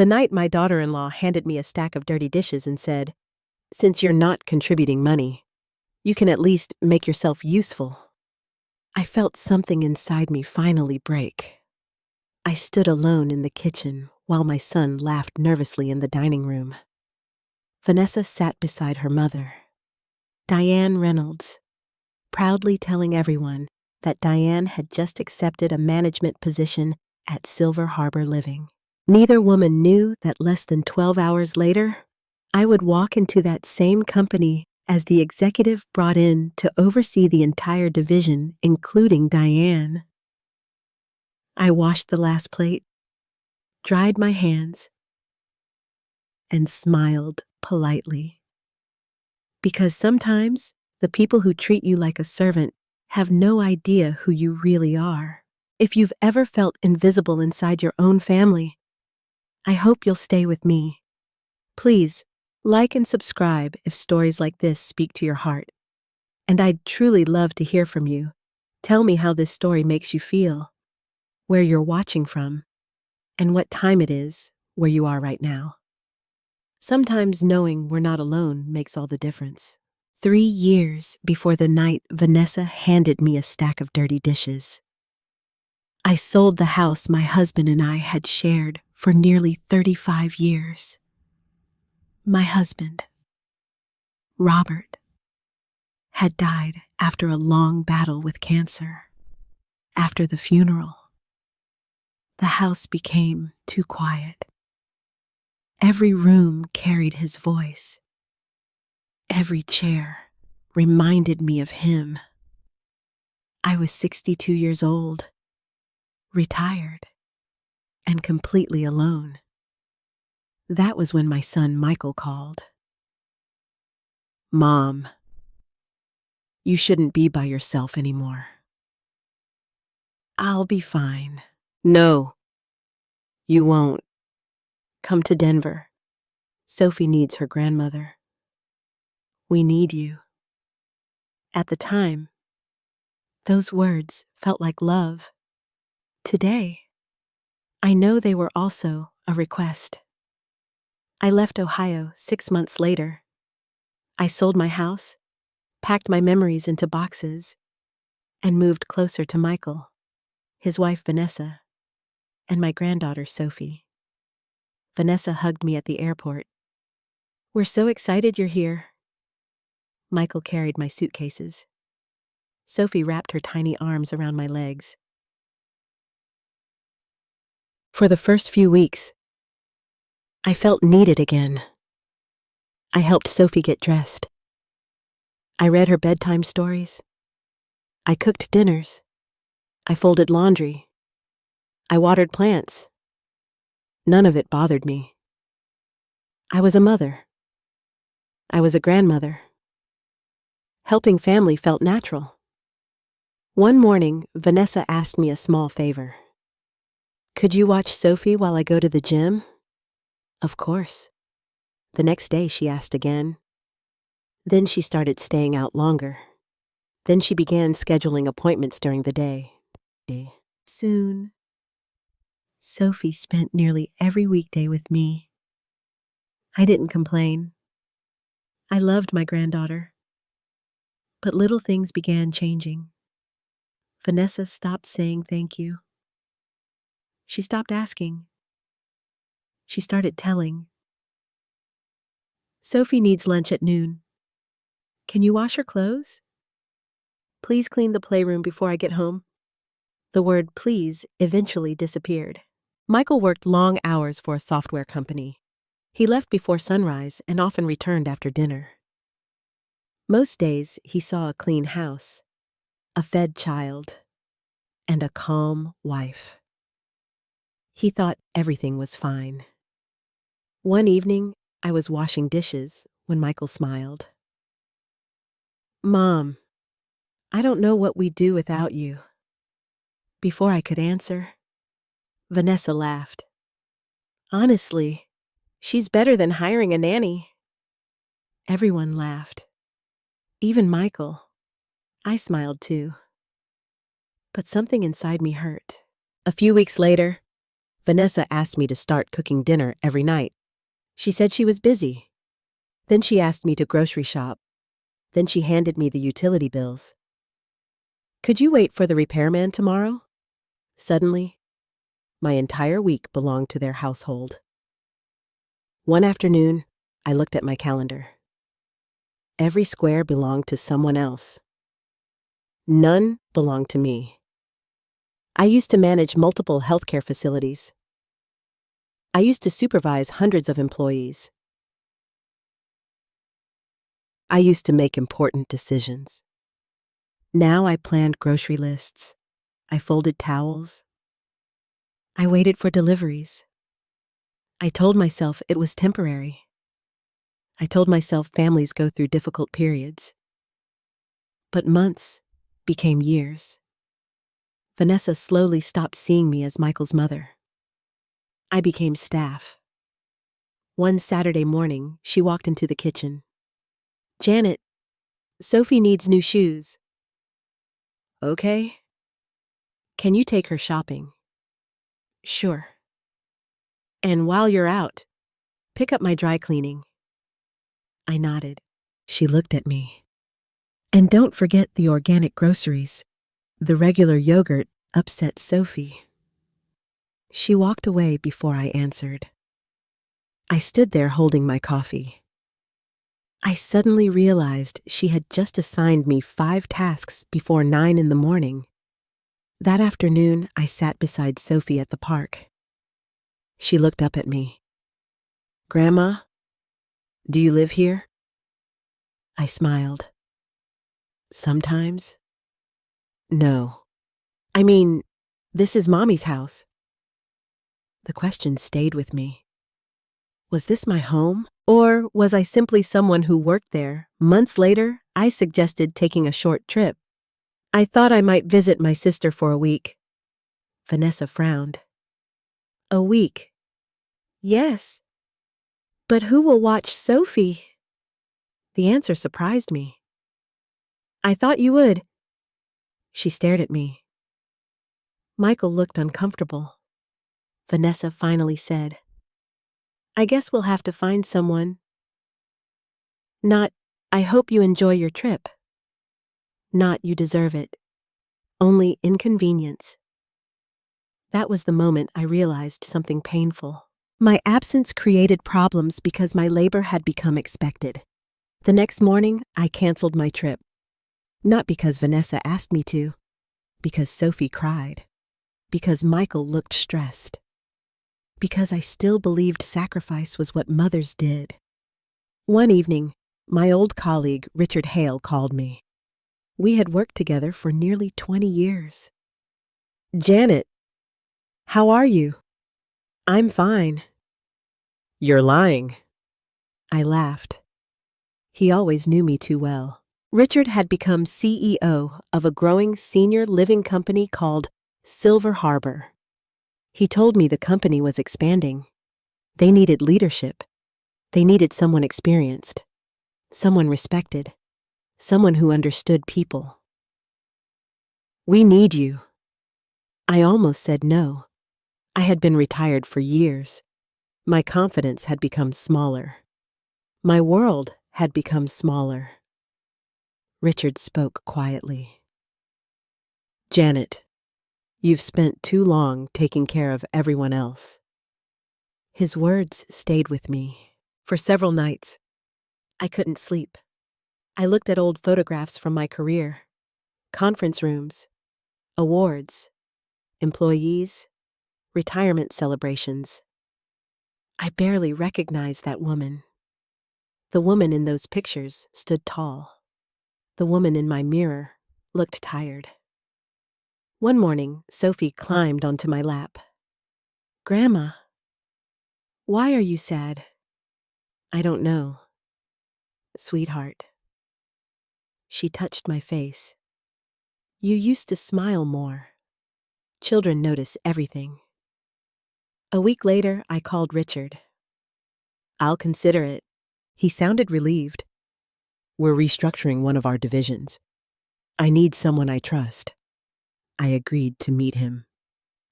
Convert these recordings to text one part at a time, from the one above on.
The night my daughter-in-law handed me a stack of dirty dishes and said, "Since you're not contributing money, you can at least make yourself useful." I felt something inside me finally break. I stood alone in the kitchen while my son laughed nervously in the dining room. Vanessa sat beside her mother, Diane Reynolds, proudly telling everyone that Diane had just accepted a management position at Silver Harbor Living. Neither woman knew that less than 12 hours later, I would walk into that same company as the executive brought in to oversee the entire division, including Diane. I washed the last plate, dried my hands, and smiled politely. Because sometimes the people who treat you like a servant have no idea who you really are. If you've ever felt invisible inside your own family, I hope you'll stay with me. Please, like and subscribe if stories like this speak to your heart. And I'd truly love to hear from you. Tell me how this story makes you feel, where you're watching from, and what time it is where you are right now. Sometimes knowing we're not alone makes all the difference. 3 years before the night Vanessa handed me a stack of dirty dishes, I sold the house my husband and I had shared for nearly 35 years. My husband, Robert, had died after a long battle with cancer. After the funeral, the house became too quiet. Every room carried his voice. Every chair reminded me of him. I was 62 years old, retired, and completely alone. That was when my son Michael called. "Mom, you shouldn't be by yourself anymore." "I'll be fine." "No, you won't. Come to Denver. Sophie needs her grandmother. We need you." At the time, those words felt like love. Today, I know they were also a request. I left Ohio 6 months later. I sold my house, packed my memories into boxes, and moved closer to Michael, his wife Vanessa, and my granddaughter Sophie. Vanessa hugged me at the airport. "We're so excited you're here." Michael carried my suitcases. Sophie wrapped her tiny arms around my legs. For the first few weeks, I felt needed again. I helped Sophie get dressed. I read her bedtime stories. I cooked dinners. I folded laundry. I watered plants. None of it bothered me. I was a mother. I was a grandmother. Helping family felt natural. One morning, Vanessa asked me a small favor. "Could you watch Sophie while I go to the gym?" Of course. The next day she asked again. Then she started staying out longer. Then she began scheduling appointments during the day. Soon, Sophie spent nearly every weekday with me. I didn't complain. I loved my granddaughter. But little things began changing. Vanessa stopped saying thank you. She stopped asking. She started telling. "Sophie needs lunch at noon. Can you wash her clothes? Please clean the playroom before I get home." The word "please" eventually disappeared. Michael worked long hours for a software company. He left before sunrise and often returned after dinner. Most days he saw a clean house, a fed child, and a calm wife. He thought everything was fine. One evening, I was washing dishes when Michael smiled. "Mom, I don't know what we'd do without you." Before I could answer, Vanessa laughed. "Honestly, she's better than hiring a nanny." Everyone laughed. Even Michael. I smiled too. But something inside me hurt. A few weeks later, Vanessa asked me to start cooking dinner every night. She said she was busy. Then she asked me to grocery shop. Then she handed me the utility bills. Could you wait for the repairman tomorrow? Suddenly, my entire week belonged to their household. One afternoon, I looked at my calendar. Every square belonged to someone else. None belonged to me. I used to manage multiple healthcare facilities. I used to supervise hundreds of employees. I used to make important decisions. Now I planned grocery lists. I folded towels. I waited for deliveries. I told myself it was temporary. I told myself families go through difficult periods. But months became years. Vanessa slowly stopped seeing me as Michael's mother. I became staff. One Saturday morning, she walked into the kitchen. Janet, Sophie needs new shoes. Okay. Can you take her shopping? Sure. And while you're out, pick up my dry cleaning. I nodded. She looked at me. And don't forget the organic groceries. The regular yogurt upset Sophie. She walked away before I answered. I stood there holding my coffee. I suddenly realized she had just assigned me 5 tasks before 9 in the morning. That afternoon, I sat beside Sophie at the park. She looked up at me. Grandma, do you live here? I smiled. Sometimes. No. I mean, this is Mommy's house. The question stayed with me. Was this my home? Or was I simply someone who worked there? Months later, I suggested taking a short trip. I thought I might visit my sister for a week. Vanessa frowned. A week? Yes. But who will watch Sophie? The answer surprised me. I thought you would. She stared at me. Michael looked uncomfortable. Vanessa finally said, I guess we'll have to find someone. Not, I hope you enjoy your trip. Not, you deserve it. Only inconvenience. That was the moment I realized something painful. My absence created problems because my labor had become expected. The next morning, I canceled my trip. Not because Vanessa asked me to, because Sophie cried, because Michael looked stressed, because I still believed sacrifice was what mothers did. One evening, my old colleague, Richard Hale, called me. We had worked together for nearly 20 years. Janet, how are you? I'm fine. You're lying. I laughed. He always knew me too well. Richard had become CEO of a growing senior living company called Silver Harbor. He told me the company was expanding. They needed leadership. They needed someone experienced, someone respected, someone who understood people. We need you. I almost said no. I had been retired for years. My confidence had become smaller. My world had become smaller. Richard spoke quietly. Janet, you've spent too long taking care of everyone else. His words stayed with me. For several nights, I couldn't sleep. I looked at old photographs from my career, conference rooms, awards, employees, retirement celebrations. I barely recognized that woman. The woman in those pictures stood tall. The woman in my mirror looked tired. One morning, Sophie climbed onto my lap. Grandma, why are you sad? I don't know. Sweetheart. She touched my face. You used to smile more. Children notice everything. A week later, I called Richard. I'll consider it. He sounded relieved. We're restructuring one of our divisions. I need someone I trust. I agreed to meet him.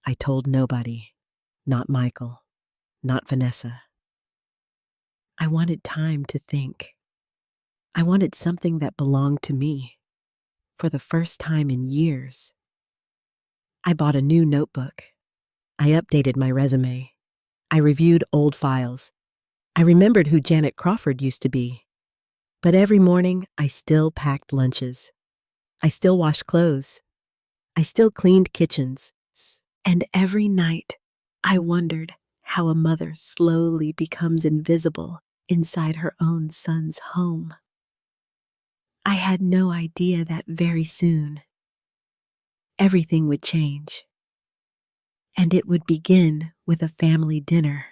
I told nobody. not Michael, not Vanessa. I wanted time to think. I wanted something that belonged to me. For the first time in years, I bought a new notebook. I updated my resume. I reviewed old files. I remembered who Janet Crawford used to be. But every morning, I still packed lunches. I still washed clothes. I still cleaned kitchens. And every night, I wondered how a mother slowly becomes invisible inside her own son's home. I had no idea that very soon, everything would change. And it would begin with a family dinner.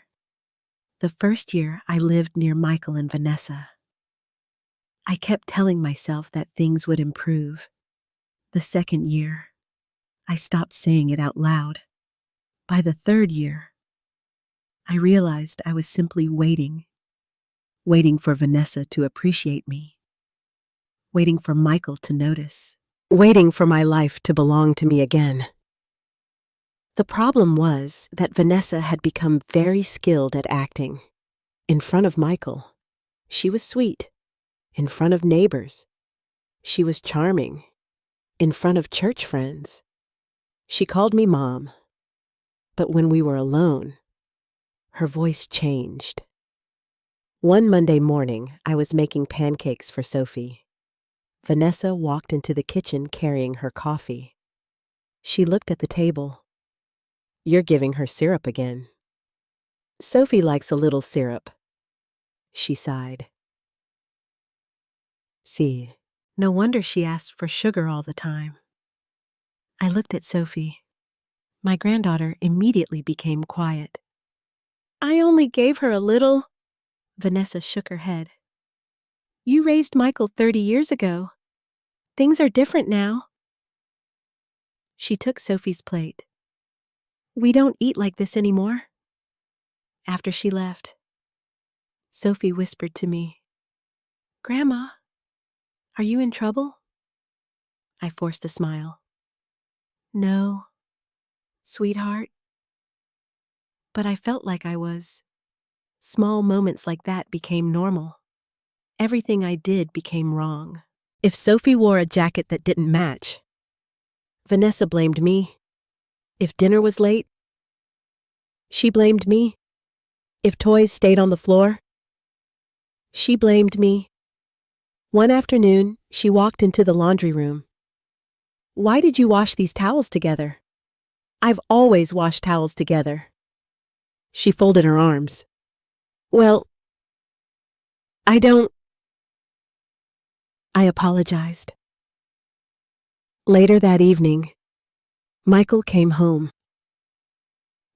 The first year, I lived near Michael and Vanessa. I kept telling myself that things would improve. The second year, I stopped saying it out loud. By the third year, I realized I was simply waiting for Vanessa to appreciate me, waiting for Michael to notice, waiting for my life to belong to me again. The problem was that Vanessa had become very skilled at acting. In front of Michael, she was sweet. In front of neighbors, she was charming. In front of church friends, she called me Mom. But when we were alone, her voice changed. One Monday morning, I was making pancakes for Sophie. Vanessa walked into the kitchen carrying her coffee. She looked at the table. "You're giving her syrup again." "Sophie likes a little syrup," she sighed. See, no wonder she asked for sugar all the time. I looked at Sophie. My granddaughter immediately became quiet. "I only gave her a little." Vanessa shook her head. "You raised Michael 30 years ago. Things are different now." She took Sophie's plate. "We don't eat like this anymore." After she left, Sophie whispered to me, "Grandma, are you in trouble?" I forced a smile. "No, sweetheart." But I felt like I was. Small moments like that became normal. Everything I did became wrong. If Sophie wore a jacket that didn't match, Vanessa blamed me. If dinner was late, she blamed me. If toys stayed on the floor, she blamed me. One afternoon, she walked into the laundry room. "Why did you wash these towels together?" "I've always washed towels together." She folded her arms. "Well, I don't." I apologized. Later that evening, Michael came home.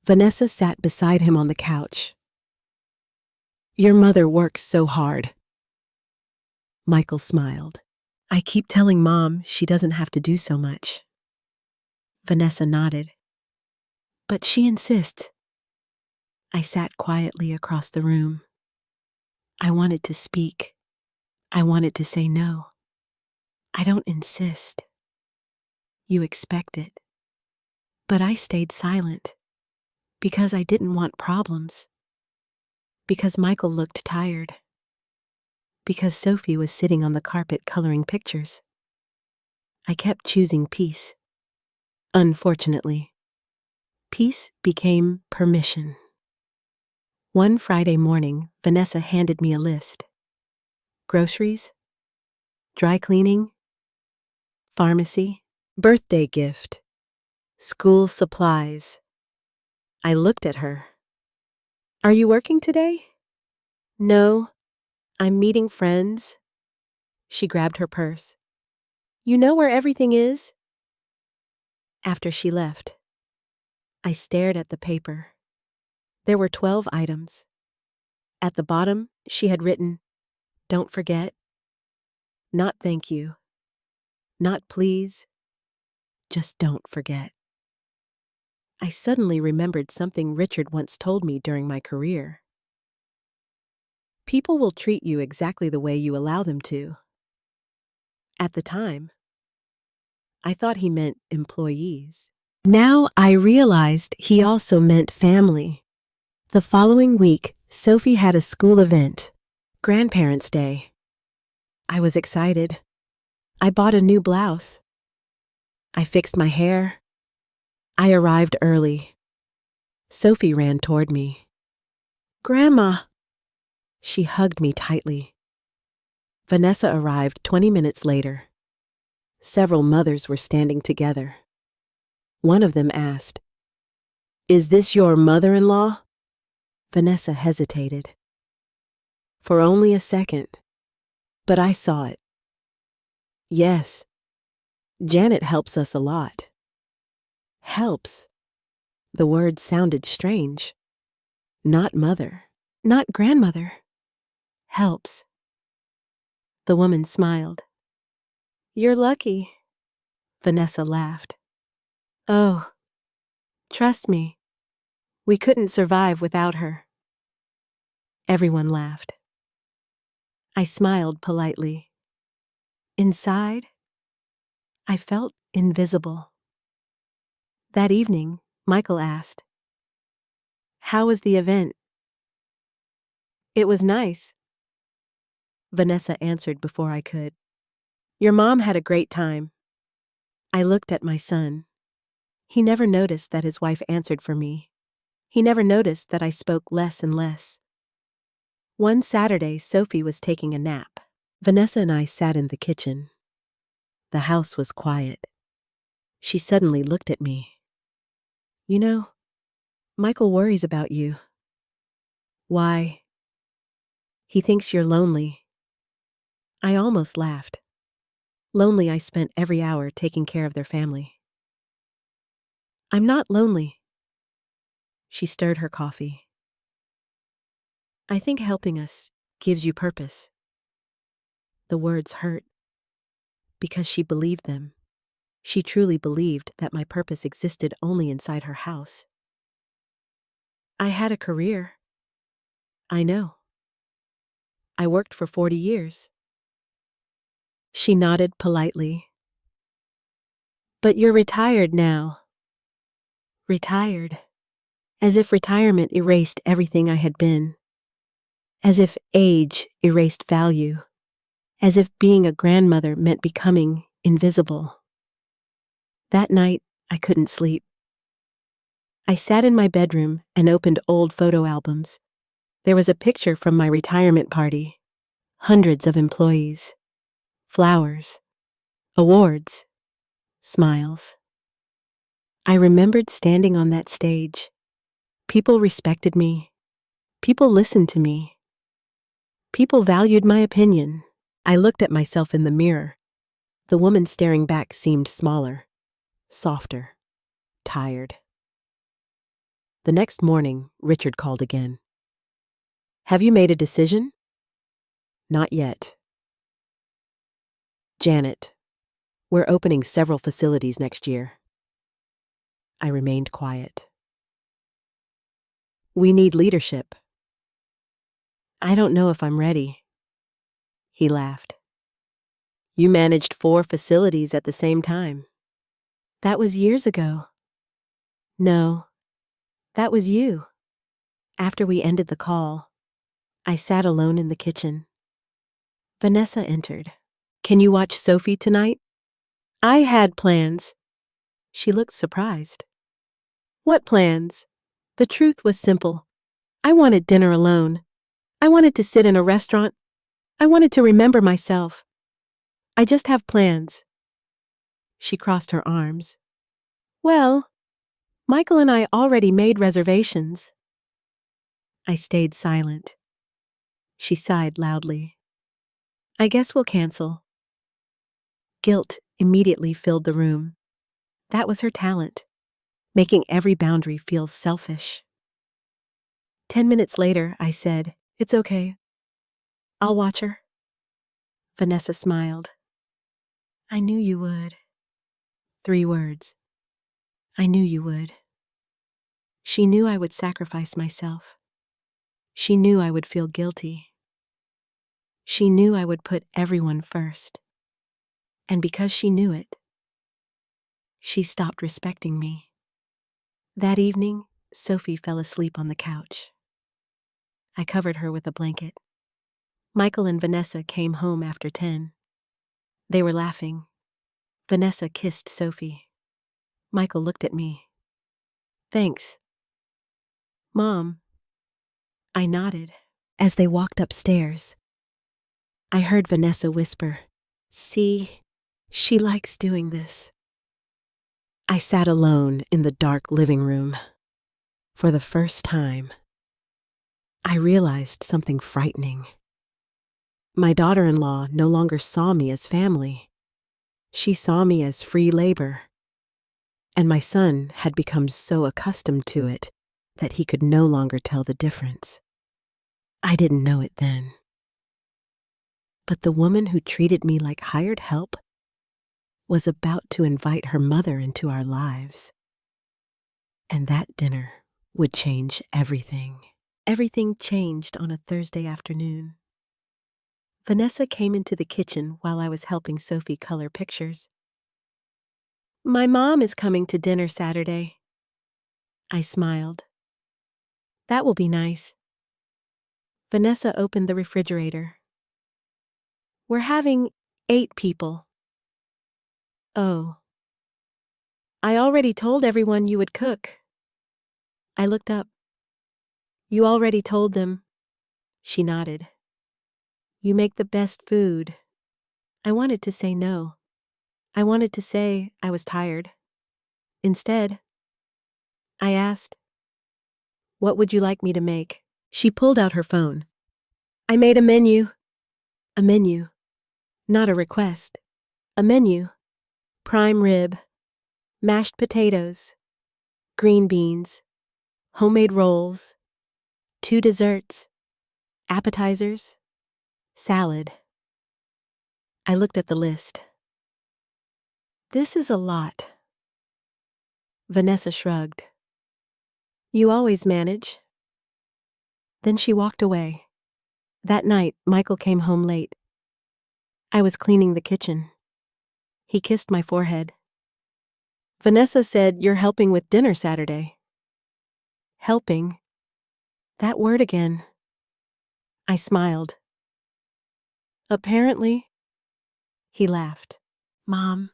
Vanessa sat beside him on the couch. "Your mother works so hard." Michael smiled. "I keep telling Mom she doesn't have to do so much." Vanessa nodded. "But she insists." I sat quietly across the room. I wanted to speak. I wanted to say no. "I don't insist. You expect it." But I stayed silent because I didn't want problems. Because Michael looked tired. Because Sophie was sitting on the carpet coloring pictures. I kept choosing peace. Unfortunately, peace became permission. One Friday morning, Vanessa handed me a list. Groceries, dry cleaning, pharmacy, birthday gift, school supplies. I looked at her. "Are you working today?" "No, I'm meeting friends." She grabbed her purse. "You know where everything is?" After she left, I stared at the paper. There were 12 items. At the bottom, she had written, "Don't forget," not "thank you," not "please," just "don't forget." I suddenly remembered something Richard once told me during my career. People will treat you exactly the way you allow them to. At the time, I thought he meant employees. Now I realized he also meant family. The following week, Sophie had a school event, Grandparents' Day. I was excited. I bought a new blouse. I fixed my hair. I arrived early. Sophie ran toward me. "Grandma!" She hugged me tightly. Vanessa arrived 20 minutes later. Several mothers were standing together. One of them asked, "Is this your mother-in-law?" Vanessa hesitated. For only a second, but I saw it. Yes, Janet helps us a lot. Helps. The word sounded strange. Not mother. Not grandmother. Helps. The woman smiled. "You're lucky." Vanessa laughed. "Oh, trust me, we couldn't survive without her." Everyone laughed. I smiled politely. Inside, I felt invisible. That evening, Michael asked, "How was the event?" "It was nice." Vanessa answered before I could. "Your mom had a great time." I looked at my son. He never noticed that his wife answered for me. He never noticed that I spoke less and less. One Saturday, Sophie was taking a nap. Vanessa and I sat in the kitchen. The house was quiet. She suddenly looked at me. "You know, Michael worries about you." "Why?" "He thinks you're lonely." I almost laughed. Lonely, I spent every hour taking care of their family. "I'm not lonely." She stirred her coffee. "I think helping us gives you purpose." The words hurt because she believed them. She truly believed that my purpose existed only inside her house. "I had a career." "I know. I worked for 40 years. She nodded politely. "But you're retired now." Retired. As if retirement erased everything I had been. As if age erased value. As if being a grandmother meant becoming invisible. That night, I couldn't sleep. I sat in my bedroom and opened old photo albums. There was a picture from my retirement party. Hundreds of employees. Flowers. Awards. Smiles. I remembered standing on that stage. People respected me. People listened to me. People valued my opinion. I looked at myself in the mirror. The woman staring back seemed smaller, softer, tired. The next morning, Richard called again. "Have you made a decision?" "Not yet." "Janet, we're opening several facilities next year." I remained quiet. "We need leadership." "I don't know if I'm ready." He laughed. "You managed 4 facilities at the same time." "That was years ago." "No, that was you." After we ended the call, I sat alone in the kitchen. Vanessa entered. "Can you watch Sophie tonight?" "I had plans." She looked surprised. "What plans?" The truth was simple. I wanted dinner alone. I wanted to sit in a restaurant. I wanted to remember myself. "I just have plans." She crossed her arms. "Well, Michael and I already made reservations." I stayed silent. She sighed loudly. "I guess we'll cancel." Guilt immediately filled the room. That was her talent, making every boundary feel selfish. 10 minutes later, I said, "It's okay. I'll watch her." Vanessa smiled. "I knew you would." 3 words. I knew you would. She knew I would sacrifice myself. She knew I would feel guilty. She knew I would put everyone first. And because she knew it, she stopped respecting me. That evening, Sophie fell asleep on the couch. I covered her with a blanket. Michael and Vanessa came home after 10. They were laughing. Vanessa kissed Sophie. Michael looked at me. Thanks. Mom. I nodded. As they walked upstairs, I heard Vanessa whisper, "See, she likes doing this." I sat alone in the dark living room. For the first time, I realized something frightening. My daughter-in-law no longer saw me as family. She saw me as free labor. And my son had become so accustomed to it that he could no longer tell the difference. I didn't know it then. But the woman who treated me like hired help was about to invite her mother into our lives. And that dinner would change everything. Everything changed on a Thursday afternoon. Vanessa came into the kitchen while I was helping Sophie color pictures. "My mom is coming to dinner Saturday." I smiled. "That will be nice." Vanessa opened the refrigerator. "We're having 8 people." "Oh. I already told everyone you would cook." I looked up. "You already told them." She nodded. "You make the best food." I wanted to say no. I wanted to say I was tired. Instead, I asked, "What would you like me to make?" She pulled out her phone. "I made a menu." A menu. Not a request. A menu. Prime rib. Mashed potatoes. Green beans. Homemade rolls. 2 desserts. Appetizers. Salad. I looked at the list. "This is a lot." Vanessa shrugged. "You always manage." Then she walked away. That night, Michael came home late. I was cleaning the kitchen. He kissed my forehead. "Vanessa said you're helping with dinner Saturday." Helping? That word again. I smiled. "Apparently." He laughed. "Mom,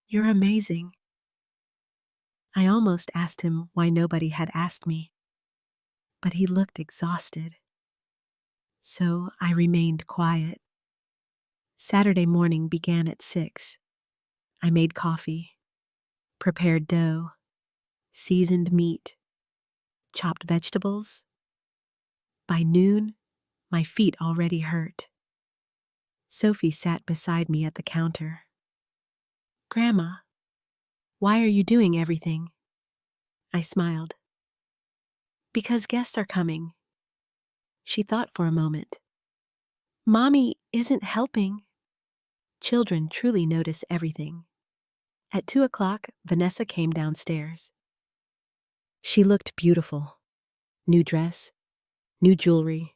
you're amazing." I almost asked him why nobody had asked me, but he looked exhausted. So I remained quiet. Saturday morning began at 6. I made coffee, prepared dough, seasoned meat, chopped vegetables. By noon, my feet already hurt. Sophie sat beside me at the counter. "Grandma, why are you doing everything?" I smiled. "Because guests are coming." She thought for a moment. "Mommy isn't helping." Children truly notice everything. At 2:00, Vanessa came downstairs. She looked beautiful. New dress, new jewelry,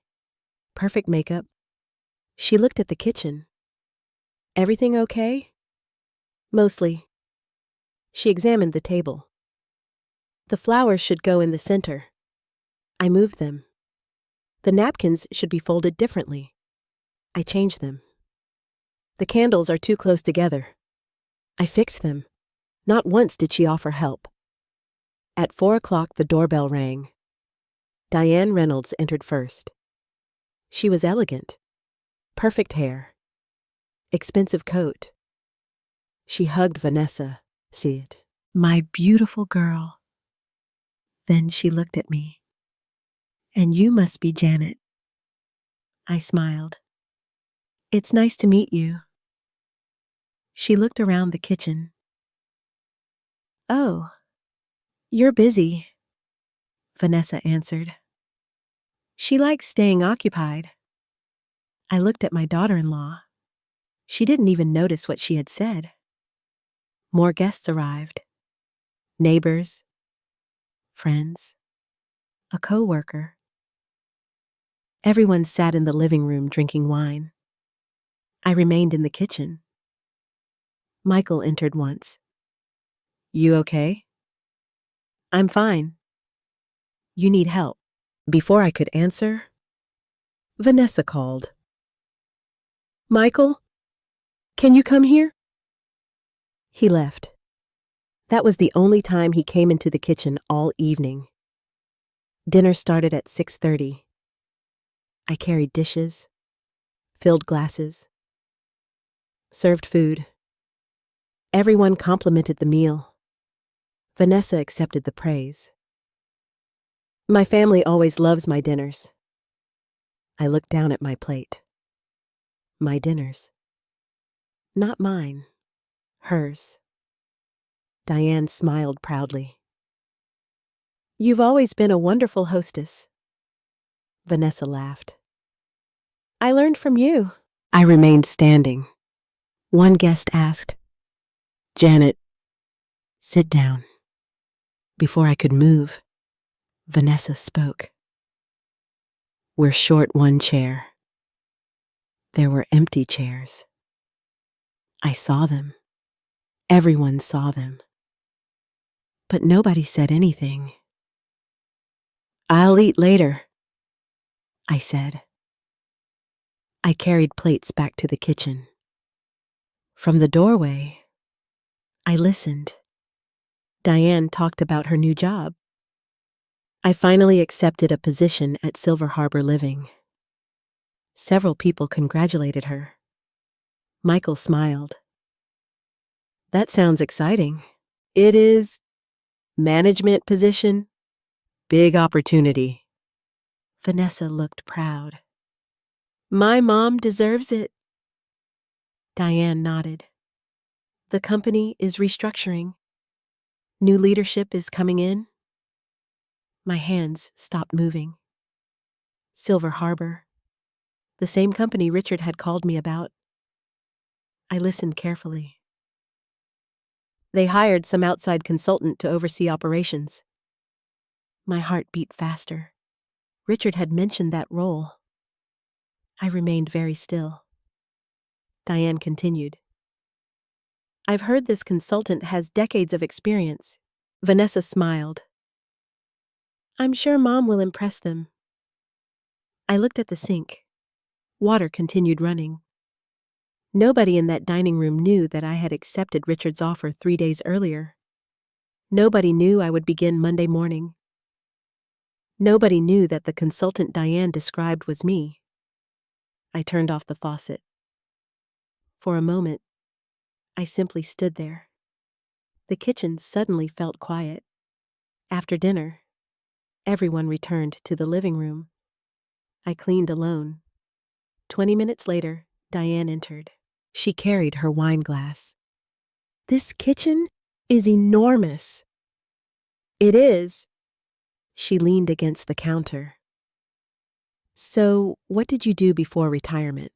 perfect makeup. She looked at the kitchen. "Everything okay?" "Mostly." She examined the table. "The flowers should go in the center." I moved them. "The napkins should be folded differently." I changed them. "The candles are too close together." I fixed them. Not once did she offer help. At 4:00, the doorbell rang. Diane Reynolds entered first. She was elegant. Perfect hair. Expensive coat. She hugged Vanessa, said, "My beautiful girl." Then she looked at me. "And you must be Janet." I smiled. "It's nice to meet you." She looked around the kitchen. "Oh, you're busy," Vanessa answered. "She likes staying occupied." I looked at my daughter-in-law. She didn't even notice what she had said. More guests arrived. Neighbors, friends, a co-worker. Everyone sat in the living room drinking wine. I remained in the kitchen. Michael entered once. "You okay?" I'm fine. You need help. Before I could answer, Vanessa called. Michael, can you come here? He left. That was the only time he came into the kitchen all evening. Dinner started at 6:30. I carried dishes, filled glasses, served food. Everyone complimented the meal. Vanessa accepted the praise. My family always loves my dinners. I looked down at my plate. My dinners. Not mine. Hers. Diane smiled proudly. You've always been a wonderful hostess. Vanessa laughed. I learned from you. I remained standing. One guest asked, Janet, sit down. Before I could move, Vanessa spoke. We're short one chair. There were empty chairs. I saw them. Everyone saw them. But nobody said anything. I'll eat later, I said. I carried plates back to the kitchen. From the doorway, I listened. Diane talked about her new job. I finally accepted a position at Silver Harbor Living. Several people congratulated her. Michael smiled. That sounds exciting. It is. Management position. Big opportunity. Vanessa looked proud. My mom deserves it. Diane nodded. The company is restructuring. New leadership is coming in. My hands stopped moving. Silver Harbor. The same company Richard had called me about. I listened carefully. They hired some outside consultant to oversee operations. My heart beat faster. Richard had mentioned that role. I remained very still. Diane continued. I've heard this consultant has decades of experience. Vanessa smiled. I'm sure Mom will impress them. I looked at the sink. Water continued running. Nobody in that dining room knew that I had accepted Richard's offer 3 days earlier. Nobody knew I would begin Monday morning. Nobody knew that the consultant Diane described was me. I turned off the faucet. For a moment, I simply stood there. The kitchen suddenly felt quiet. After dinner, everyone returned to the living room. I cleaned alone. 20 minutes later, Diane entered. She carried her wine glass. This kitchen is enormous. It is. She leaned against the counter. So, what did you do before retirement?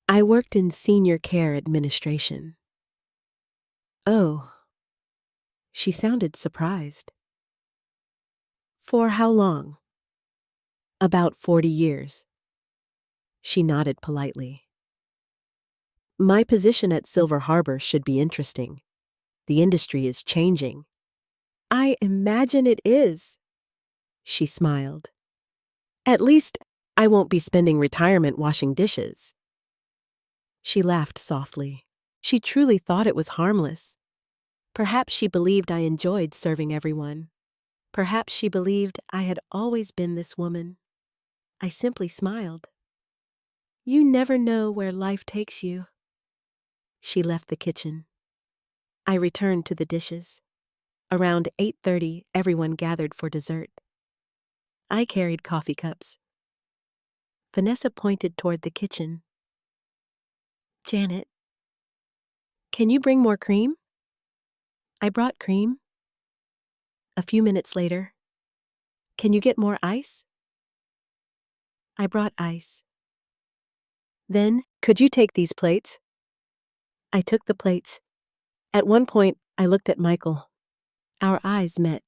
I worked in senior care administration. Oh. She sounded surprised. For how long? About 40 years. She nodded politely. My position at Silver Harbor should be interesting. The industry is changing. I imagine it is. She smiled. At least, I won't be spending retirement washing dishes. She laughed softly. She truly thought it was harmless. Perhaps she believed I enjoyed serving everyone. Perhaps she believed I had always been this woman. I simply smiled. You never know where life takes you. She left the kitchen. I returned to the dishes. Around 8:30, everyone gathered for dessert. I carried coffee cups. Vanessa pointed toward the kitchen. Janet, can you bring more cream? I brought cream. A few minutes later, can you get more ice? I brought ice. Then, could you take these plates? I took the plates. At one point, I looked at Michael. Our eyes met.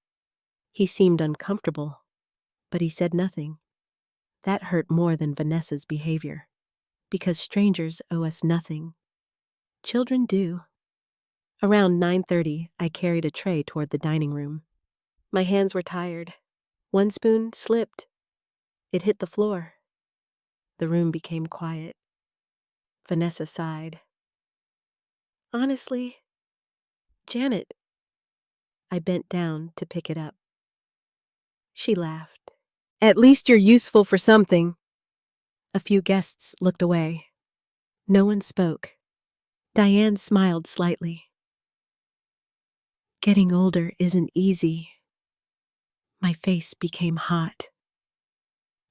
He seemed uncomfortable, but he said nothing. That hurt more than Vanessa's behavior, because strangers owe us nothing. Children do. Around 9:30, I carried a tray toward the dining room. My hands were tired. One spoon slipped. It hit the floor. The room became quiet. Vanessa sighed. Honestly, Janet. I bent down to pick it up. She laughed. At least you're useful for something. A few guests looked away. No one spoke. Diane smiled slightly. Getting older isn't easy. My face became hot.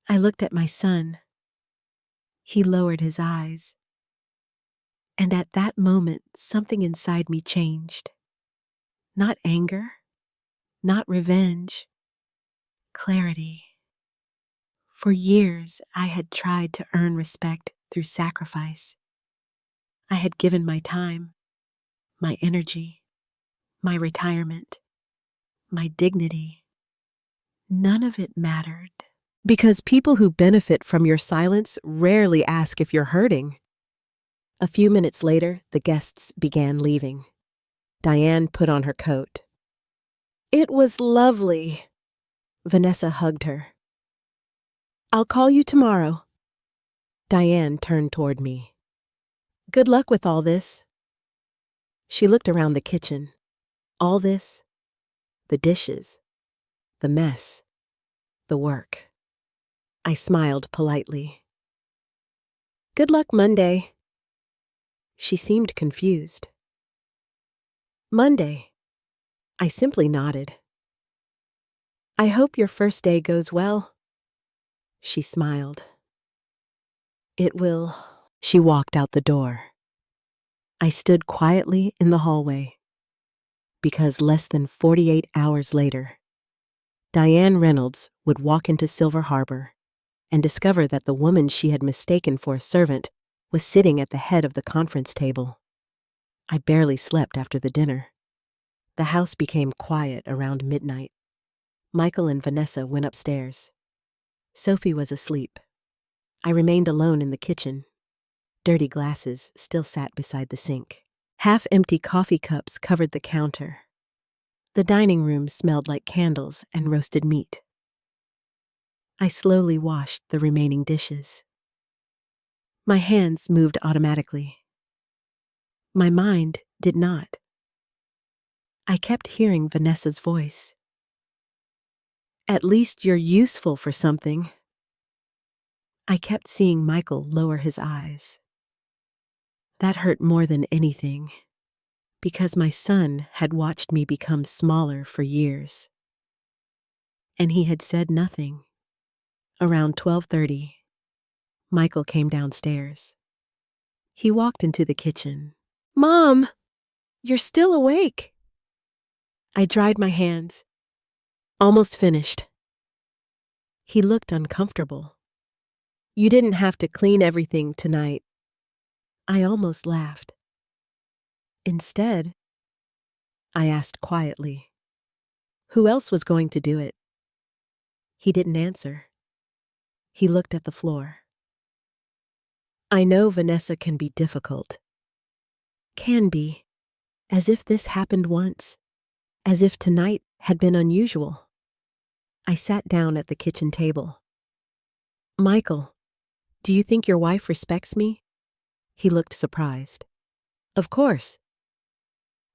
I looked at my son. He lowered his eyes. And at that moment, something inside me changed. Not anger, not revenge, clarity. For years, I had tried to earn respect through sacrifice. I had given my time, my energy, my retirement, my dignity. None of it mattered. Because people who benefit from your silence rarely ask if you're hurting. A few minutes later, the guests began leaving. Diane put on her coat. It was lovely. Vanessa hugged her. I'll call you tomorrow. Diane turned toward me. Good luck with all this. She looked around the kitchen. All this, the dishes, the mess, the work. I smiled politely. Good luck Monday. She seemed confused. Monday. I simply nodded. I hope your first day goes well. She smiled. It will. She walked out the door. I stood quietly in the hallway. Because less than 48 hours later, Diane Reynolds would walk into Silver Harbor and discover that the woman she had mistaken for a servant was sitting at the head of the conference table. I barely slept after the dinner. The house became quiet around midnight. Michael and Vanessa went upstairs. Sophie was asleep. I remained alone in the kitchen. Dirty glasses still sat beside the sink. Half-empty coffee cups covered the counter. The dining room smelled like candles and roasted meat. I slowly washed the remaining dishes. My hands moved automatically. My mind did not. I kept hearing Vanessa's voice. At least you're useful for something. I kept seeing Michael lower his eyes. That hurt more than anything, because my son had watched me become smaller for years. And he had said nothing. Around 12:30, Michael came downstairs. He walked into the kitchen. Mom, you're still awake. I dried my hands. Almost finished. He looked uncomfortable. You didn't have to clean everything tonight. I almost laughed. Instead, I asked quietly, who else was going to do it? He didn't answer. He looked at the floor. I know Vanessa can be difficult. Can be. As if this happened once. As if tonight had been unusual. I sat down at the kitchen table. Michael, do you think your wife respects me? He looked surprised. Of course.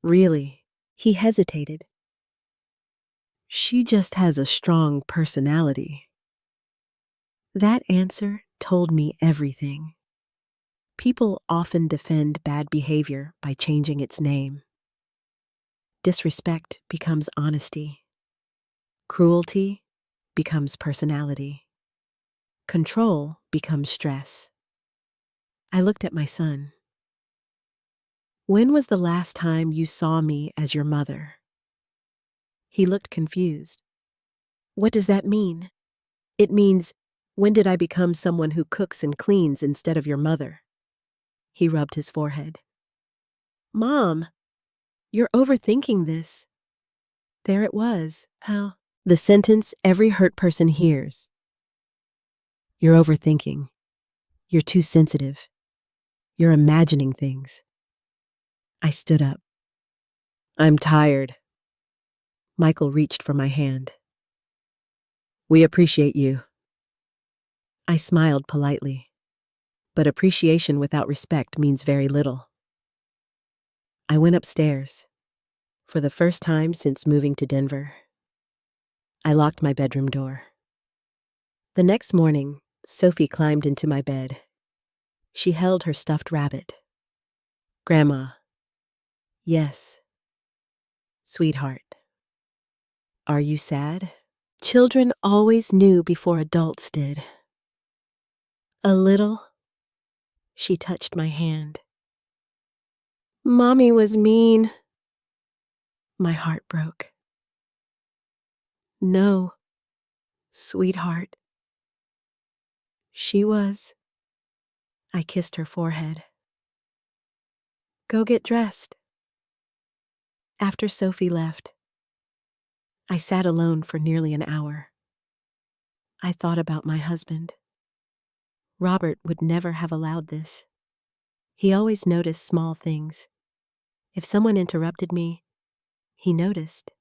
Really? He hesitated. She just has a strong personality. That answer told me everything. People often defend bad behavior by changing its name. Disrespect becomes honesty. Cruelty becomes personality. Control becomes stress. I looked at my son. When was the last time you saw me as your mother? He looked confused. What does that mean? It means, when did I become someone who cooks and cleans instead of your mother? He rubbed his forehead. Mom, you're overthinking this. There it was. How? The sentence every hurt person hears. You're overthinking. You're too sensitive. You're imagining things. I stood up. I'm tired. Michael reached for my hand. We appreciate you. I smiled politely, but appreciation without respect means very little. I went upstairs. For the first time since moving to Denver, I locked my bedroom door. The next morning, Sophie climbed into my bed. She held her stuffed rabbit. Grandma. Yes. Sweetheart. Are you sad? Children always knew before adults did. A little. She touched my hand. Mommy was mean. My heart broke. No, sweetheart. She was. I kissed her forehead. Go get dressed. After Sophie left, I sat alone for nearly an hour. I thought about my husband. Robert would never have allowed this. He always noticed small things. If someone interrupted me, he noticed.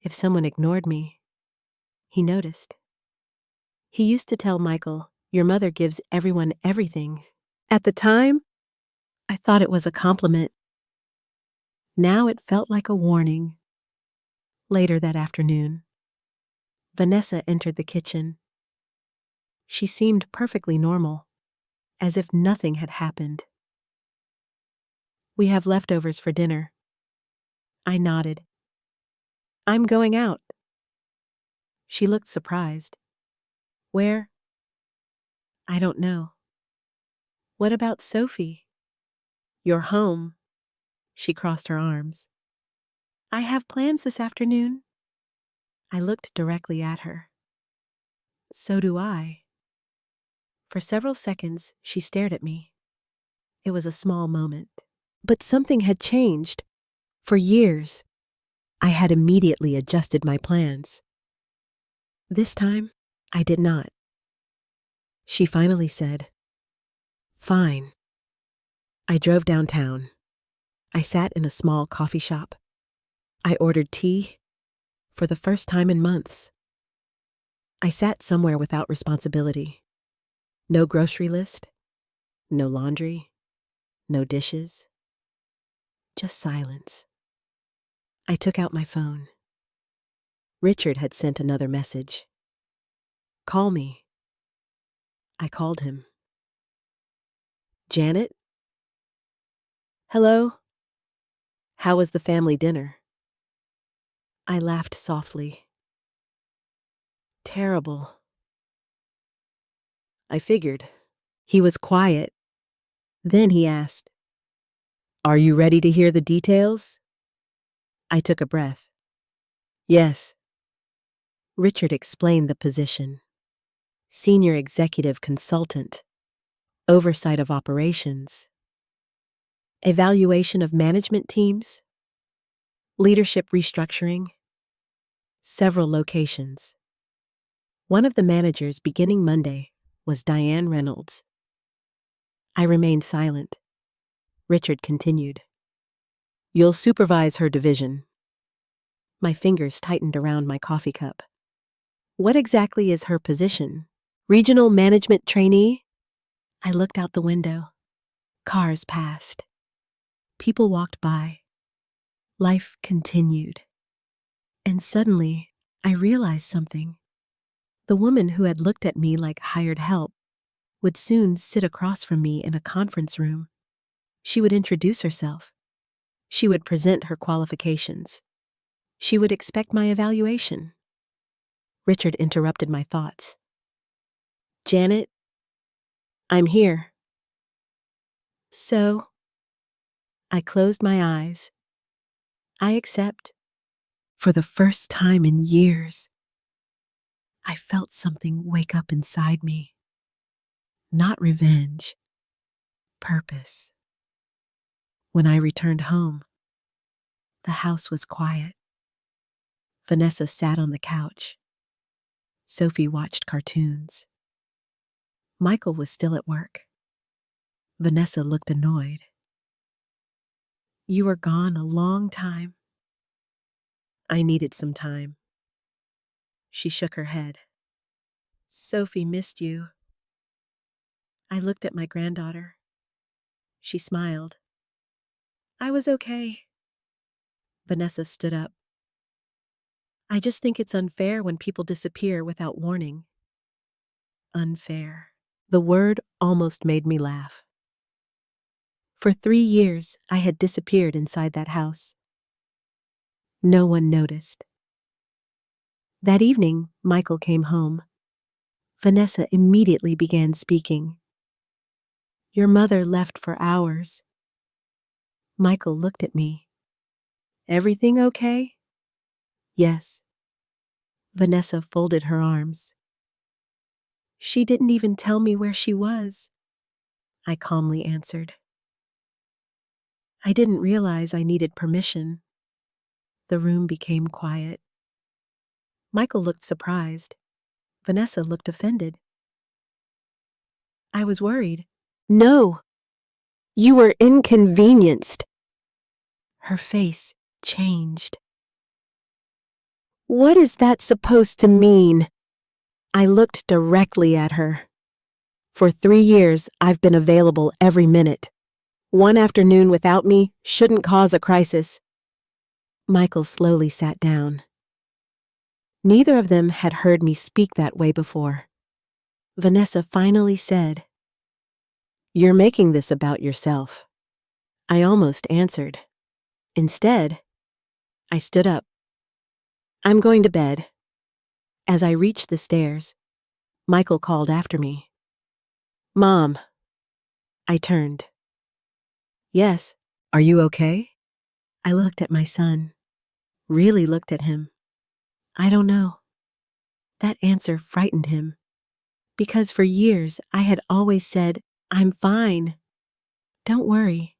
If someone ignored me, he noticed. He used to tell Michael, "Your mother gives everyone everything." At the time, I thought it was a compliment. Now it felt like a warning. Later that afternoon, Vanessa entered the kitchen. She seemed perfectly normal, as if nothing had happened. We have leftovers for dinner. I nodded. I'm going out. She looked surprised. Where? I don't know. What about Sophie? Your home. She crossed her arms. I have plans this afternoon. I looked directly at her. So do I. For several seconds, she stared at me. It was a small moment. But something had changed. For years, I had immediately adjusted my plans. This time, I did not. She finally said, Fine. I drove downtown. I sat in a small coffee shop. I ordered tea for the first time in months. I sat somewhere without responsibility. No grocery list, no laundry, no dishes, just silence. I took out my phone. Richard had sent another message. Call me. I called him. Janet? Hello? How was the family dinner? I laughed softly. Terrible. I figured. He was quiet. Then he asked, Are you ready to hear the details? I took a breath. Yes. Richard explained the position. Senior executive consultant. Oversight of operations. Evaluation of management teams. Leadership restructuring. Several locations. One of the managers beginning Monday was Diane Reynolds. I remained silent. Richard continued. You'll supervise her division. My fingers tightened around my coffee cup. What exactly is her position? Regional management trainee? I looked out the window. Cars passed. People walked by. Life continued. And suddenly, I realized something. The woman who had looked at me like hired help would soon sit across from me in a conference room. She would introduce herself. She would present her qualifications. She would expect my evaluation. Richard interrupted my thoughts. Janet, I'm here. So, I closed my eyes. I accept. For the first time in years, I felt something wake up inside me. Not revenge, purpose. When I returned home, the house was quiet. Vanessa sat on the couch. Sophie watched cartoons. Michael was still at work. Vanessa looked annoyed. You were gone a long time. I needed some time. She shook her head. Sophie missed you. I looked at my granddaughter. She smiled. I was okay. Vanessa stood up. I just think it's unfair when people disappear without warning. Unfair. The word almost made me laugh. For 3 years, I had disappeared inside that house. No one noticed. That evening, Michael came home. Vanessa immediately began speaking. Your mother left for hours. Michael looked at me. Everything okay? Yes. Vanessa folded her arms. She didn't even tell me where she was, I calmly answered. I didn't realize I needed permission. The room became quiet. Michael looked surprised. Vanessa looked offended. I was worried. No, you were inconvenienced. Her face changed. What is that supposed to mean? I looked directly at her. For 3 years, I've been available every minute. One afternoon without me shouldn't cause a crisis. Michael slowly sat down. Neither of them had heard me speak that way before. Vanessa finally said, You're making this about yourself. I almost answered. Instead, I stood up. I'm going to bed. As I reached the stairs, Michael called after me. Mom. I turned. Yes, are you okay? I looked at my son. Really looked at him. I don't know. That answer frightened him. Because for years I had always said, I'm fine. Don't worry.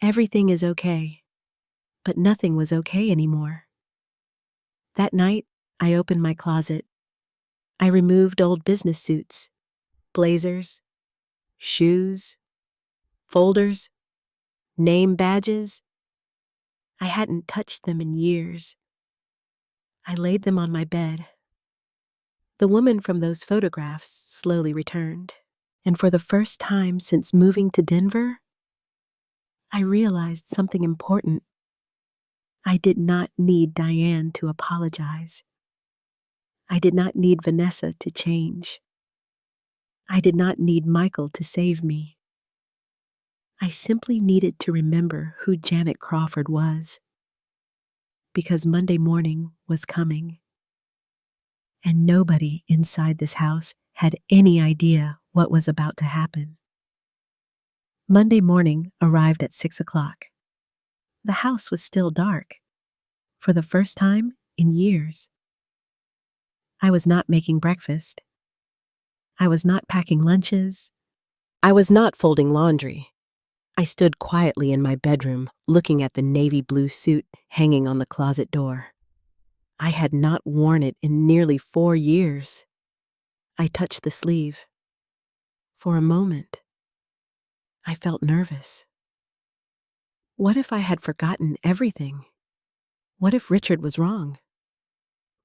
Everything is okay. But nothing was okay anymore. That night, I opened my closet. I removed old business suits, blazers, shoes, folders, name badges. I hadn't touched them in years. I laid them on my bed. The woman from those photographs slowly returned, and for the first time since moving to Denver, I realized something important. I did not need Diane to apologize. I did not need Vanessa to change. I did not need Michael to save me. I simply needed to remember who Janet Crawford was. Because Monday morning was coming. And nobody inside this house had any idea what was about to happen. Monday morning arrived at 6 o'clock. The house was still dark. For the first time in years. I was not making breakfast. I was not packing lunches. I was not folding laundry. I stood quietly in my bedroom, looking at the navy blue suit hanging on the closet door. I had not worn it in nearly 4 years. I touched the sleeve. For a moment, I felt nervous. What if I had forgotten everything? What if Richard was wrong?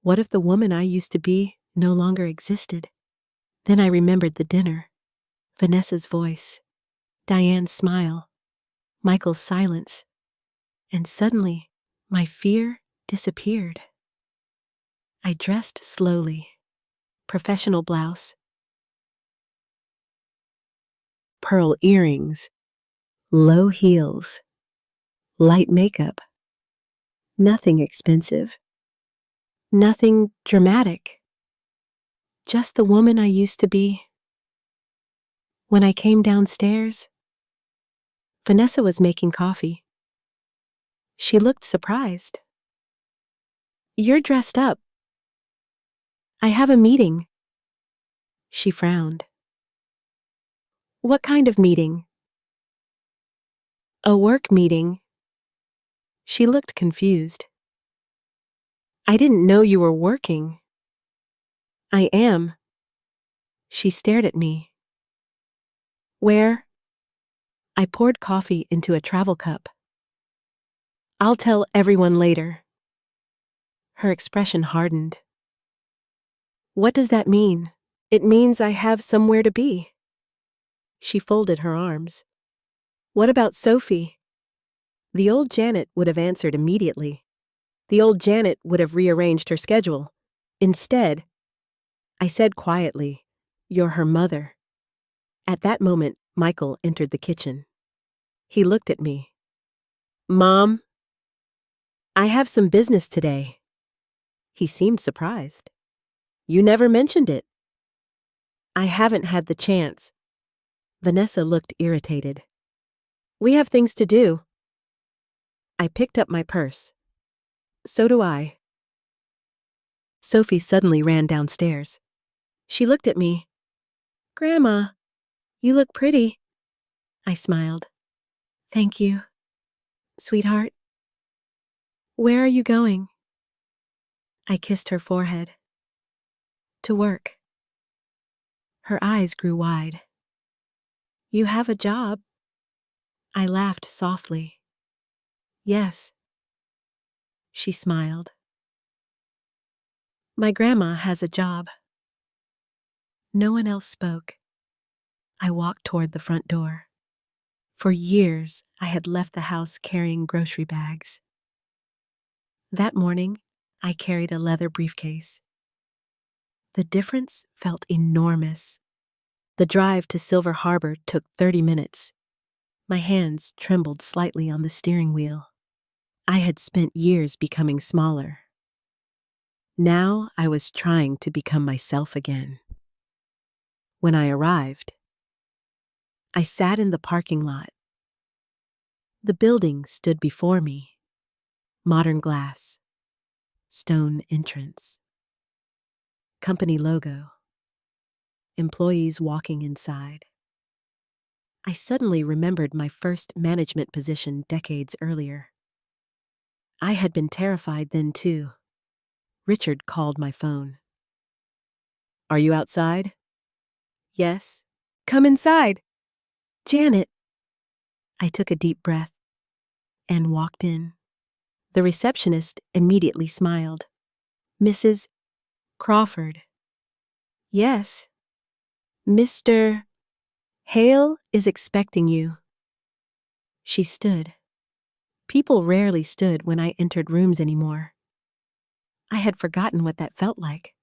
What if the woman I used to be no longer existed? Then I remembered the dinner, Vanessa's voice, Diane's smile, Michael's silence, and suddenly my fear disappeared. I dressed slowly, professional blouse, pearl earrings, low heels, light makeup. Nothing expensive. Nothing dramatic. Just the woman I used to be. When I came downstairs, Vanessa was making coffee. She looked surprised. You're dressed up. I have a meeting. She frowned. What kind of meeting? A work meeting. She looked confused. I didn't know you were working. I am. She stared at me. Where? I poured coffee into a travel cup. I'll tell everyone later. Her expression hardened. What does that mean? It means I have somewhere to be. She folded her arms. What about Sophie? The old Janet would have answered immediately. The old Janet would have rearranged her schedule. Instead, I said quietly, "You're her mother." At that moment, Michael entered the kitchen. He looked at me. "Mom, I have some business today." He seemed surprised. "You never mentioned it." "I haven't had the chance." Vanessa looked irritated. "We have things to do." I picked up my purse. "So do I." Sophie suddenly ran downstairs. She looked at me. "Grandma, you look pretty." I smiled. "Thank you, sweetheart." "Where are you going?" I kissed her forehead. "To work." Her eyes grew wide. "You have a job?" I laughed softly. "Yes." She smiled. "My grandma has a job." No one else spoke. I walked toward the front door. For years, I had left the house carrying grocery bags. That morning, I carried a leather briefcase. The difference felt enormous. The drive to Silver Harbor took 30 minutes. My hands trembled slightly on the steering wheel. I had spent years becoming smaller. Now I was trying to become myself again. When I arrived, I sat in the parking lot. The building stood before me. Modern glass, stone entrance, company logo, employees walking inside. I suddenly remembered my first management position decades earlier. I had been terrified then too. Richard called my phone. "Are you outside?" "Yes." "Come inside." "Janet." I took a deep breath and walked in. The receptionist immediately smiled. "Mrs. Crawford." "Yes." "Mr. Hale is expecting you." She stood. People rarely stood when I entered rooms anymore. I had forgotten what that felt like.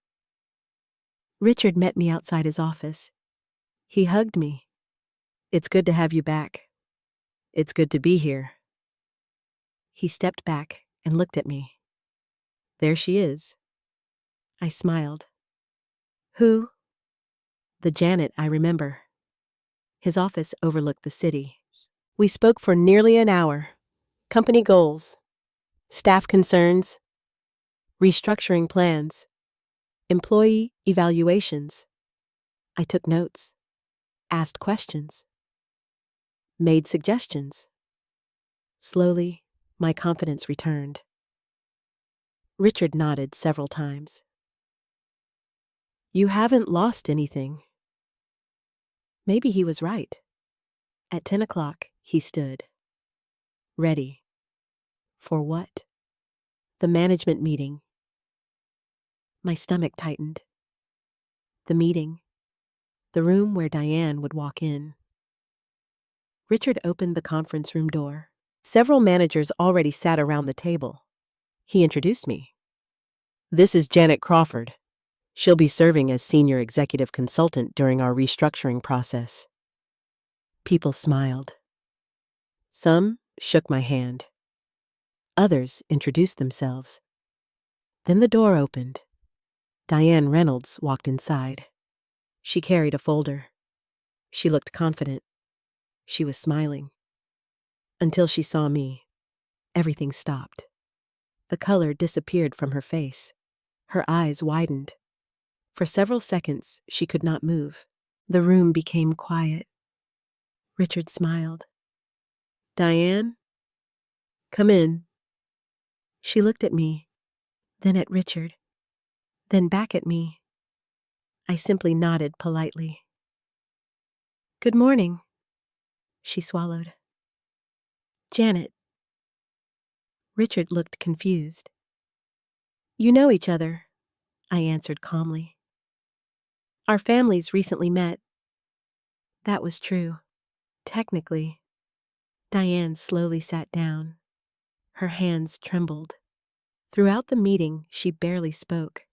Richard met me outside his office. He hugged me. "It's good to have you back. It's good to be here." He stepped back and looked at me. "There she is." I smiled. "Who?" "The Janet I remember." His office overlooked the city. We spoke for nearly an hour. Company goals, staff concerns, restructuring plans, employee evaluations. I took notes, asked questions, made suggestions. Slowly, my confidence returned. Richard nodded several times. "You haven't lost anything." Maybe he was right. At 10 o'clock, he stood. Ready. For what? The management meeting. My stomach tightened. The meeting. The room where Diane would walk in. Richard opened the conference room door. Several managers already sat around the table. He introduced me. "This is Janet Crawford. She'll be serving as senior executive consultant during our restructuring process." People smiled. Some shook my hand. Others introduced themselves. Then the door opened. Diane Reynolds walked inside. She carried a folder. She looked confident. She was smiling. Until she saw me. Everything stopped. The color disappeared from her face. Her eyes widened. For several seconds, she could not move. The room became quiet. Richard smiled. "Diane, come in." She looked at me, then at Richard, then back at me. I simply nodded politely. "Good morning." She swallowed. "Janet." Richard looked confused. You know each other, I answered calmly. Our families recently met. That was true. Technically. Diane slowly sat down. Her hands trembled. Throughout the meeting, she barely spoke.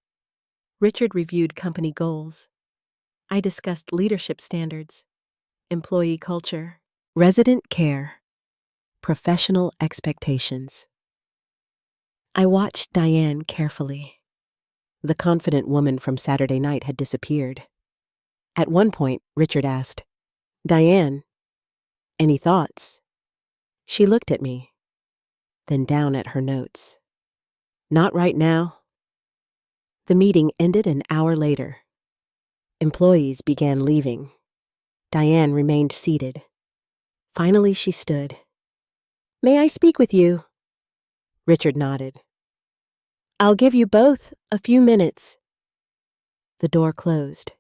Richard reviewed company goals. I discussed leadership standards, employee culture, resident care, professional expectations. I watched Diane carefully. The confident woman from Saturday night had disappeared. At one point, Richard asked, "Diane, any thoughts?" She looked at me, then down at her notes. "Not right now." The meeting ended an hour later. Employees began leaving. Diane remained seated. Finally, she stood. "May I speak with you?" Richard nodded. "I'll give you both a few minutes." The door closed.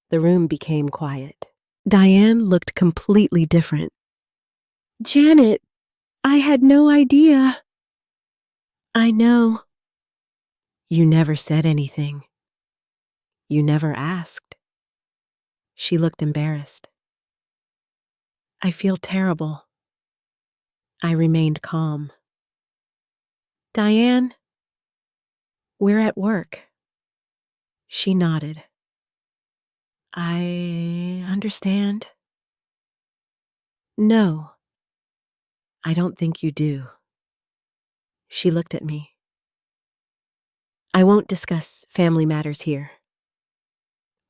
The room became quiet. Diane looked completely different. "Janet, I had no idea." "I know." "You never said anything. You never asked." She looked embarrassed. "I feel terrible." I remained calm. "Diane, we're at work." She nodded. "I understand." "No, I don't think you do." She looked at me. "I won't discuss family matters here."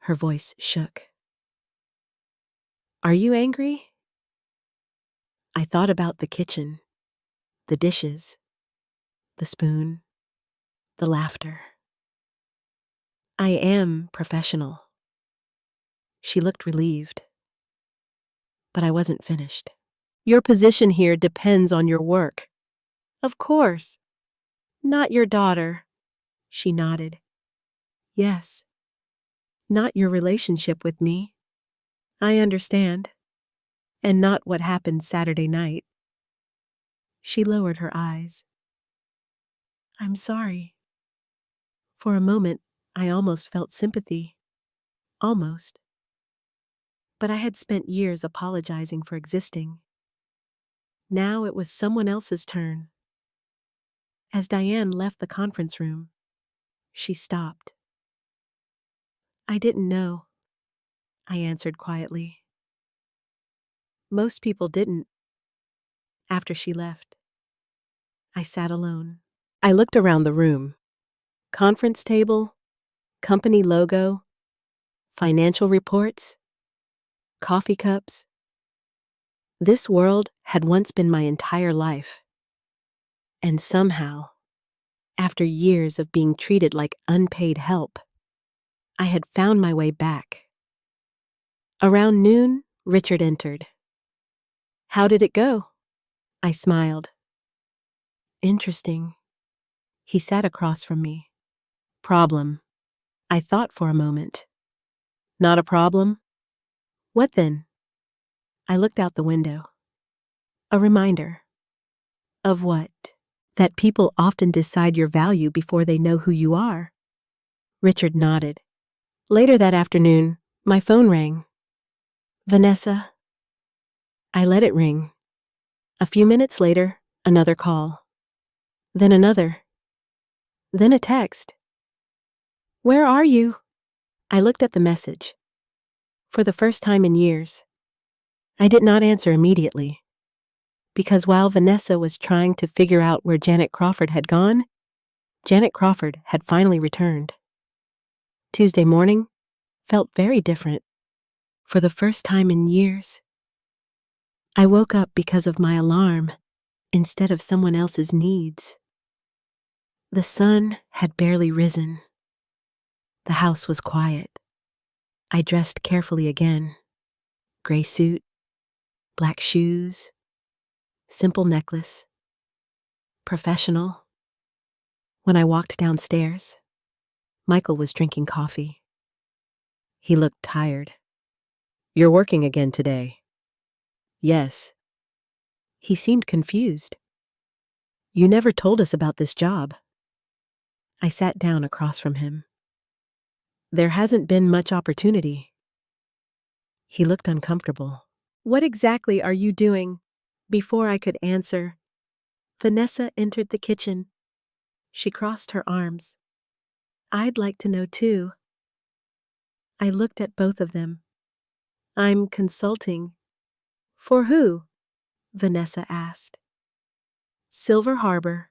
Her voice shook. "Are you angry?" I thought about the kitchen, the dishes, the spoon, the laughter. "I am professional." She looked relieved. But I wasn't finished. "Your position here depends on your work." "Of course. Not your daughter." She nodded. "Yes. Not your relationship with me." "I understand. And not what happened Saturday night." She lowered her eyes. "I'm sorry." For a moment, I almost felt sympathy. Almost. But I had spent years apologizing for existing. Now it was someone else's turn. As Diane left the conference room, she stopped. "I didn't know," I answered quietly. Most people didn't. After she left, I sat alone. I looked around the room. Conference table, company logo, financial reports, coffee cups. This world had once been my entire life. And somehow, after years of being treated like unpaid help, I had found my way back. Around noon, Richard entered. "How did it go?" I smiled. "Interesting." He sat across from me. "Problem." I thought for a moment. "Not a problem?" "What then?" I looked out the window. "A reminder." "Of what?" "That people often decide your value before they know who you are." Richard nodded. Later that afternoon, my phone rang. "Vanessa." I let it ring. A few minutes later, another call. Then another. Then a text. "Where are you?" I looked at the message. For the first time in years, I did not answer immediately. Because while Vanessa was trying to figure out where Janet Crawford had gone, Janet Crawford had finally returned. Tuesday morning felt very different. For the first time in years, I woke up because of my alarm instead of someone else's needs. The sun had barely risen. The house was quiet. I dressed carefully again. Gray suit, black shoes, simple necklace, professional. When I walked downstairs, Michael was drinking coffee. He looked tired. "You're working again today?" "Yes." He seemed confused. "You never told us about this job." I sat down across from him. There hasn't been much opportunity. He looked uncomfortable. What exactly are you doing? Before I could answer, Vanessa entered the kitchen. She crossed her arms. I'd like to know too. I looked at both of them. I'm consulting. For who? Vanessa asked. Silver Harbor.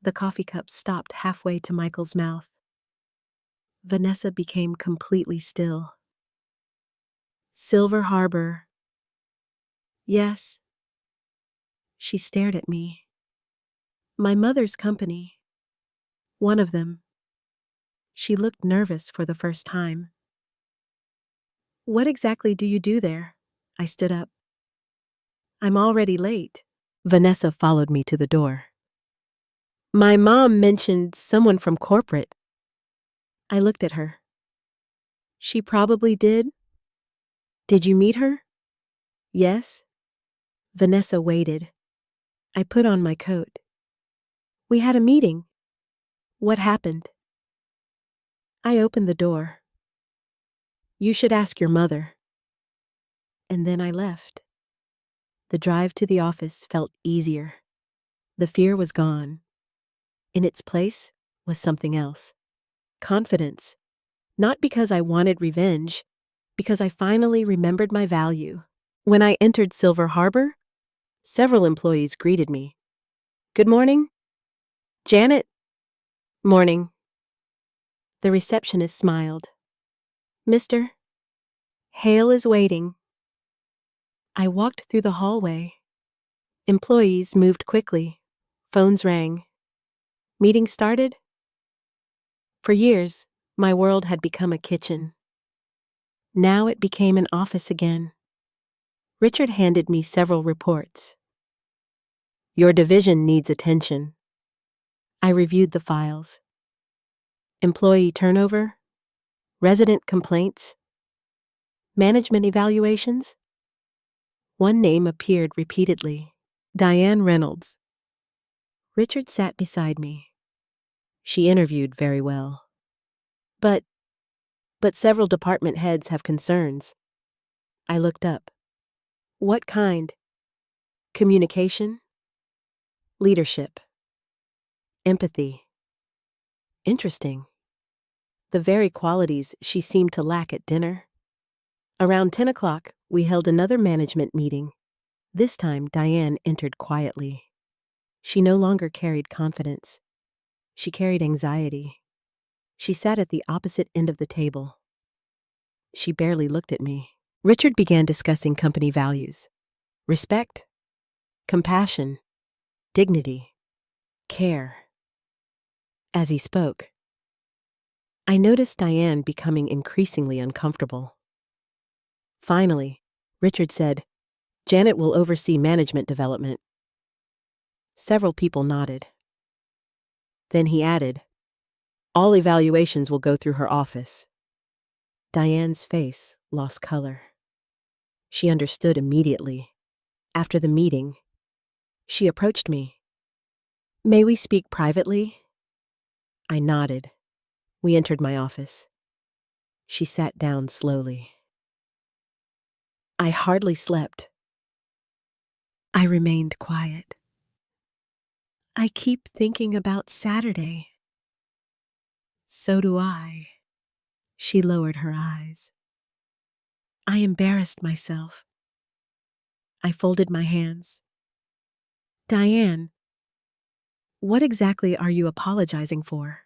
The coffee cup stopped halfway to Michael's mouth. Vanessa became completely still. Silver Harbor. Yes. She stared at me. My mother's company. One of them. She looked nervous for the first time. What exactly do you do there? I stood up. I'm already late. Vanessa followed me to the door. My mom mentioned someone from corporate. I looked at her. She probably did. Did you meet her? Yes. Vanessa waited. I put on my coat. We had a meeting. What happened? I opened the door. You should ask your mother. And then I left. The drive to the office felt easier. The fear was gone. In its place was something else. Confidence. Not because I wanted revenge, because I finally remembered my value. When I entered Silver Harbor, several employees greeted me. Good morning. Janet. Morning. The receptionist smiled. Mister, Hale is waiting. I walked through the hallway. Employees moved quickly. Phones rang. Meeting started? For years, my world had become a kitchen. Now it became an office again. Richard handed me several reports. Your division needs attention. I reviewed the files. Employee turnover, resident complaints, management evaluations. One name appeared repeatedly. Diane Reynolds. Richard sat beside me. She interviewed very well. But several department heads have concerns. I looked up. What kind? Communication? Leadership? Empathy? Interesting. The very qualities she seemed to lack at dinner. Around 10 o'clock, we held another management meeting. This time, Diane entered quietly. She no longer carried confidence. She carried anxiety. She sat at the opposite end of the table. She barely looked at me. Richard began discussing company values. Respect, compassion, dignity, care. As he spoke, I noticed Diane becoming increasingly uncomfortable. Finally, Richard said, Janet will oversee management development. Several people nodded. Then he added, all evaluations will go through her office. Diane's face lost color. She understood immediately. After the meeting, she approached me. May we speak privately? I nodded. We entered my office. She sat down slowly. I hardly slept. I remained quiet. I keep thinking about Saturday. So do I. She lowered her eyes. I embarrassed myself. I folded my hands. Diane, what exactly are you apologizing for?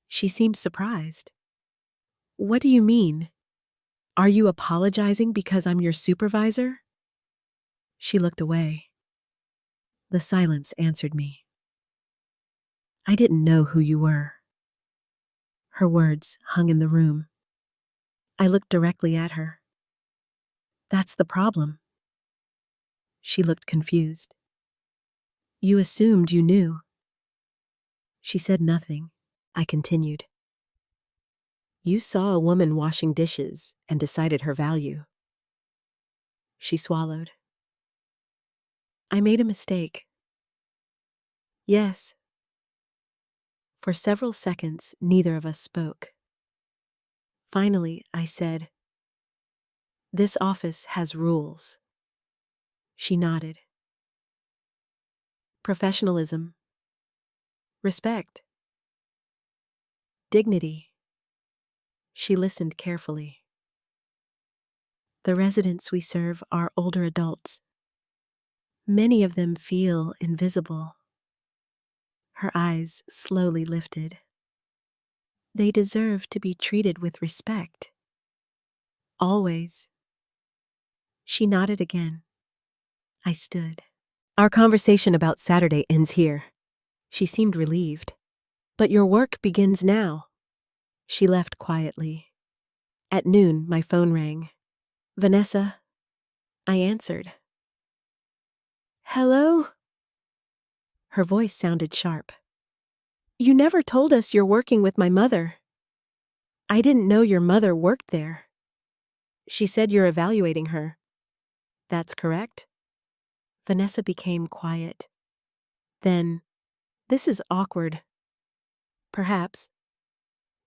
She seemed surprised. What do you mean? Are you apologizing because I'm your supervisor? She looked away. The silence answered me. I didn't know who you were. Her words hung in the room. I looked directly at her. That's the problem. She looked confused. You assumed you knew. She said nothing. I continued. You saw a woman washing dishes and decided her value. She swallowed. I made a mistake. Yes. For several seconds, neither of us spoke. Finally, I said, "This office has rules." She nodded. Professionalism, respect, dignity. She listened carefully. The residents we serve are older adults. Many of them feel invisible. Her eyes slowly lifted. They deserve to be treated with respect. Always. She nodded again. I stood. Our conversation about Saturday ends here. She seemed relieved. But your work begins now. She left quietly. At noon, my phone rang. Vanessa? I answered. Hello? Her voice sounded sharp. You never told us you're working with my mother. I didn't know your mother worked there. She said you're evaluating her. That's correct? Vanessa became quiet. Then, this is awkward. Perhaps.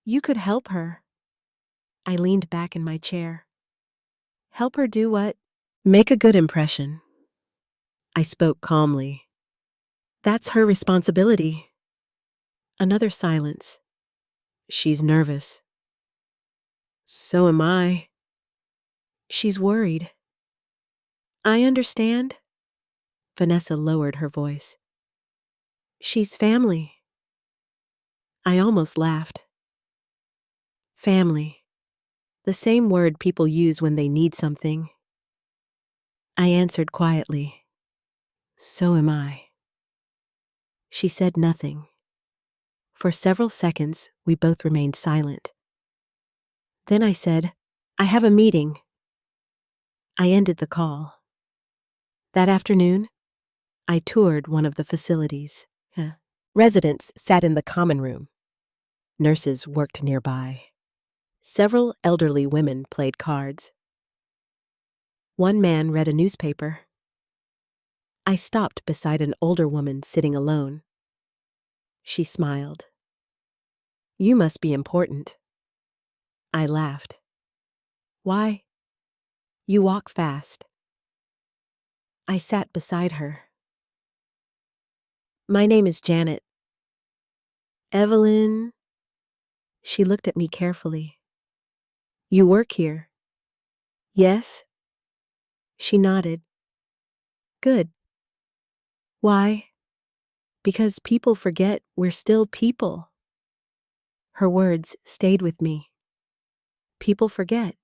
You could help her. I leaned back in my chair. Help her do what? Make a good impression. I spoke calmly. That's her responsibility. Another silence. She's nervous. So am I. She's worried. I understand. Vanessa lowered her voice. She's family. I almost laughed. Family. The same word people use when they need something. I answered quietly. So am I. She said nothing. For several seconds, we both remained silent. Then I said, I have a meeting. I ended the call. That afternoon, I toured one of the facilities. Residents sat in the common room. Nurses worked nearby. Several elderly women played cards. One man read a newspaper. I stopped beside an older woman sitting alone. She smiled. You must be important. I laughed. Why? You walk fast. I sat beside her. My name is Janet. Evelyn. She looked at me carefully. You work here? Yes. She nodded. Good. Why? Because people forget we're still people. Her words stayed with me. People forget.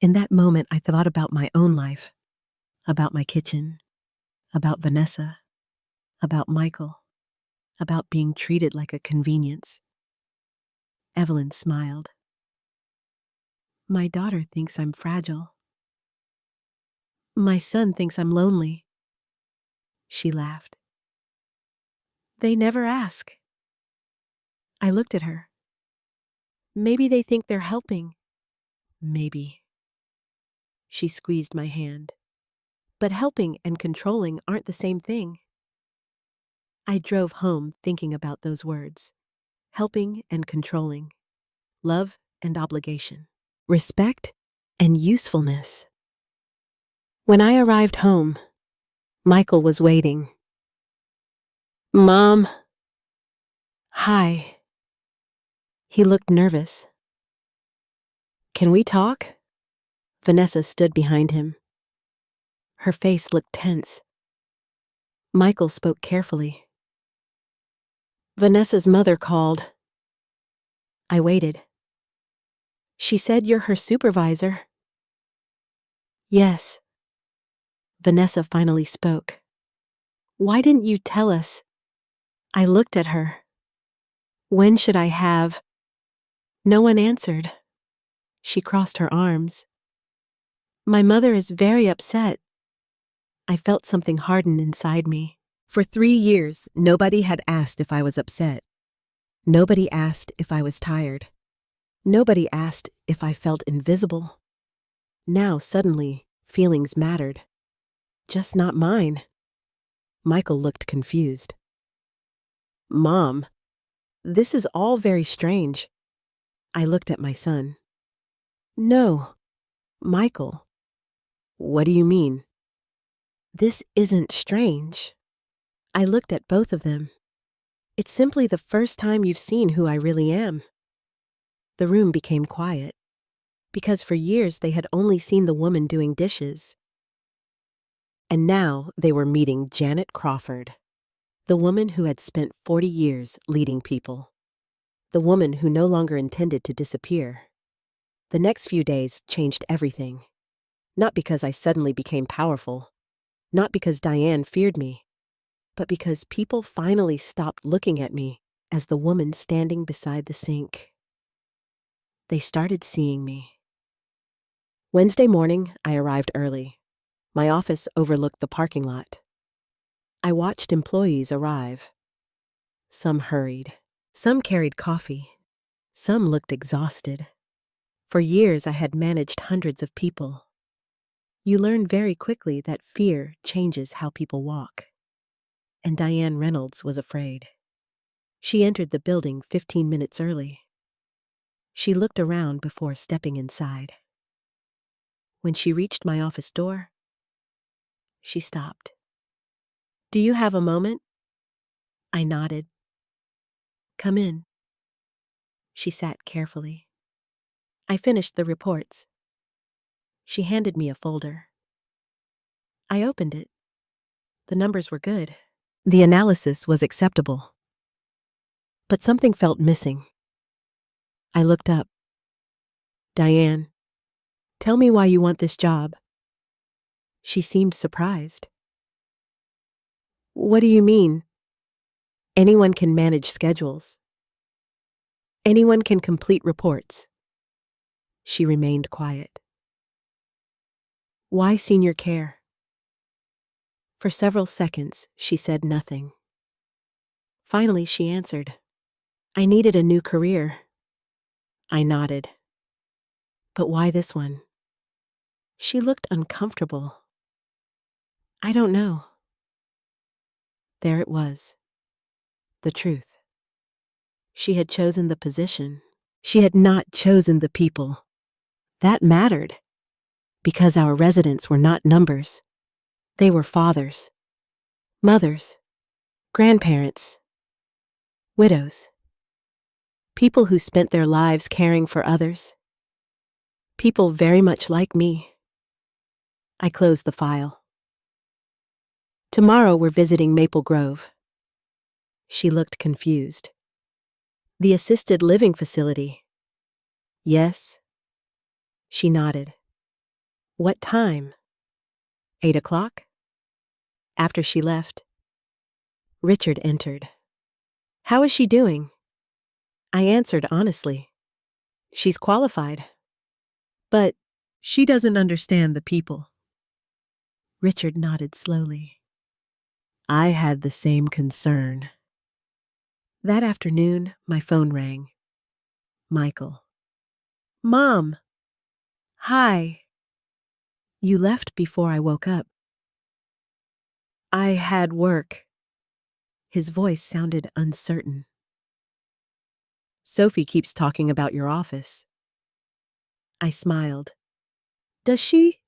In that moment, I thought about my own life, about my kitchen, about Vanessa, about Michael, about being treated like a convenience. Evelyn smiled. My daughter thinks I'm fragile. My son thinks I'm lonely. She laughed. They never ask. I looked at her. Maybe they think they're helping. Maybe. She squeezed my hand. But helping and controlling aren't the same thing. I drove home thinking about those words. Helping and controlling. Love and obligation. Respect and usefulness. When I arrived home, Michael was waiting. Mom. Hi. He looked nervous. Can we talk? Vanessa stood behind him. Her face looked tense. Michael spoke carefully. Vanessa's mother called. I waited. She said you're her supervisor. Yes. Vanessa finally spoke. Why didn't you tell us? I looked at her. When should I have? No one answered. She crossed her arms. My mother is very upset. I felt something harden inside me. For 3 years, nobody had asked if I was upset. Nobody asked if I was tired. Nobody asked if I felt invisible. Now, suddenly, feelings mattered. Just not mine. Michael looked confused. Mom, This is all very strange. I looked at my son. No, Michael. What do you mean? This isn't strange. I looked at both of them. It's simply the first time you've seen who I really am. The room became quiet, because for years they had only seen the woman doing dishes. And now they were meeting Janet Crawford, the woman who had spent 40 years leading people, the woman who no longer intended to disappear. The next few days changed everything. Not because I suddenly became powerful, not because Diane feared me, but because people finally stopped looking at me as the woman standing beside the sink. They started seeing me. Wednesday morning, I arrived early. My office overlooked the parking lot. I watched employees arrive. Some hurried. Some carried coffee. Some looked exhausted. For years, I had managed hundreds of people. You learn very quickly that fear changes how people walk. And Diane Reynolds was afraid. She entered the building 15 minutes early. She looked around before stepping inside. When she reached my office door, she stopped. "Do you have a moment?" I nodded. "Come in." She sat carefully. I finished the reports. She handed me a folder. I opened it. The numbers were good. The analysis was acceptable. But something felt missing. I looked up. "Diane, tell me why you want this job." She seemed surprised. "What do you mean?" "Anyone can manage schedules. Anyone can complete reports." She remained quiet. "Why senior care?" For several seconds, she said nothing. Finally, she answered. "I needed a new career." I nodded. "But why this one?" She looked uncomfortable. "I don't know." There it was. The truth. She had chosen the position. She had not chosen the people. That mattered, because our residents were not numbers. They were fathers, mothers, grandparents, widows, people who spent their lives caring for others, people very much like me. I closed the file. "Tomorrow we're visiting Maple Grove." She looked confused. "The assisted living facility." "Yes." She nodded. "What time?" 8 o'clock. After she left, Richard entered. "How is she doing?" I answered honestly. "She's qualified. But she doesn't understand the people." Richard nodded slowly. I had the same concern. That afternoon, my phone rang. Michael. "Mom." "Hi." "You left before I woke up." "I had work." His voice sounded uncertain. "Sophie keeps talking about your office." I smiled. "Does she?"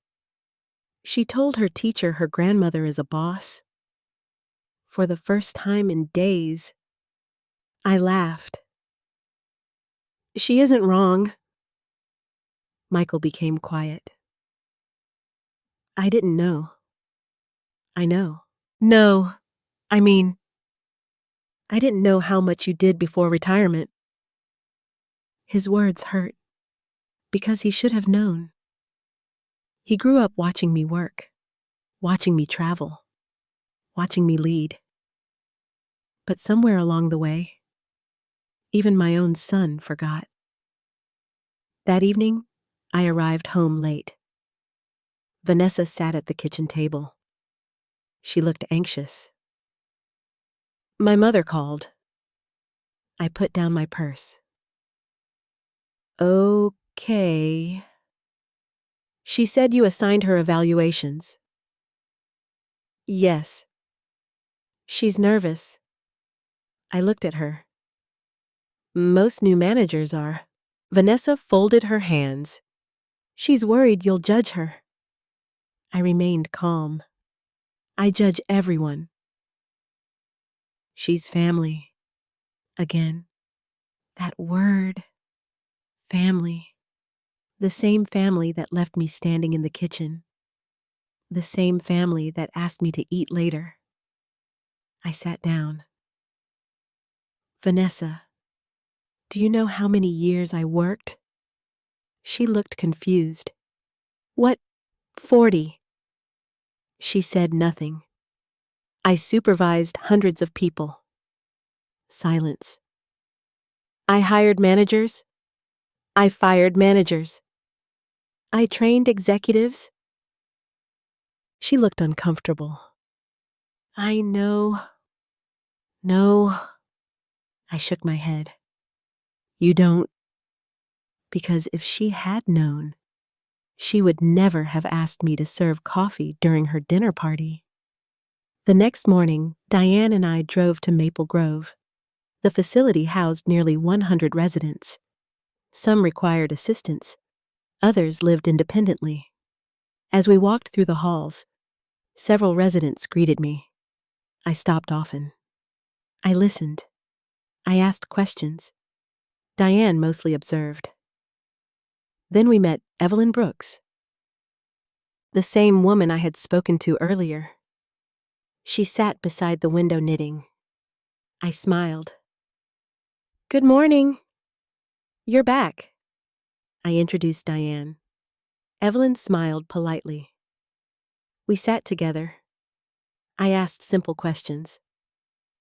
"She told her teacher her grandmother is a boss." For the first time in days, I laughed. "She isn't wrong." Michael became quiet. "I didn't know." "I know." "No, I mean, I didn't know how much you did before retirement." His words hurt, because he should have known. He grew up watching me work, watching me travel, watching me lead. But somewhere along the way, even my own son forgot. That evening, I arrived home late. Vanessa sat at the kitchen table. She looked anxious. "My mother called." I put down my purse. "Okay." "She said you assigned her evaluations." "Yes." "She's nervous." I looked at her. Most new managers are. Vanessa folded her hands. She's worried you'll judge her. I remained calm. I judge everyone. She's family. Again. That word. Family. The same family that left me standing in the kitchen. The same family that asked me to eat later. I sat down. Vanessa, do you know how many years I worked? She looked confused. What, 40? She said nothing. I supervised hundreds of people. Silence. I hired managers. I fired managers. I trained executives. She looked uncomfortable. I know. No. I shook my head. You don't. Because if she had known, she would never have asked me to serve coffee during her dinner party. The next morning, Diane and I drove to Maple Grove. The facility housed nearly 100 residents. Some required assistance. Others lived independently. As we walked through the halls, several residents greeted me. I stopped often. I listened. I asked questions. Diane mostly observed. Then we met Evelyn Brooks, the same woman I had spoken to earlier. She sat beside the window knitting. I smiled. Good morning. You're back. I introduced Diane. Evelyn smiled politely. We sat together. I asked simple questions.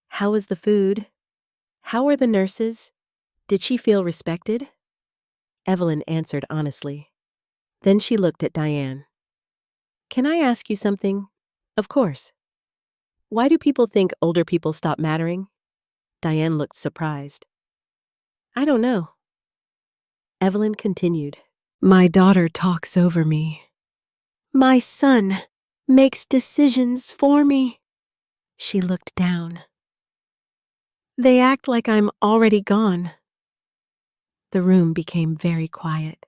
How was the food? How were the nurses? Did she feel respected? Evelyn answered honestly. Then she looked at Diane. Can I ask you something? Of course. Why do people think older people stop mattering? Diane looked surprised. I don't know. Evelyn continued. My daughter talks over me. My son makes decisions for me. She looked down. They act like I'm already gone. The room became very quiet.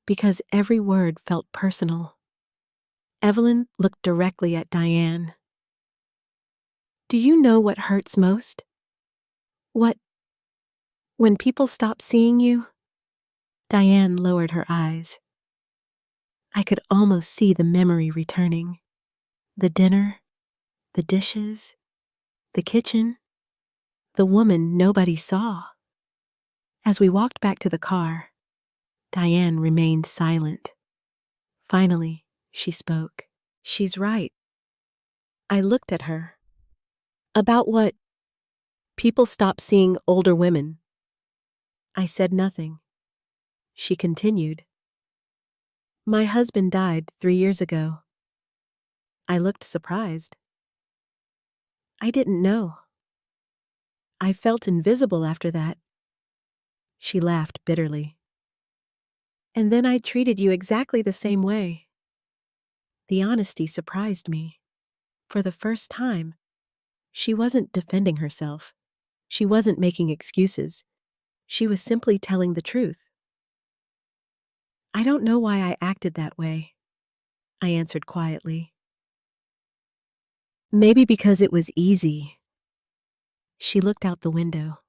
Because every word felt personal. Evelyn looked directly at Diane. Do you know what hurts most? What? When people stop seeing you? Diane lowered her eyes. I could almost see the memory returning. The dinner, the dishes, the kitchen, the woman nobody saw. As we walked back to the car, Diane remained silent. Finally, she spoke. She's right. I looked at her. About what? People stop seeing older women. I said nothing. She continued. My husband died 3 years ago. I looked surprised. I didn't know. I felt invisible after that. She laughed bitterly. And then I treated you exactly the same way. The honesty surprised me. For the first time, she wasn't defending herself. She wasn't making excuses. She was simply telling the truth. I don't know why I acted that way, I answered quietly. Maybe because it was easy. She looked out the window.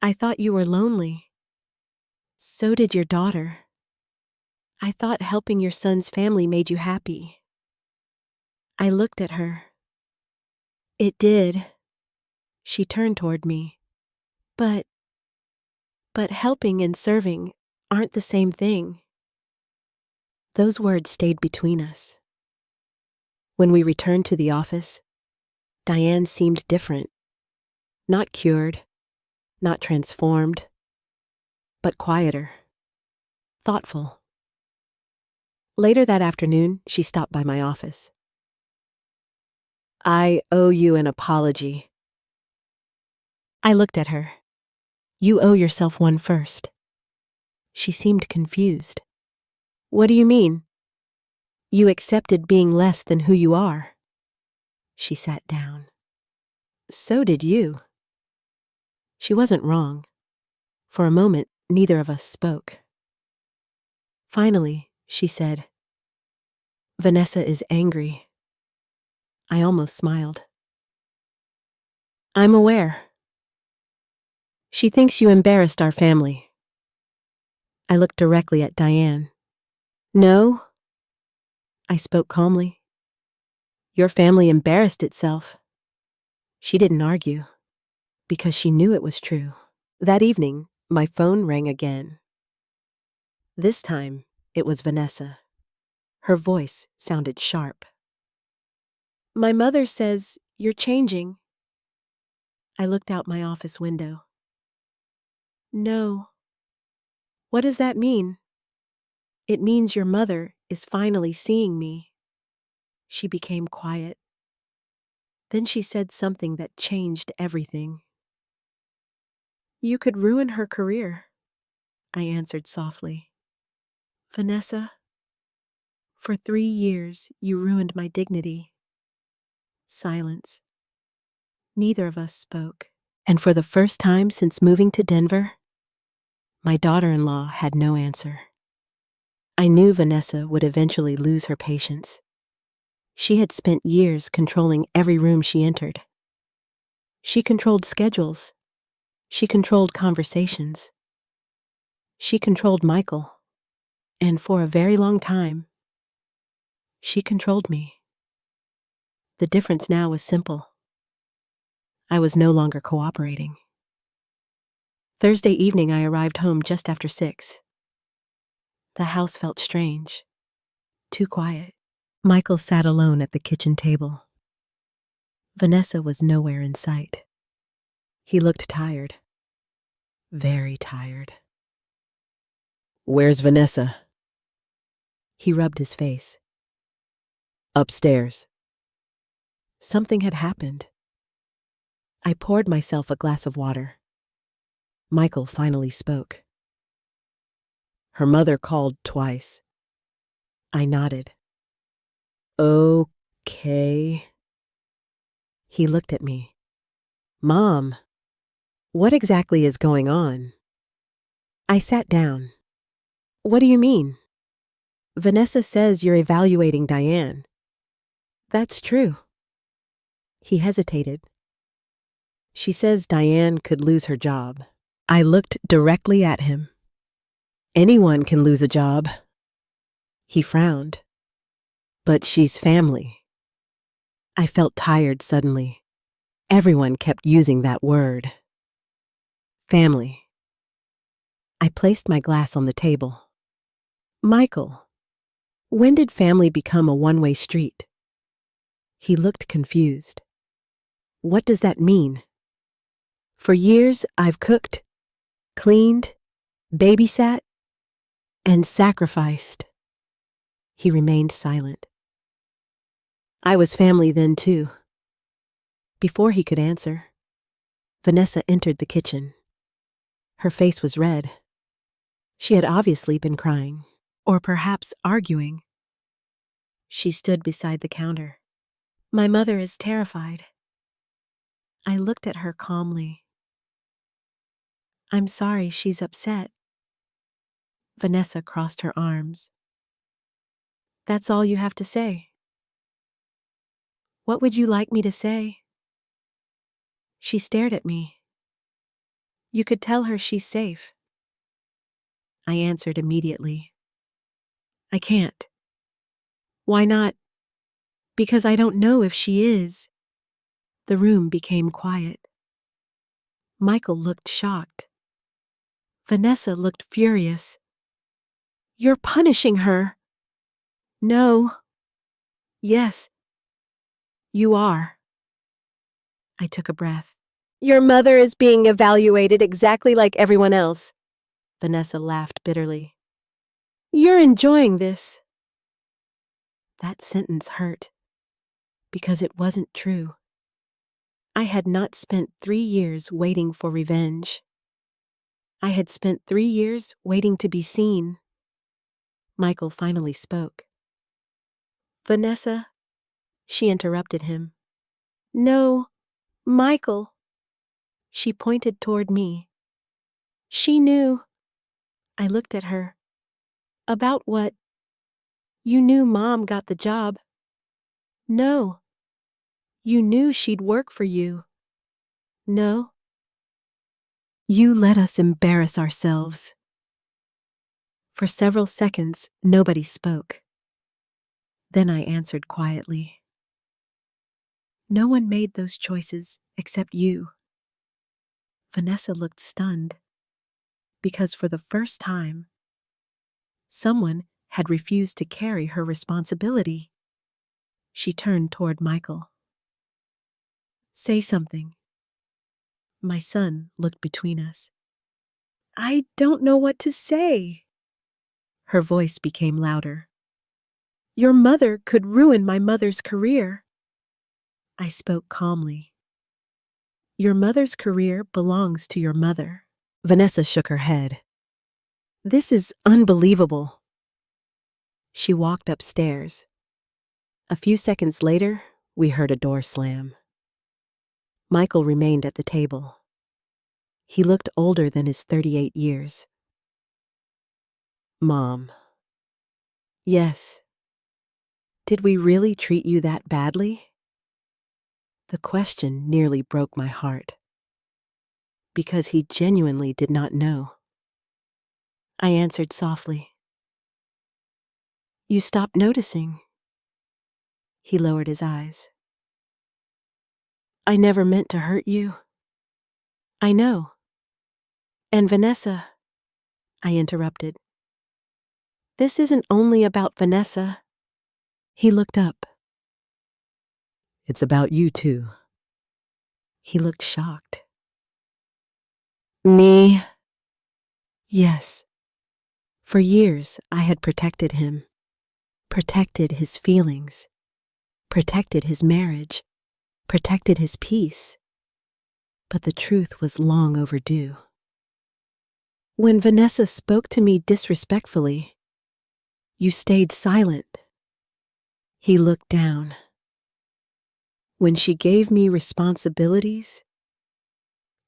I thought you were lonely. So did your daughter. I thought helping your son's family made you happy. I looked at her. It did. She turned toward me. But helping and serving aren't the same thing. Those words stayed between us. When we returned to the office, Diane seemed different. Not cured, not transformed, but quieter, thoughtful. Later that afternoon, she stopped by my office. I owe you an apology. I looked at her. You owe yourself one first. She seemed confused. What do you mean? You accepted being less than who you are. She sat down. So did you. She wasn't wrong. For a moment, neither of us spoke. Finally, she said, "Vanessa is angry." I almost smiled. "I'm aware. She thinks you embarrassed our family." I looked directly at Diane. "No," I spoke calmly. "Your family embarrassed itself." She didn't argue, because she knew it was true. That evening, my phone rang again. This time, it was Vanessa. Her voice sounded sharp. "My mother says you're changing." I looked out my office window. "No." "What does that mean?" "It means your mother is finally seeing me." She became quiet. Then she said something that changed everything. "You could ruin her career," I answered softly. "Vanessa, for 3 years you ruined my dignity." Silence. Neither of us spoke. And for the first time since moving to Denver, my daughter-in-law had no answer. I knew Vanessa would eventually lose her patience. She had spent years controlling every room she entered. She controlled schedules. She controlled conversations. She controlled Michael. And for a very long time, she controlled me. The difference now was simple. I was no longer cooperating. Thursday evening, I arrived home just after 6. The house felt strange, too quiet. Michael sat alone at the kitchen table. Vanessa was nowhere in sight. He looked tired, very tired. "Where's Vanessa?" He rubbed his face. "Upstairs." Something had happened. I poured myself a glass of water. Michael finally spoke. "Her mother called twice." I nodded. "Okay." He looked at me. "Mom, what exactly is going on?" I sat down. "What do you mean?" "Vanessa says you're evaluating Diane." "That's true." He hesitated. "She says Diane could lose her job." I looked directly at him. "Anyone can lose a job." He frowned. "But she's family." I felt tired suddenly. Everyone kept using that word. Family. I placed my glass on the table. "Michael, when did family become a one-way street?" He looked confused. "What does that mean?" "For years, I've cooked, cleaned, babysat, and sacrificed." He remained silent. "I was family then, too." Before he could answer, Vanessa entered the kitchen. Her face was red. She had obviously been crying, or perhaps arguing. She stood beside the counter. "My mother is terrified." I looked at her calmly. "I'm sorry she's upset." Vanessa crossed her arms. "That's all you have to say?" "What would you like me to say?" She stared at me. "You could tell her she's safe." I answered immediately. "I can't." "Why not?" "Because I don't know if she is." The room became quiet. Michael looked shocked. Vanessa looked furious. "You're punishing her." "No." "Yes, you are." I took a breath. "Your mother is being evaluated exactly like everyone else." Vanessa laughed bitterly. "You're enjoying this." That sentence hurt, because it wasn't true. I had not spent 3 years waiting for revenge. I had spent 3 years waiting to be seen. Michael finally spoke. "Vanessa," she interrupted him. "No, Michael." She pointed toward me. She knew. I looked at her. About what? You knew Mom got the job. No. You knew she'd work for you. No. You let us embarrass ourselves. For several seconds, nobody spoke. Then I answered quietly. No one made those choices except you. Vanessa looked stunned, because for the first time, someone had refused to carry her responsibility. She turned toward Michael. Say something. My son looked between us. I don't know what to say. Her voice became louder. Your mother could ruin my mother's career. I spoke calmly. Your mother's career belongs to your mother. Vanessa shook her head. This is unbelievable. She walked upstairs. A few seconds later, we heard a door slam. Michael remained at the table. He looked older than his 38 years. Mom. Yes. Did we really treat you that badly? The question nearly broke my heart, because he genuinely did not know. I answered softly. You stopped noticing. He lowered his eyes. I never meant to hurt you. I know. And Vanessa, I interrupted. This isn't only about Vanessa. He looked up. It's about you too. He looked shocked. Me? Yes. For years, I had protected him, protected his feelings, protected his marriage, protected his peace. But the truth was long overdue. When Vanessa spoke to me disrespectfully, you stayed silent. He looked down. When she gave me responsibilities,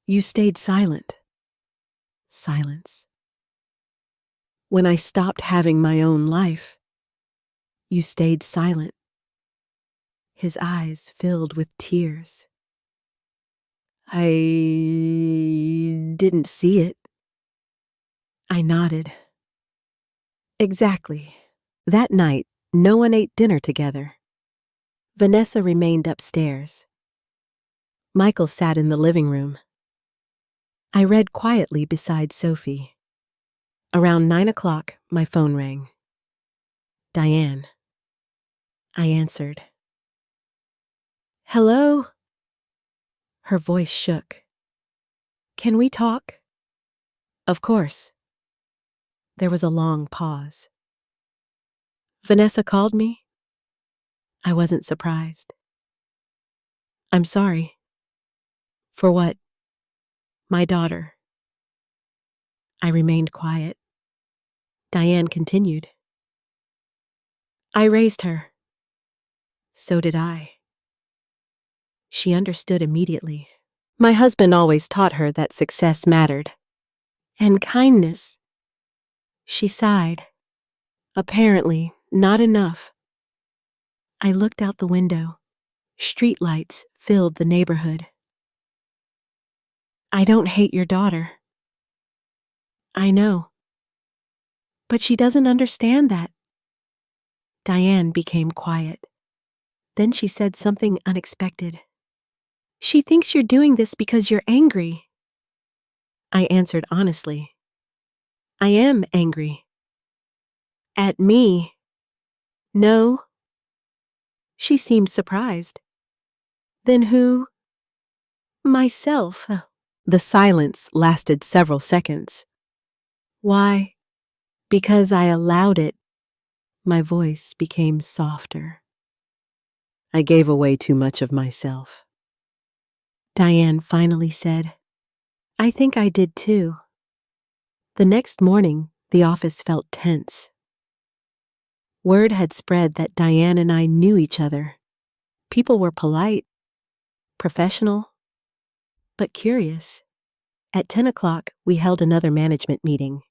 you stayed silent. Silence. When I stopped having my own life, you stayed silent. His eyes filled with tears. I didn't see it. I nodded. Exactly. That night, no one ate dinner together. Vanessa remained upstairs. Michael sat in the living room. I read quietly beside Sophie. Around 9 o'clock, my phone rang. Diane. I answered. Hello? Her voice shook. Can we talk? Of course. There was a long pause. Vanessa called me? I wasn't surprised. I'm sorry. For what? My daughter. I remained quiet. Diane continued. I raised her. So did I. She understood immediately. My husband always taught her that success mattered. And kindness. She sighed. Apparently, not enough. I looked out the window. Streetlights filled the neighborhood. I don't hate your daughter. I know. But she doesn't understand that. Diane became quiet. Then she said something unexpected. She thinks you're doing this because you're angry. I answered honestly. I am angry. At me? No. She seemed surprised. Then who? Myself. The silence lasted several seconds. Why? Because I allowed it. My voice became softer. I gave away too much of myself. Diane finally said, I think I did too. The next morning, the office felt tense. Word had spread that Diane and I knew each other. People were polite, professional. but curious. At 10 o'clock, we held another management meeting.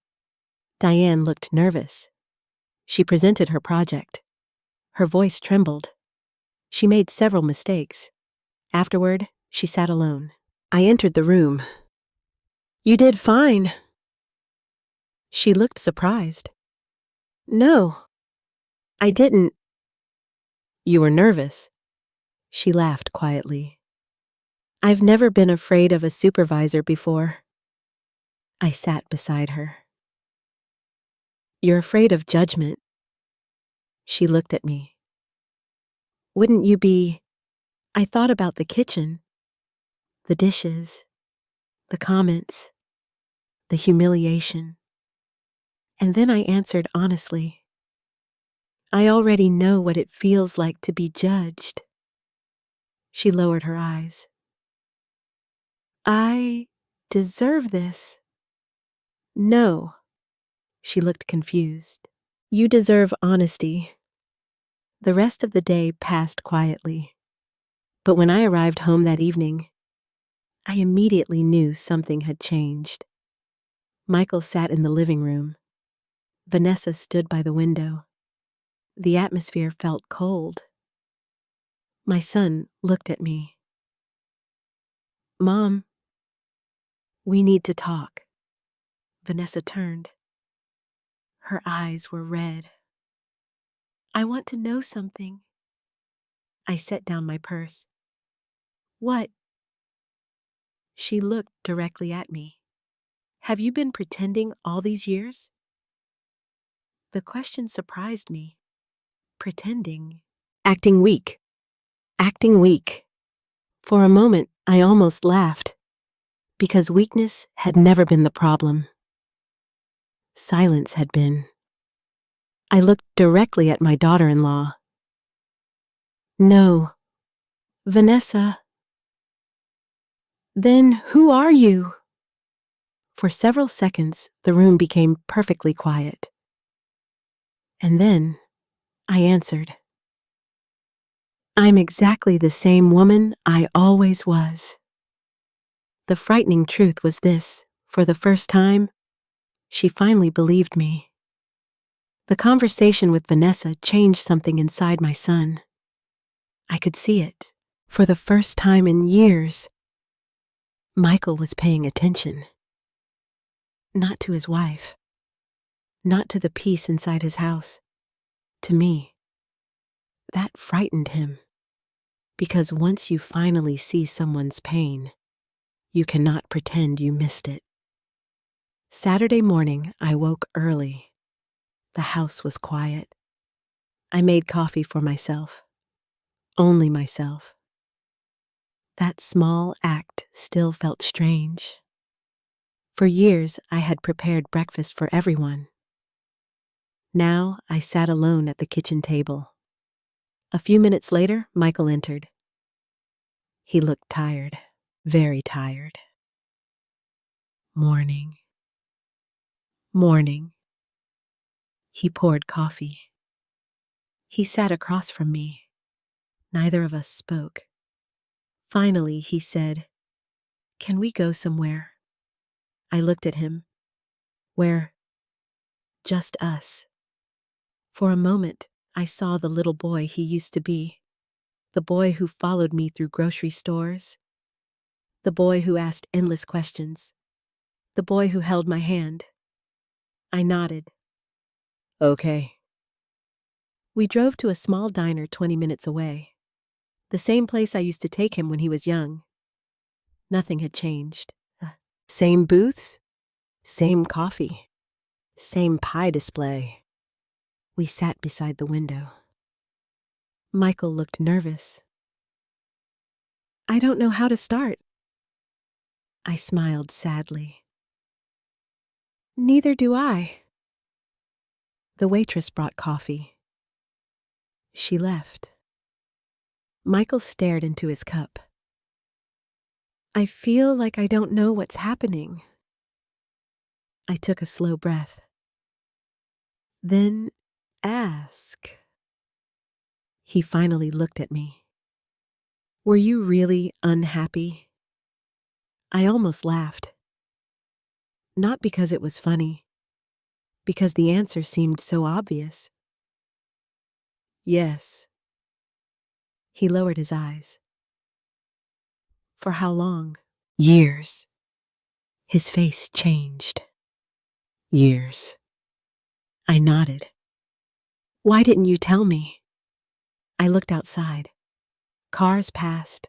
Diane looked nervous. She presented her project. Her voice trembled. She made several mistakes. Afterward, she sat alone. I entered the room. "You did fine." She looked surprised. "No, I didn't." "You were nervous." She laughed quietly. "I've never been afraid of a supervisor before." I sat beside her. "You're afraid of judgment." She looked at me. "Wouldn't you be?" I thought about the kitchen, the dishes, the comments, the humiliation. And then I answered honestly, "I already know what it feels like to be judged." She lowered her eyes. "I deserve this." "No." She looked confused. "You deserve honesty." The rest of the day passed quietly. But when I arrived home that evening, I immediately knew something had changed. Michael sat in the living room. Vanessa stood by the window. The atmosphere felt cold. My son looked at me. "Mom, we need to talk." Vanessa turned. Her eyes were red. "I want to know something." I set down my purse. "What?" She looked directly at me. "Have you been pretending all these years?" The question surprised me. Pretending. Acting weak. Acting weak. For a moment, I almost laughed, because weakness had never been the problem. Silence had been. I looked directly at my daughter-in-law. "No. Vanessa." "Then who are you?" For several seconds, the room became perfectly quiet. And then I answered. "I'm exactly the same woman I always was." The frightening truth was this: for the first time, she finally believed me. The conversation with Vanessa changed something inside my son. I could see it. For the first time in years, Michael was paying attention. Not to his wife. Not to the peace inside his house. To me. That frightened him. Because once you finally see someone's pain, you cannot pretend you missed it. Saturday morning, I woke early. The house was quiet. I made coffee for myself. Only myself. That small act still felt strange. For years, I had prepared breakfast for everyone. Now, I sat alone at the kitchen table. A few minutes later, Michael entered. He looked tired, very tired. Morning. Morning. He poured coffee. He sat across from me. Neither of us spoke. Finally, he said, "Can we go somewhere?" I looked at him. "Where?" "Just us." For a moment, I saw the little boy he used to be. The boy who followed me through grocery stores. The boy who asked endless questions. The boy who held my hand. I nodded. "Okay." We drove to a small diner 20 minutes away. The same place I used to take him when he was young. Nothing had changed. Same booths, same coffee, same pie display. We sat beside the window. Michael looked nervous. "I don't know how to start." I smiled sadly. "Neither do I." The waitress brought coffee. She left. Michael stared into his cup. "I feel like I don't know what's happening." I took a slow breath. "Then ask." He finally looked at me. "Were you really unhappy?" I almost laughed. Not because it was funny, because the answer seemed so obvious. Yes. He lowered his eyes. For how long? Years. His face changed. Years. I nodded. Why didn't you tell me? I looked outside. Cars passed.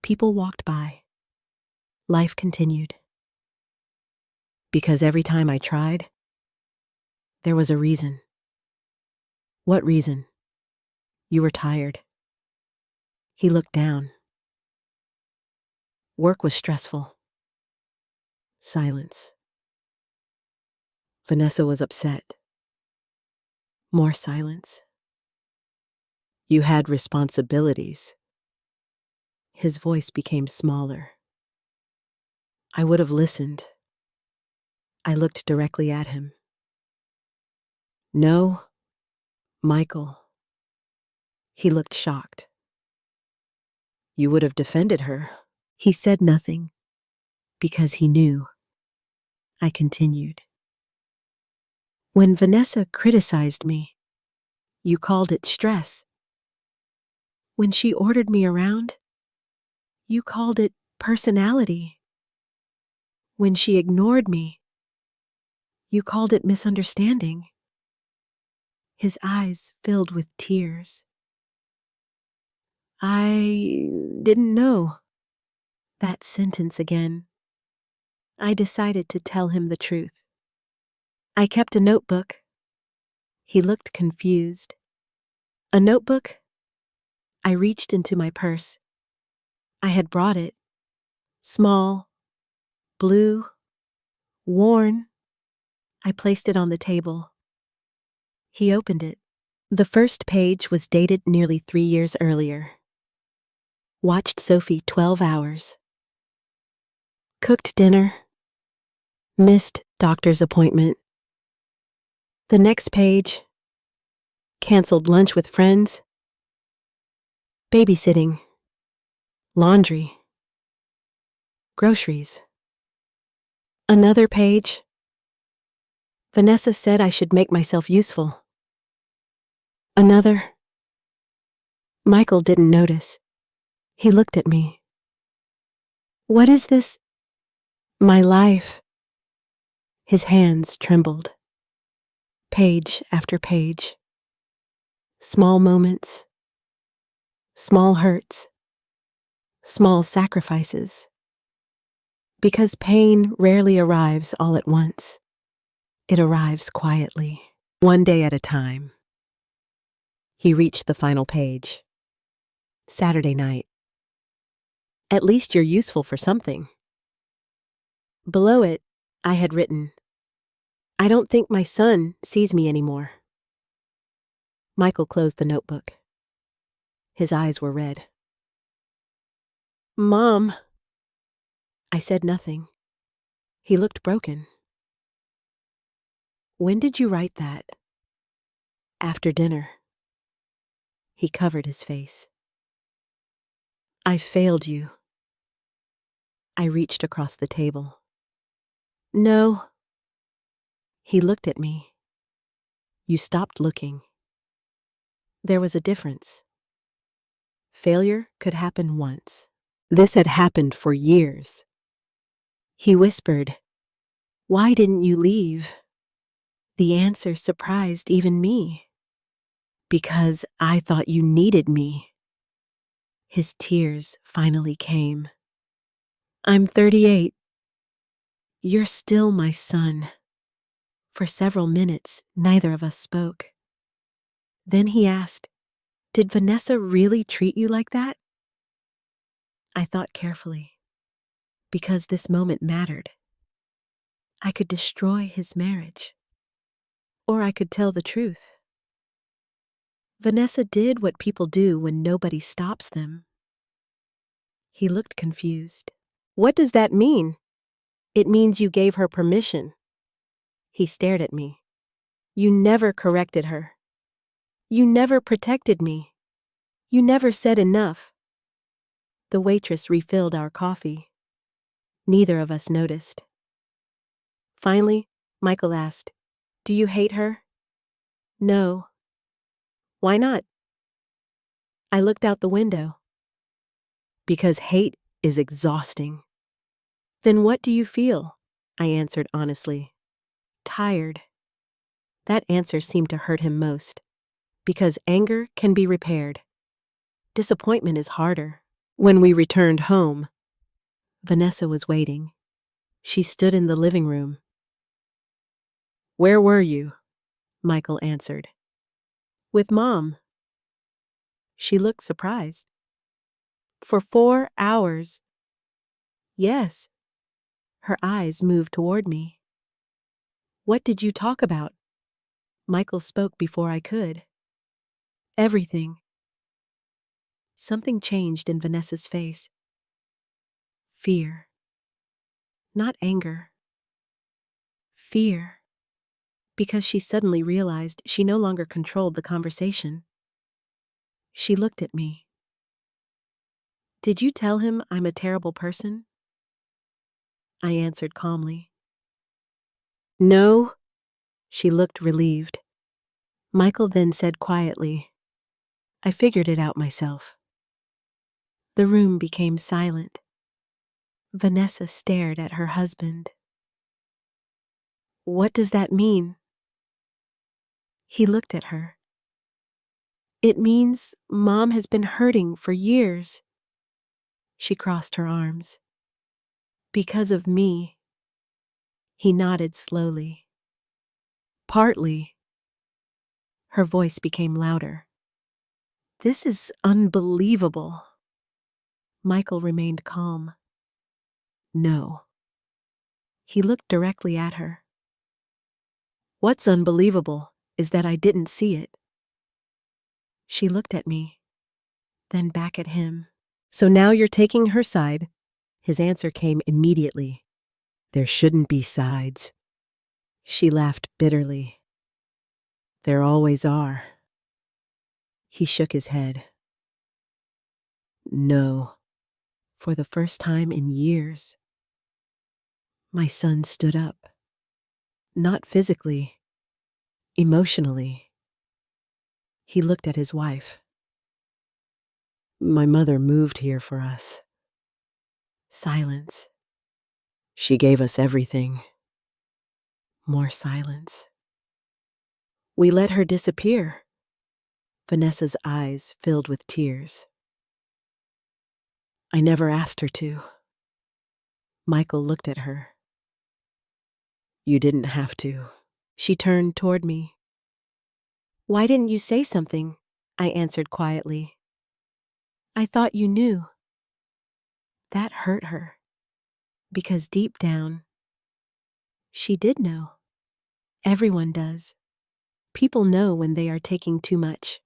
People walked by. Life continued. Because every time I tried, there was a reason. What reason? You were tired. He looked down. Work was stressful. Silence. Vanessa was upset. More silence. You had responsibilities. His voice became smaller. I would have listened. I looked directly at him. No, Michael. He looked shocked. You would have defended her. He said nothing because he knew. I continued. When Vanessa criticized me, you called it stress. When she ordered me around, you called it personality. When she ignored me, you called it misunderstanding. His eyes filled with tears. I didn't know. That sentence again. I decided to tell him the truth. I kept a notebook. He looked confused. A notebook? I reached into my purse. I had brought it. Small, blue, worn. I placed it on the table. He opened it. The first page was dated nearly 3 years earlier. Watched Sophie 12 hours. Cooked dinner. Missed doctor's appointment. The next page. Canceled lunch with friends. Babysitting. Laundry. Groceries. Another page. Vanessa said I should make myself useful. Another. Michael didn't notice. He looked at me. What is this? My life. His hands trembled. Page after page. Small moments. Small hurts. Small sacrifices. Because pain rarely arrives all at once. It arrives quietly, one day at a time. He reached the final page. Saturday night. At least you're useful for something. Below it, I had written, I don't think my son sees me anymore. Michael closed the notebook. His eyes were red. Mom. I said nothing. He looked broken. When did you write that? After dinner. He covered his face. I failed you. I reached across the table. No. He looked at me. You stopped looking. There was a difference. Failure could happen once. This had happened for years. He whispered, Why didn't you leave? The answer surprised even me. Because I thought you needed me. His tears finally came. I'm 38. You're still my son. For several minutes, neither of us spoke. Then he asked, Did Vanessa really treat you like that? I thought carefully, because this moment mattered. I could destroy his marriage, or I could tell the truth. Vanessa did what people do when nobody stops them. He looked confused. What does that mean? It means you gave her permission. He stared at me. You never corrected her. You never protected me. You never said enough. The waitress refilled our coffee. Neither of us noticed. Finally, Michael asked, "Do you hate her?" "No." "Why not?" I looked out the window. "Because hate is exhausting." "Then what do you feel?" I answered honestly. "Tired." That answer seemed to hurt him most, because anger can be repaired. Disappointment is harder. When we returned home, Vanessa was waiting. She stood in the living room. "Where were you?" Michael answered. "With Mom." She looked surprised. "For 4 hours." "Yes." Her eyes moved toward me. "What did you talk about?" Michael spoke before I could. "Everything." Something changed in Vanessa's face. Fear. Not anger. Fear. Because she suddenly realized she no longer controlled the conversation. She looked at me. "Did you tell him I'm a terrible person?" I answered calmly. "No." She looked relieved. Michael then said quietly, "I figured it out myself." The room became silent. Vanessa stared at her husband. "What does that mean?" He looked at her. "It means Mom has been hurting for years." She crossed her arms. "Because of me." He nodded slowly. "Partly." Her voice became louder. "This is unbelievable." Michael remained calm. "No." He looked directly at her. "What's unbelievable is that I didn't see it." She looked at me, then back at him. "So now you're taking her side?" His answer came immediately. "There shouldn't be sides." She laughed bitterly. "There always are." He shook his head. "No." For the first time in years. My son stood up. Not physically, emotionally. He looked at his wife. "My mother moved here for us." Silence. "She gave us everything." More silence. "We let her disappear." Vanessa's eyes filled with tears. "I never asked her to." Michael looked at her. "You didn't have to." She turned toward me. "Why didn't you say something?" I answered quietly. "I thought you knew." That hurt her, because deep down, she did know. Everyone does. People know when they are taking too much.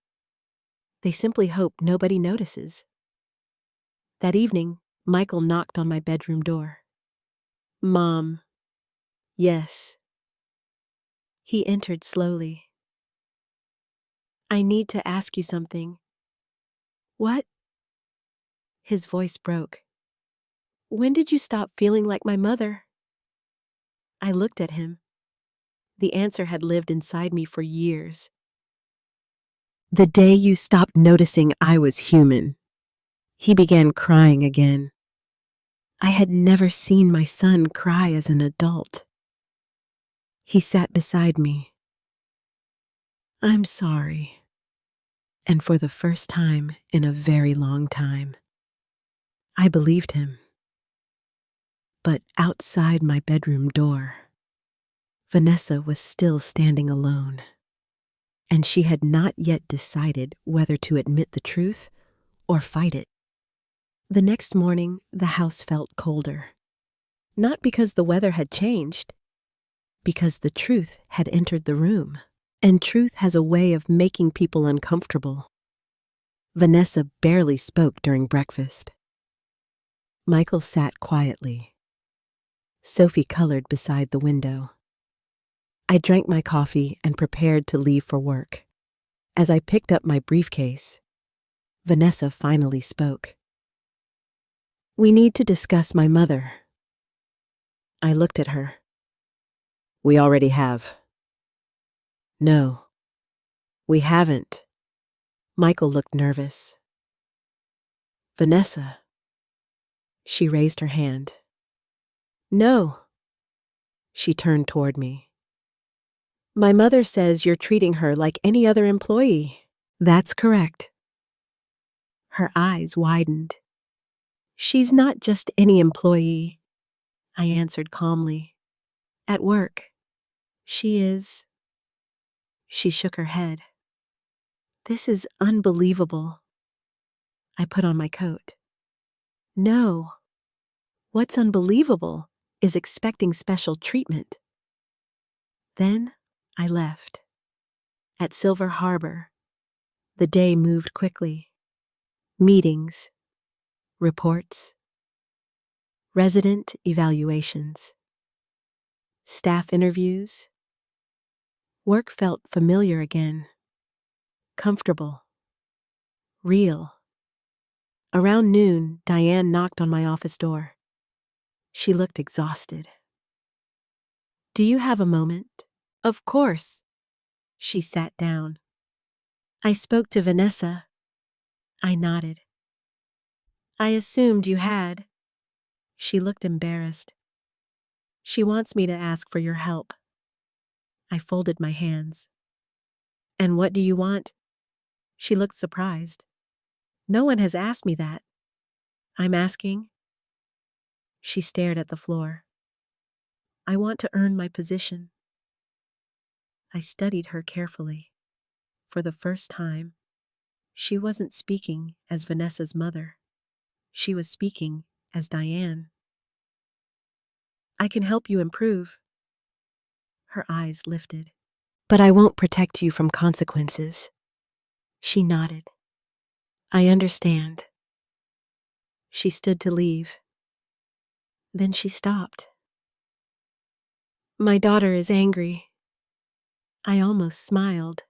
They simply hope nobody notices. That evening, Michael knocked on my bedroom door. "Mom." "Yes." He entered slowly. "I need to ask you something." "What?" His voice broke. "When did you stop feeling like my mother?" I looked at him. The answer had lived inside me for years. "The day you stopped noticing I was human." He began crying again. I had never seen my son cry as an adult. He sat beside me. "I'm sorry." And for the first time in a very long time, I believed him. But outside my bedroom door, Vanessa was still standing alone, and she had not yet decided whether to admit the truth or fight it. The next morning, the house felt colder. Not because the weather had changed, because the truth had entered the room. And truth has a way of making people uncomfortable. Vanessa barely spoke during breakfast. Michael sat quietly. Sophie colored beside the window. I drank my coffee and prepared to leave for work. As I picked up my briefcase, Vanessa finally spoke. "We need to discuss my mother." I looked at her. We already have. No, we haven't. Michael looked nervous. Vanessa. She raised her hand. No. She turned toward me. My mother says you're treating her like any other employee. That's correct. Her eyes widened. She's not just any employee, I answered calmly. At work, she is. She shook her head. This is unbelievable. I put on my coat. No. What's unbelievable is expecting special treatment. Then I left. At Silver Harbor, the day moved quickly. Meetings, reports, resident evaluations, staff interviews. Work felt familiar again, comfortable, real. Around noon, Diane knocked on my office door. She looked exhausted. Do you have a moment? Of course. She sat down. I spoke to Vanessa. I nodded. I assumed you had. She looked embarrassed. She wants me to ask for your help. I folded my hands. And what do you want? She looked surprised. No one has asked me that. I'm asking. She stared at the floor. I want to earn my position. I studied her carefully. For the first time, she wasn't speaking as Vanessa's mother. She was speaking as Diane. I can help you improve. Her eyes lifted. But I won't protect you from consequences. She nodded. I understand. She stood to leave. Then she stopped. My daughter is angry. I almost smiled.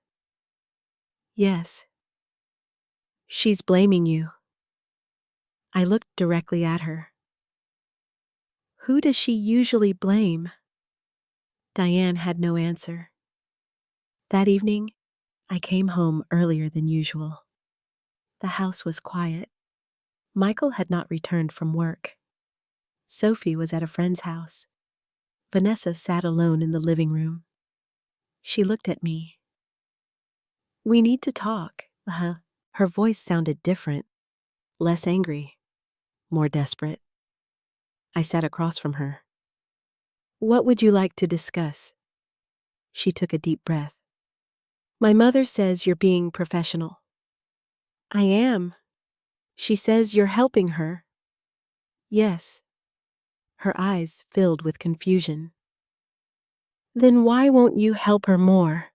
Yes. She's blaming you. I looked directly at her. Who does she usually blame? Diane had no answer. That evening, I came home earlier than usual. The house was quiet. Michael had not returned from work. Sophie was at a friend's house. Vanessa sat alone in the living room. She looked at me. We need to talk. Her voice sounded different, less angry, more desperate. I sat across from her. What would you like to discuss? She took a deep breath. My mother says you're being professional. I am. She says you're helping her. Yes. Her eyes filled with confusion. Then why won't you help her more?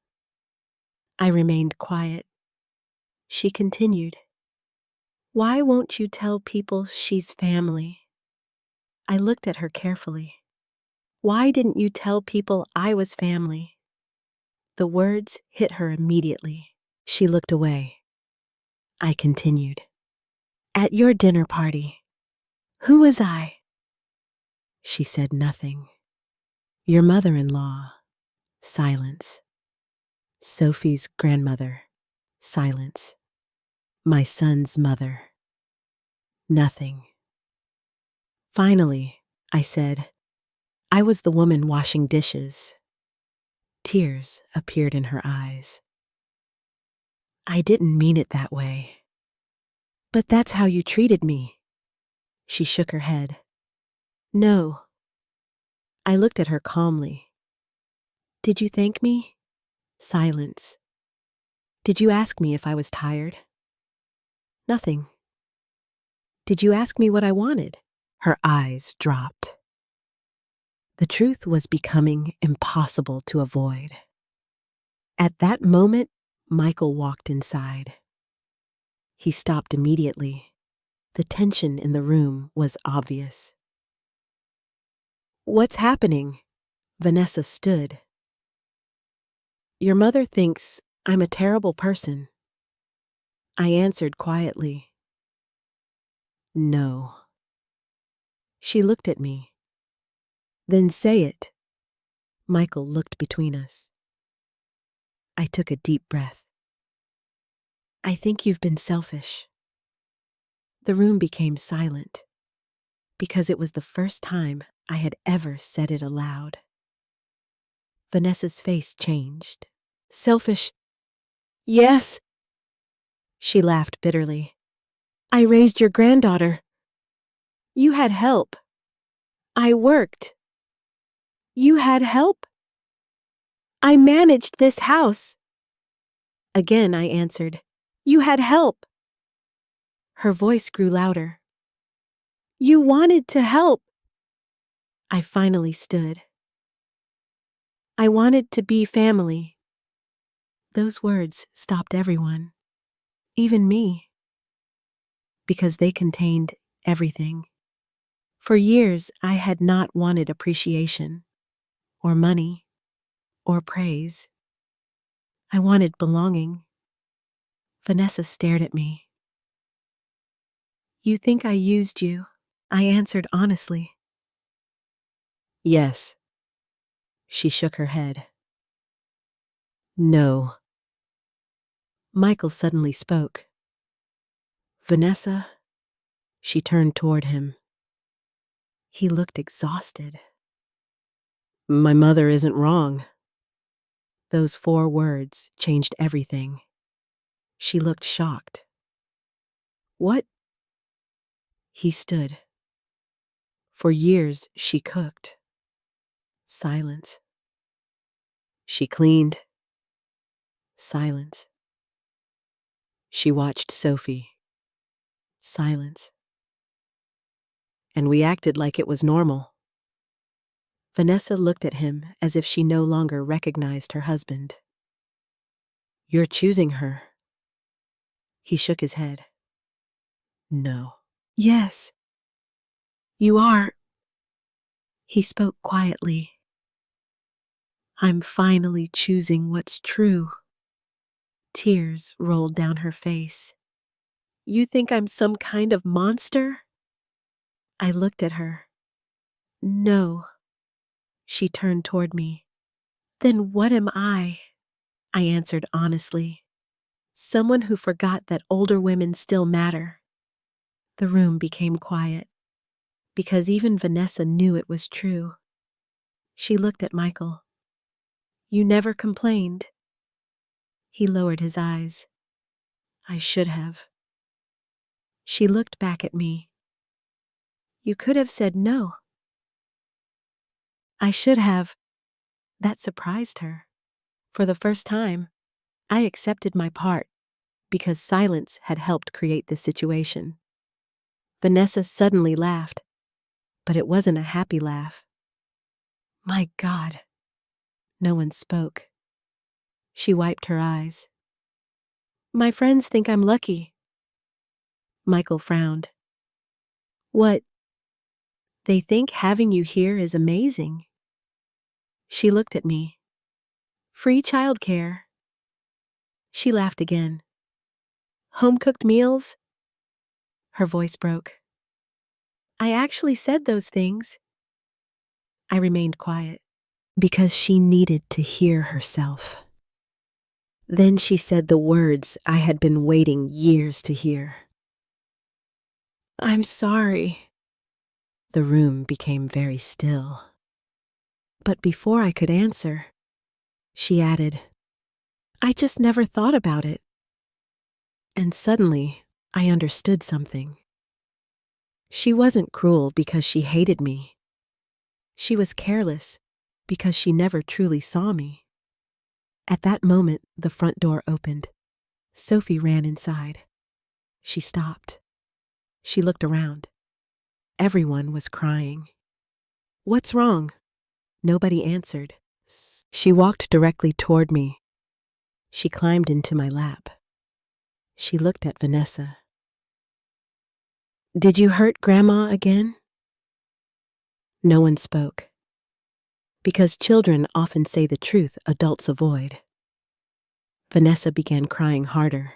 I remained quiet. She continued. Why won't you tell people she's family? I looked at her carefully. Why didn't you tell people I was family? The words hit her immediately. She looked away. I continued. At your dinner party, who was I? She said nothing. Your mother-in-law. Silence. Sophie's grandmother. Silence. My son's mother. Nothing. Finally, I said, I was the woman washing dishes. Tears appeared in her eyes. I didn't mean it that way. But that's how you treated me. She shook her head. No. I looked at her calmly. Did you thank me? Silence. Did you ask me if I was tired? Nothing. Did you ask me what I wanted? Her eyes dropped. The truth was becoming impossible to avoid. At that moment, Michael walked inside. He stopped immediately. The tension in the room was obvious. What's happening? Vanessa stood. Your mother thinks I'm a terrible person. I answered quietly. No. She looked at me. Then say it. Michael looked between us. I took a deep breath. I think you've been selfish. The room became silent because it was the first time I had ever said it aloud. Vanessa's face changed. Selfish? Yes. She laughed bitterly. I raised your granddaughter. You had help. I worked. You had help. I managed this house. Again I answered, You had help. Her voice grew louder. You wanted to help. I finally stood. I wanted to be family. Those words stopped everyone, even me, because they contained everything. For years, I had not wanted appreciation, or money, or praise. I wanted belonging. Vanessa stared at me. You think I used you? I answered honestly. Yes. She shook her head. No. Michael suddenly spoke. Vanessa? She turned toward him. He looked exhausted. My mother isn't wrong. Those 4 words changed everything. She looked shocked. What? He stood. For years she cooked. Silence. She cleaned. Silence. She watched Sophie. Silence. And we acted like it was normal. Vanessa looked at him as if she no longer recognized her husband. You're choosing her. He shook his head. No. Yes. You are. He spoke quietly. I'm finally choosing what's true. Tears rolled down her face. You think I'm some kind of monster? I looked at her. No. She turned toward me. Then what am I? I answered honestly. Someone who forgot that older women still matter. The room became quiet, because even Vanessa knew it was true. She looked at Michael. You never complained. He lowered his eyes. I should have. She looked back at me. You could have said no. I should have. That surprised her. For the first time, I accepted my part because silence had helped create this situation. Vanessa suddenly laughed, but it wasn't a happy laugh. My God. No one spoke. She wiped her eyes. My friends think I'm lucky. Michael frowned. What? They think having you here is amazing. She looked at me. Free childcare. She laughed again. Home-cooked meals? Her voice broke. I actually said those things. I remained quiet because she needed to hear herself. Then she said the words I had been waiting years to hear. I'm sorry. The room became very still. But before I could answer, she added, I just never thought about it. And suddenly, I understood something. She wasn't cruel because she hated me. She was careless because she never truly saw me. At that moment, the front door opened. Sophie ran inside. She stopped. She looked around. Everyone was crying. What's wrong? Nobody answered. She walked directly toward me. She climbed into my lap. She looked at Vanessa. Did you hurt Grandma again? No one spoke. Because children often say the truth adults avoid. Vanessa began crying harder.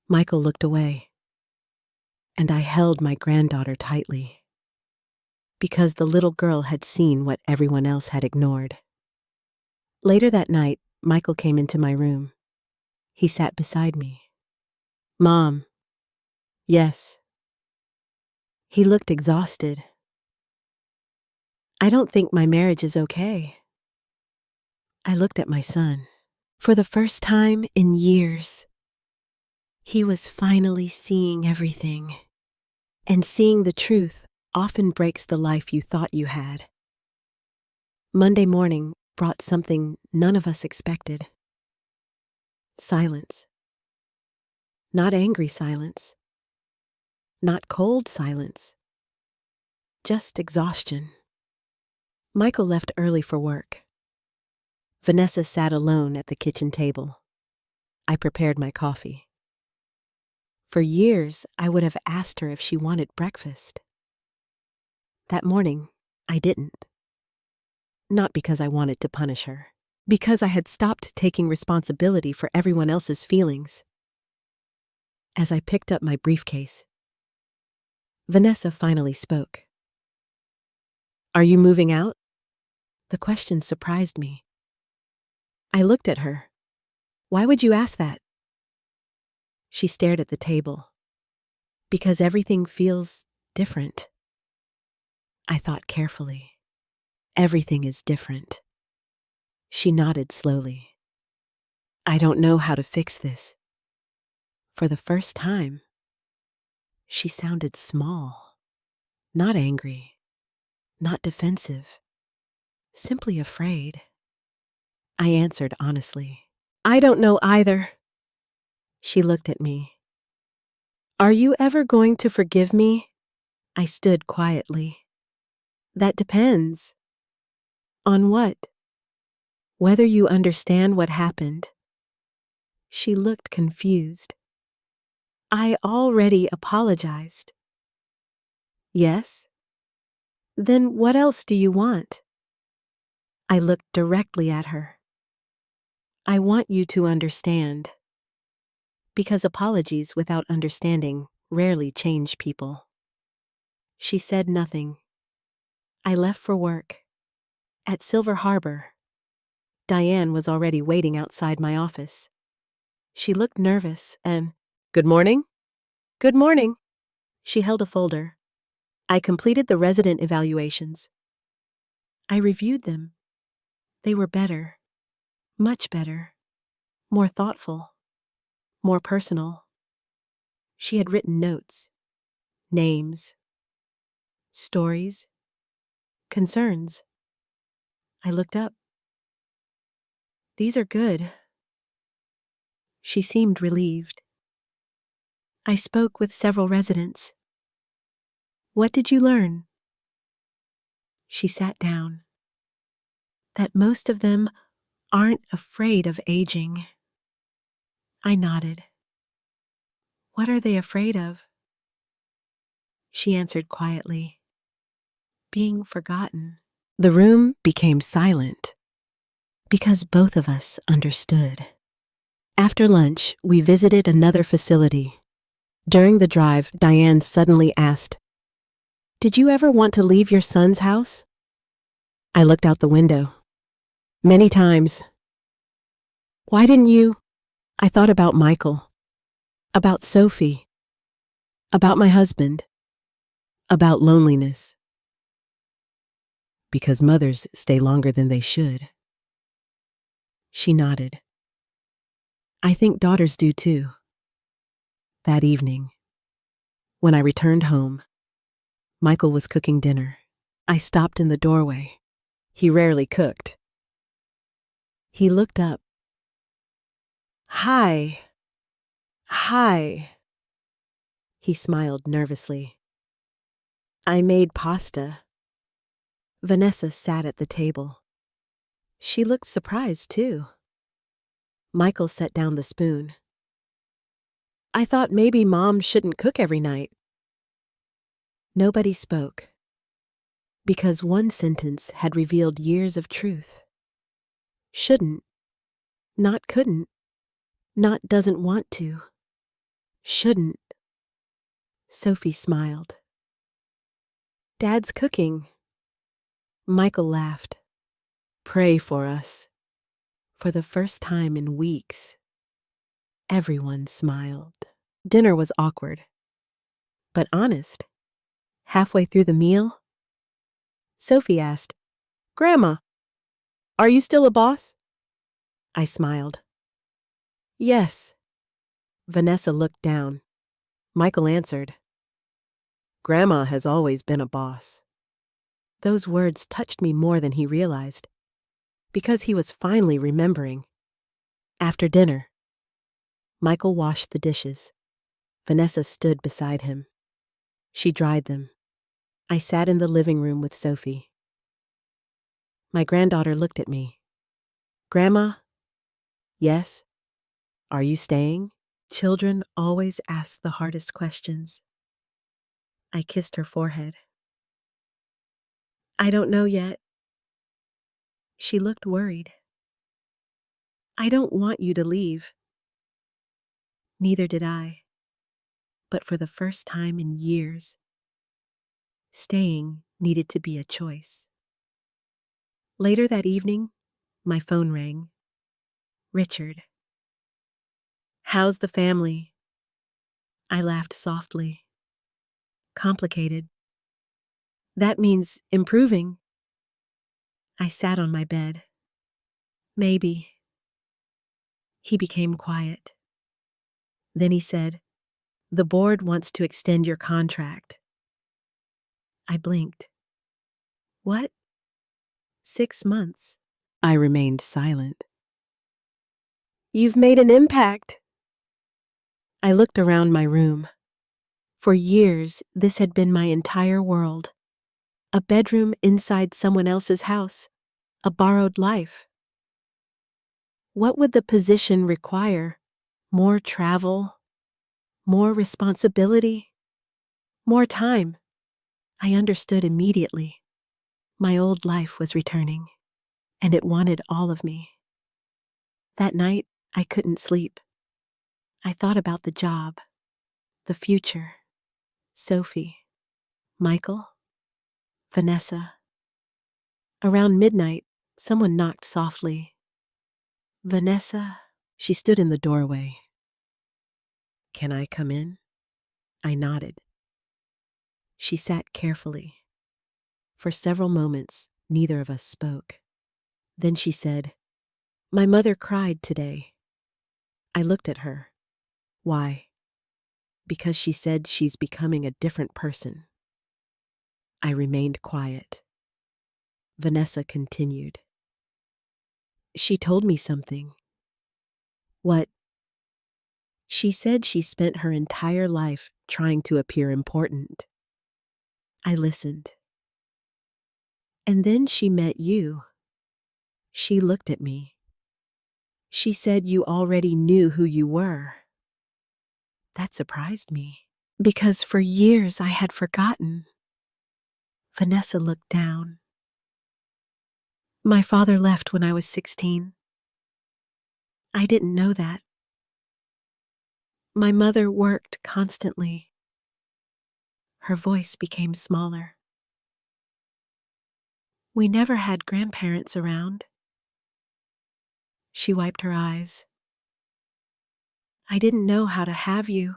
Michael looked away, and I held my granddaughter tightly. because the little girl had seen what everyone else had ignored. Later that night, Michael came into my room. He sat beside me. "Mom." "Yes." He looked exhausted. "I don't think my marriage is okay." I looked at my son. For the first time in years, he was finally seeing everything. And seeing the truth often breaks the life you thought you had. Monday morning brought something none of us expected. Silence. Not angry silence. Not cold silence. Just exhaustion. Michael left early for work. Vanessa sat alone at the kitchen table. I prepared my coffee. For years, I would have asked her if she wanted breakfast. That morning, I didn't. Not because I wanted to punish her. Because I had stopped taking responsibility for everyone else's feelings. As I picked up my briefcase, Vanessa finally spoke. "Are you moving out?" The question surprised me. I looked at her. "Why would you ask that?" She stared at the table. "Because everything feels different." I thought carefully. Everything is different. She nodded slowly. "I don't know how to fix this." For the first time, she sounded small, not angry, not defensive, simply afraid. I answered honestly, "I don't know either." She looked at me. "Are you ever going to forgive me?" I stood quietly. "That depends." "On what?" "Whether you understand what happened." She looked confused. "I already apologized." "Yes?" "Then what else do you want?" I looked directly at her. "I want you to understand." Because apologies without understanding rarely change people. She said nothing. I left for work. At Silver Harbor, Diane was already waiting outside my office. She looked nervous and, "Good morning?" "Good morning." She held a folder. I completed the resident evaluations. I reviewed them. They were better, much better, more thoughtful, more personal. She had written notes, names, stories, concerns. I looked up. "These are good." She seemed relieved. I spoke with several residents. "What did you learn?" She sat down. "That most of them aren't afraid of aging." I nodded. "What are they afraid of?" She answered quietly, "Being forgotten." The room became silent because both of us understood. After lunch, we visited another facility. During the drive, Diane suddenly asked, "Did you ever want to leave your son's house?" I looked out the window. "Many times." "Why didn't you?" I thought about Michael, about Sophie, about my husband, about loneliness. "Because mothers stay longer than they should." She nodded. "I think daughters do too." That evening, when I returned home, Michael was cooking dinner. I stopped in the doorway. He rarely cooked. He looked up. "Hi. Hi." He smiled nervously. "I made pasta." Vanessa sat at the table. She looked surprised, too. Michael set down the spoon. "I thought maybe Mom shouldn't cook every night." Nobody spoke, because one sentence had revealed years of truth. Shouldn't, not couldn't, not doesn't want to, shouldn't. Sophie smiled. "Dad's cooking," Michael laughed. Pray for us. For the first time in weeks, everyone smiled. Dinner was awkward, but honest. Halfway through the meal, Sophie asked, Grandma, are you still a boss? I smiled. Yes. Vanessa looked down. Michael answered, Grandma has always been a boss. Those words touched me more than he realized, because he was finally remembering. After dinner, Michael washed the dishes. Vanessa stood beside him. She dried them. I sat in the living room with Sophie. My granddaughter looked at me. Grandma? Yes? Are you staying? Children always ask the hardest questions. I kissed her forehead. I don't know yet. She looked worried. I don't want you to leave. Neither did I. But for the first time in years, staying needed to be a choice. Later that evening, my phone rang. Richard. How's the family? I laughed softly. Complicated. That means improving. I sat on my bed. Maybe. He became quiet. Then he said, The board wants to extend your contract. I blinked. What? 6 months. I remained silent. You've made an impact. I looked around my room. For years, this had been my entire world. A bedroom inside someone else's house. A borrowed life. What would the position require? More travel? More responsibility? More time? I understood immediately. My old life was returning, and it wanted all of me. That night, I couldn't sleep. I thought about the job, the future, Sophie, Michael, Vanessa. Around midnight, someone knocked softly. Vanessa, she stood in the doorway. Can I come in? I nodded. She sat carefully. For several moments, neither of us spoke. Then she said, My mother cried today. I looked at her. Why? Because she said she's becoming a different person. I remained quiet. Vanessa continued. She told me something. What? She said she spent her entire life trying to appear important. I listened. And then she met you. She looked at me. She said you already knew who you were. That surprised me, because for years I had forgotten. Vanessa looked down. My father left when I was 16. I didn't know that. My mother worked constantly. Her voice became smaller. We never had grandparents around. She wiped her eyes. I didn't know how to have you.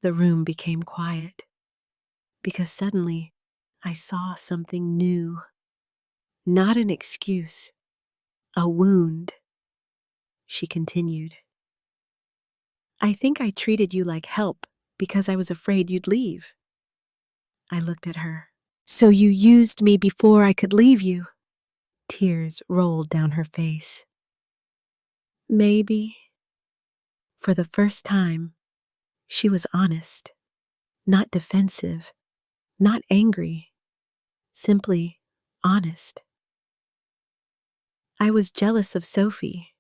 The room became quiet, because suddenly I saw something new. Not an excuse, a wound. She continued. I think I treated you like help because I was afraid you'd leave. I looked at her. So you used me before I could leave you. Tears rolled down her face. Maybe. For the first time, she was honest, not defensive, not angry, simply honest. I was jealous of Sophie.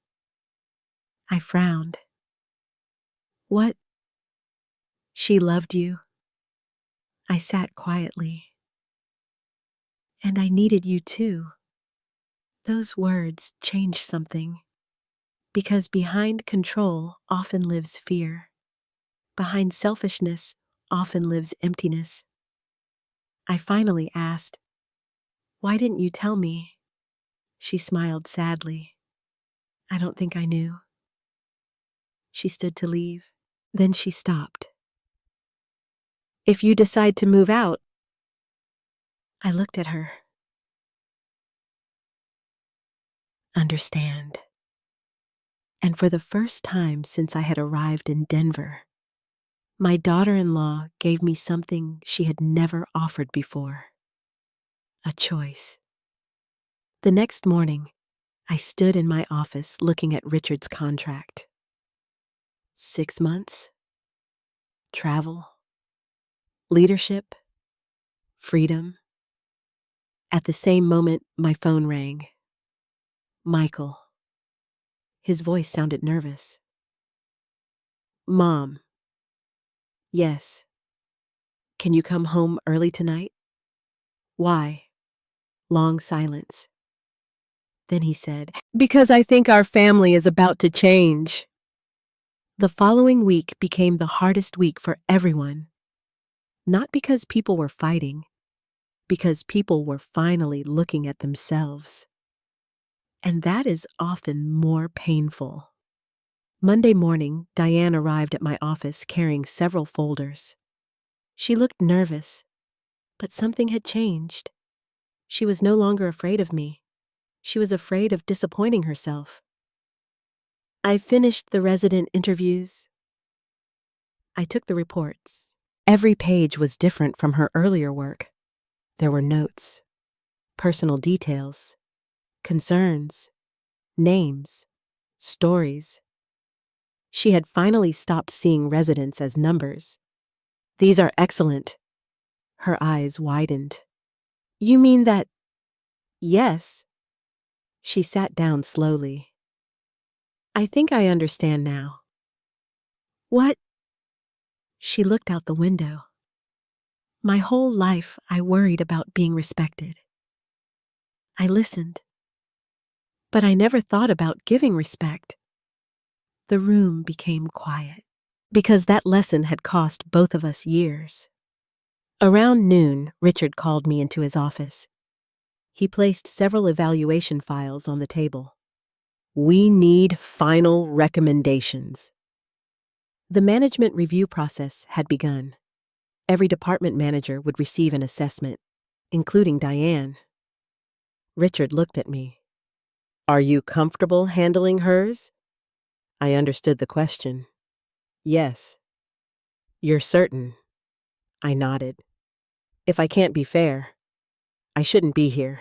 I frowned. What? She loved you. I sat quietly. And I needed you too. Those words changed something. Because behind control often lives fear. Behind selfishness often lives emptiness. I finally asked, Why didn't you tell me? She smiled sadly. I don't think I knew. She stood to leave. Then she stopped. If you decide to move out, I looked at her. Understand. And for the first time since I had arrived in Denver, my daughter-in-law gave me something she had never offered before. A choice. The next morning, I stood in my office looking at Richard's contract. 6 months, travel, leadership, freedom. At the same moment, my phone rang. Michael. His voice sounded nervous. Mom. Yes. Can you come home early tonight? Why? Long silence. Then he said, because I think our family is about to change. The following week became the hardest week for everyone. Not because people were fighting, because people were finally looking at themselves. And that is often more painful. Monday morning, Diane arrived at my office carrying several folders. She looked nervous, but something had changed. She was no longer afraid of me. She was afraid of disappointing herself. I finished the resident interviews. I took the reports. Every page was different from her earlier work. There were notes, personal details, concerns, names, stories. She had finally stopped seeing residents as numbers. These are excellent. Her eyes widened. You mean that? Yes. She sat down slowly. I think I understand now. What? She looked out the window. My whole life, I worried about being respected. I listened. But I never thought about giving respect. The room became quiet, because that lesson had cost both of us years. Around noon, Richard called me into his office. He placed several evaluation files on the table. We need final recommendations. The management review process had begun. Every department manager would receive an assessment, including Diane. Richard looked at me. Are you comfortable handling hers? I understood the question. Yes. You're certain? I nodded. If I can't be fair, I shouldn't be here.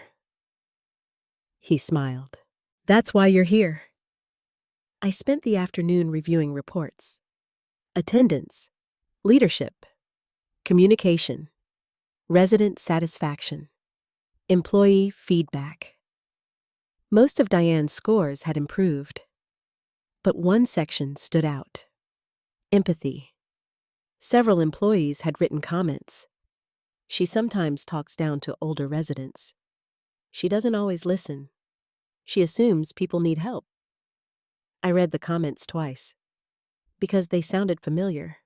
He smiled. That's why you're here. I spent the afternoon reviewing reports. Attendance, leadership, communication, resident satisfaction, employee feedback. Most of Diane's scores had improved, but one section stood out. Empathy. Several employees had written comments. She sometimes talks down to older residents. She doesn't always listen. She assumes people need help. I read the comments twice, because they sounded familiar.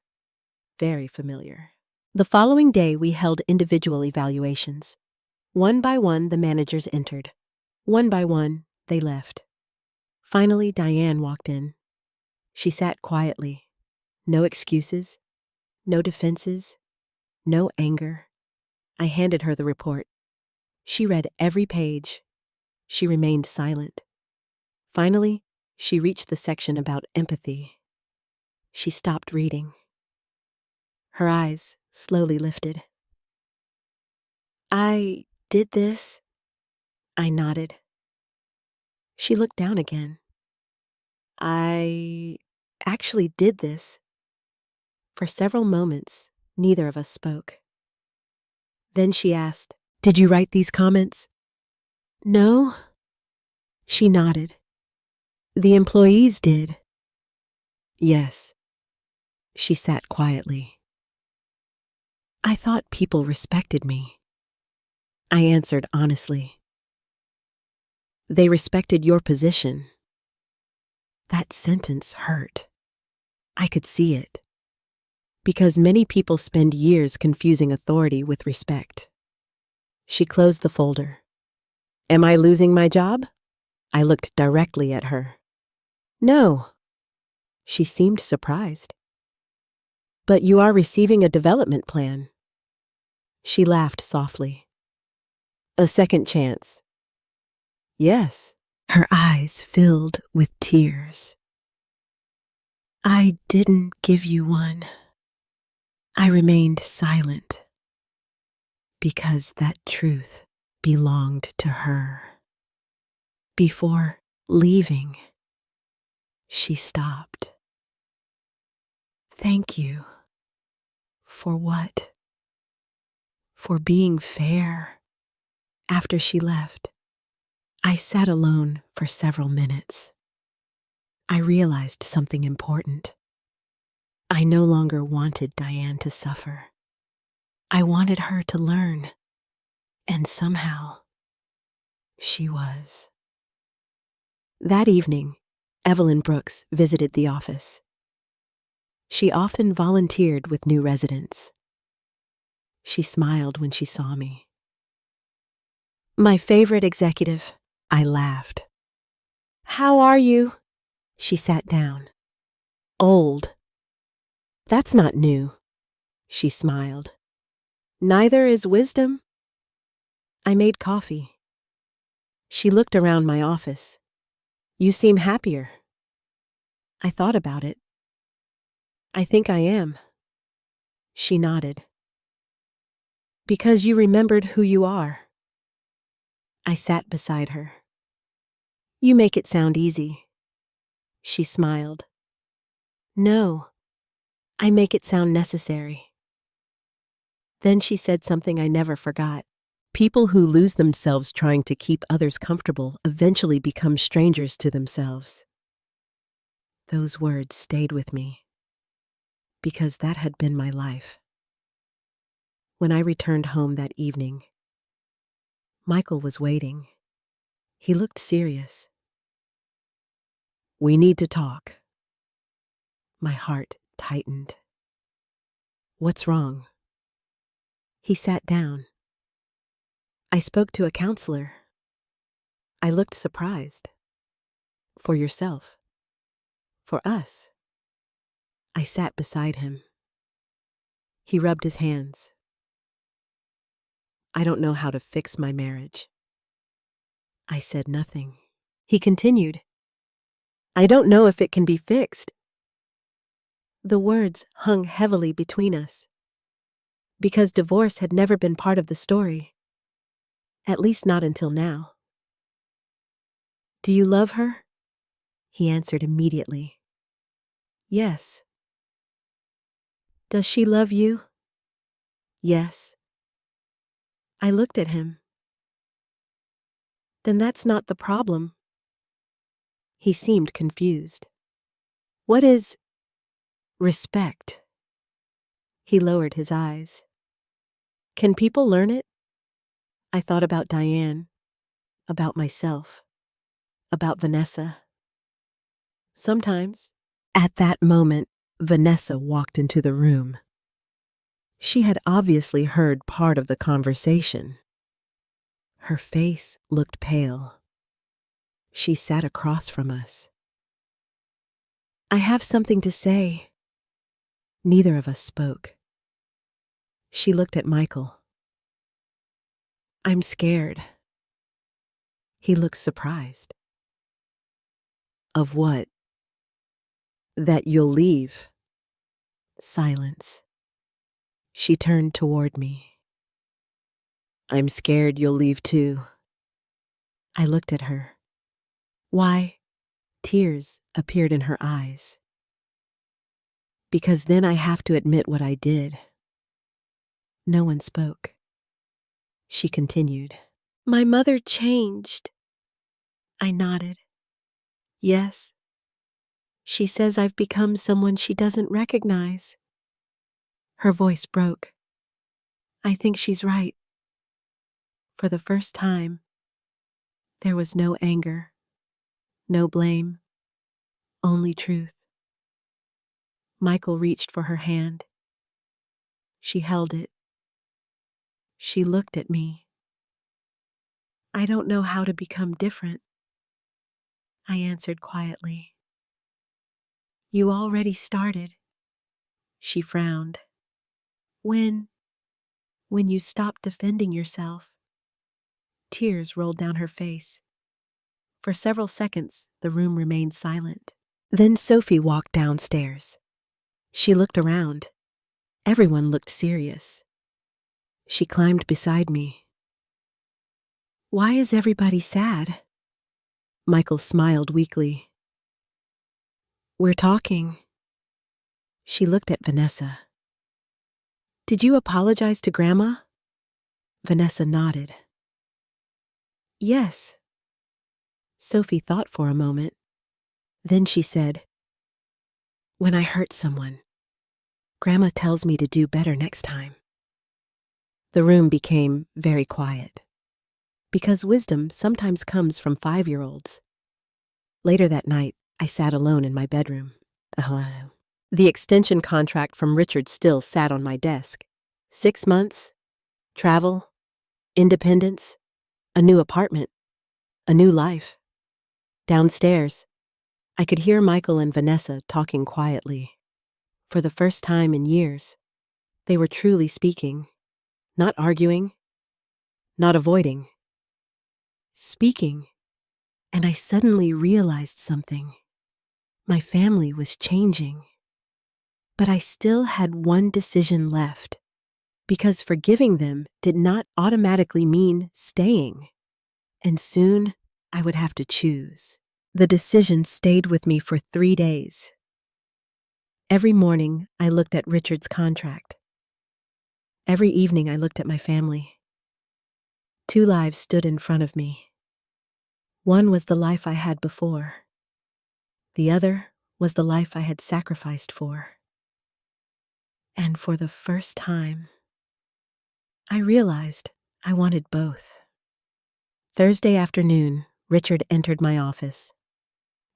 Very familiar. The following day, we held individual evaluations. One by one, the managers entered. One by one, they left. Finally, Diane walked in. She sat quietly. No excuses, no defenses, no anger. I handed her the report. She read every page. She remained silent. Finally, she reached the section about empathy. She stopped reading. Her eyes slowly lifted. I did this. I nodded. She looked down again. I actually did this. For several moments, neither of us spoke. Then she asked, Did you write these comments? No. She nodded. The employees did. Yes. She sat quietly. I thought people respected me. I answered honestly. They respected your position. That sentence hurt. I could see it. Because many people spend years confusing authority with respect. She closed the folder. Am I losing my job? I looked directly at her. No. She seemed surprised. But you are receiving a development plan. She laughed softly. A second chance. Yes. Her eyes filled with tears. I didn't give you one. I remained silent because that truth belonged to her. Before leaving, she stopped. Thank you. For what? For being fair. After she left, I sat alone for several minutes. I realized something important. I no longer wanted Diane to suffer. I wanted her to learn, and somehow, she was. That evening, Evelyn Brooks visited the office. She often volunteered with new residents. She smiled when she saw me. My favorite executive, I laughed. How are you? She sat down. Old. That's not new, she smiled. Neither is wisdom. I made coffee. She looked around my office. You seem happier. I thought about it. I think I am. She nodded. Because you remembered who you are. I sat beside her. You make it sound easy. She smiled. No, I make it sound necessary. Then she said something I never forgot. People who lose themselves trying to keep others comfortable eventually become strangers to themselves. Those words stayed with me, because that had been my life. When I returned home that evening, Michael was waiting. He looked serious. We need to talk. My heart tightened. What's wrong? He sat down. I spoke to a counselor. I looked surprised. For yourself. For us. I sat beside him. He rubbed his hands. I don't know how to fix my marriage. I said nothing. He continued. I don't know if it can be fixed. The words hung heavily between us, because divorce had never been part of the story, at least not until now. Do you love her? He answered immediately. Yes. Does she love you? Yes. I looked at him. Then that's not the problem. He seemed confused. What is respect? He lowered his eyes. Can people learn it? I thought about Diane, about myself, about Vanessa. Sometimes. At that moment, Vanessa walked into the room. She had obviously heard part of the conversation. Her face looked pale. She sat across from us. I have something to say. Neither of us spoke. She looked at Michael. I'm scared. He looked surprised. Of what? That you'll leave. Silence. She turned toward me. I'm scared you'll leave too. I looked at her. Why? Tears appeared in her eyes. Because then I have to admit what I did. No one spoke. She continued. My mother changed. I nodded. Yes. She says I've become someone she doesn't recognize. Her voice broke. I think she's right. For the first time, there was no anger, no blame, only truth. Michael reached for her hand. She held it. She looked at me. I don't know how to become different, I answered quietly. You already started, she frowned. When you stopped defending yourself. Tears rolled down her face. For several seconds, the room remained silent. Then Sophie walked downstairs. She looked around. Everyone looked serious. She climbed beside me. Why is everybody sad? Michael smiled weakly. We're talking. She looked at Vanessa. Did you apologize to Grandma? Vanessa nodded. Yes. Sophie thought for a moment. Then she said, When I hurt someone, Grandma tells me to do better next time. The room became very quiet, because wisdom sometimes comes from 5-year-olds. Later that night, I sat alone in my bedroom. The extension contract from Richard still sat on my desk. 6 months, travel, independence, a new apartment, a new life. Downstairs, I could hear Michael and Vanessa talking quietly. For the first time in years, they were truly speaking, not arguing, not avoiding. Speaking, and I suddenly realized something. My family was changing. But I still had one decision left, because forgiving them did not automatically mean staying. And soon, I would have to choose. The decision stayed with me for 3 days. Every morning, I looked at Richard's contract. Every evening, I looked at my family. 2 lives stood in front of me. One was the life I had before. The other was the life I had sacrificed for. And for the first time, I realized I wanted both. Thursday afternoon, Richard entered my office.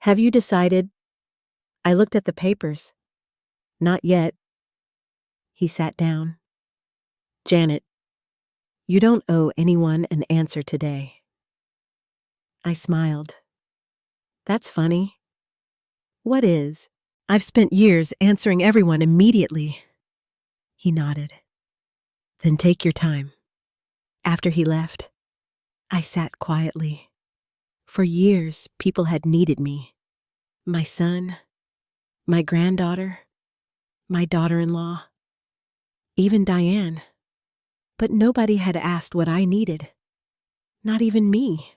Have you decided? I looked at the papers. Not yet. He sat down. Janet, you don't owe anyone an answer today. I smiled. That's funny. What is? I've spent years answering everyone immediately. He nodded. Then take your time. After he left, I sat quietly. For years, people had needed me. My son, my granddaughter, my daughter-in-law, even Diane. But nobody had asked what I needed. Not even me.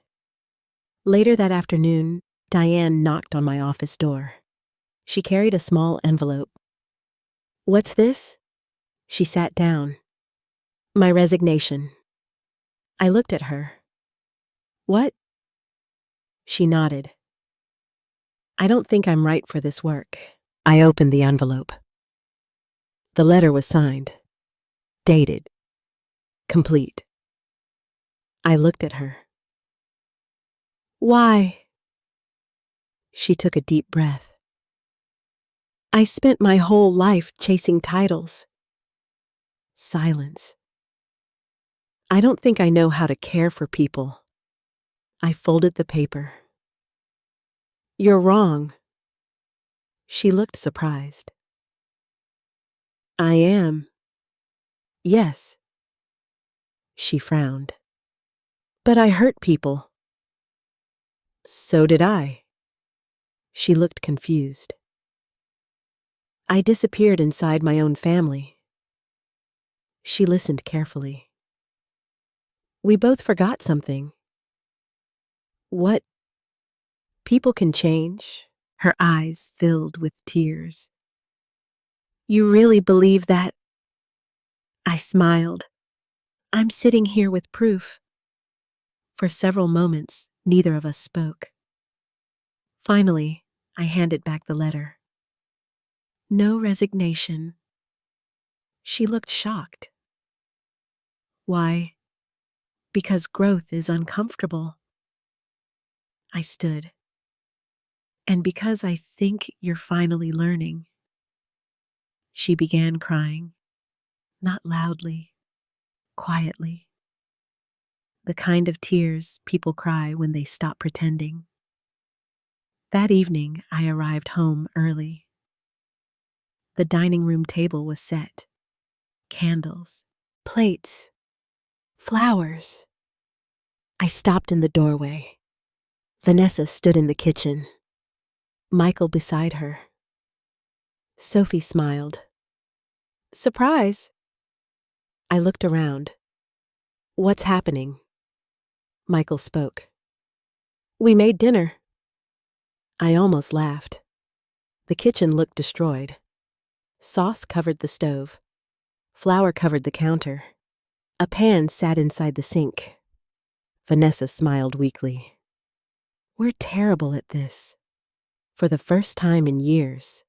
Later that afternoon, Diane knocked on my office door. She carried a small envelope. What's this? She sat down. My resignation. I looked at her. What? She nodded. I don't think I'm right for this work. I opened the envelope. The letter was signed, dated, complete. I looked at her. Why? She took a deep breath. I spent my whole life chasing titles. Silence. I don't think I know how to care for people. I folded the paper. You're wrong. She looked surprised. I am. Yes. She frowned. But I hurt people. So did I. She looked confused. I disappeared inside my own family. She listened carefully. We both forgot something. What? People can change. Her eyes filled with tears. You really believe that? I smiled. I'm sitting here with proof. For several moments, neither of us spoke. Finally, I handed back the letter. No resignation. She looked shocked. Why? Because growth is uncomfortable. I stood. And because I think you're finally learning. She began crying, not loudly, quietly. the kind of tears people cry when they stop pretending. That evening, I arrived home early. The dining room table was set. Candles, plates, flowers. I stopped in the doorway. Vanessa stood in the kitchen. Michael beside her. Sophie smiled. Surprise! I looked around. What's happening? Michael spoke. We made dinner. I almost laughed. The kitchen looked destroyed. Sauce covered the stove. Flour covered the counter. A pan sat inside the sink. Vanessa smiled weakly. We're terrible at this. For the first time in years,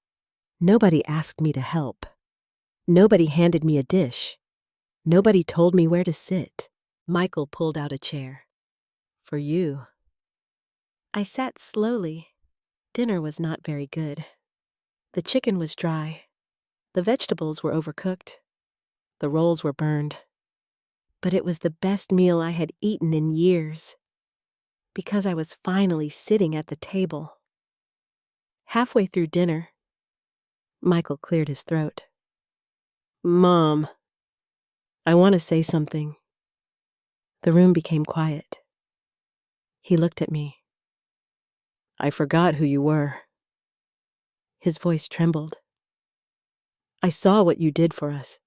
nobody asked me to help. Nobody handed me a dish. Nobody told me where to sit. Michael pulled out a chair. For you. I sat slowly. Dinner was not very good. The chicken was dry. The vegetables were overcooked. The rolls were burned. But it was the best meal I had eaten in years, because I was finally sitting at the table. Halfway through dinner, Michael cleared his throat. Mom, I want to say something. The room became quiet. He looked at me. I forgot who you were. His voice trembled. I saw what you did for us.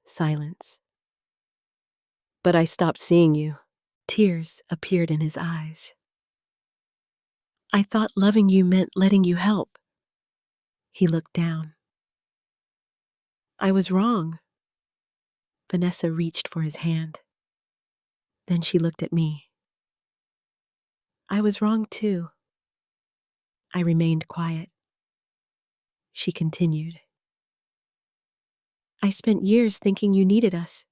Silence. But I stopped seeing you. Tears appeared in his eyes. I thought loving you meant letting you help. He looked down. I was wrong. Vanessa reached for his hand. Then she looked at me. I was wrong too. I remained quiet. She continued. I spent years thinking you needed us.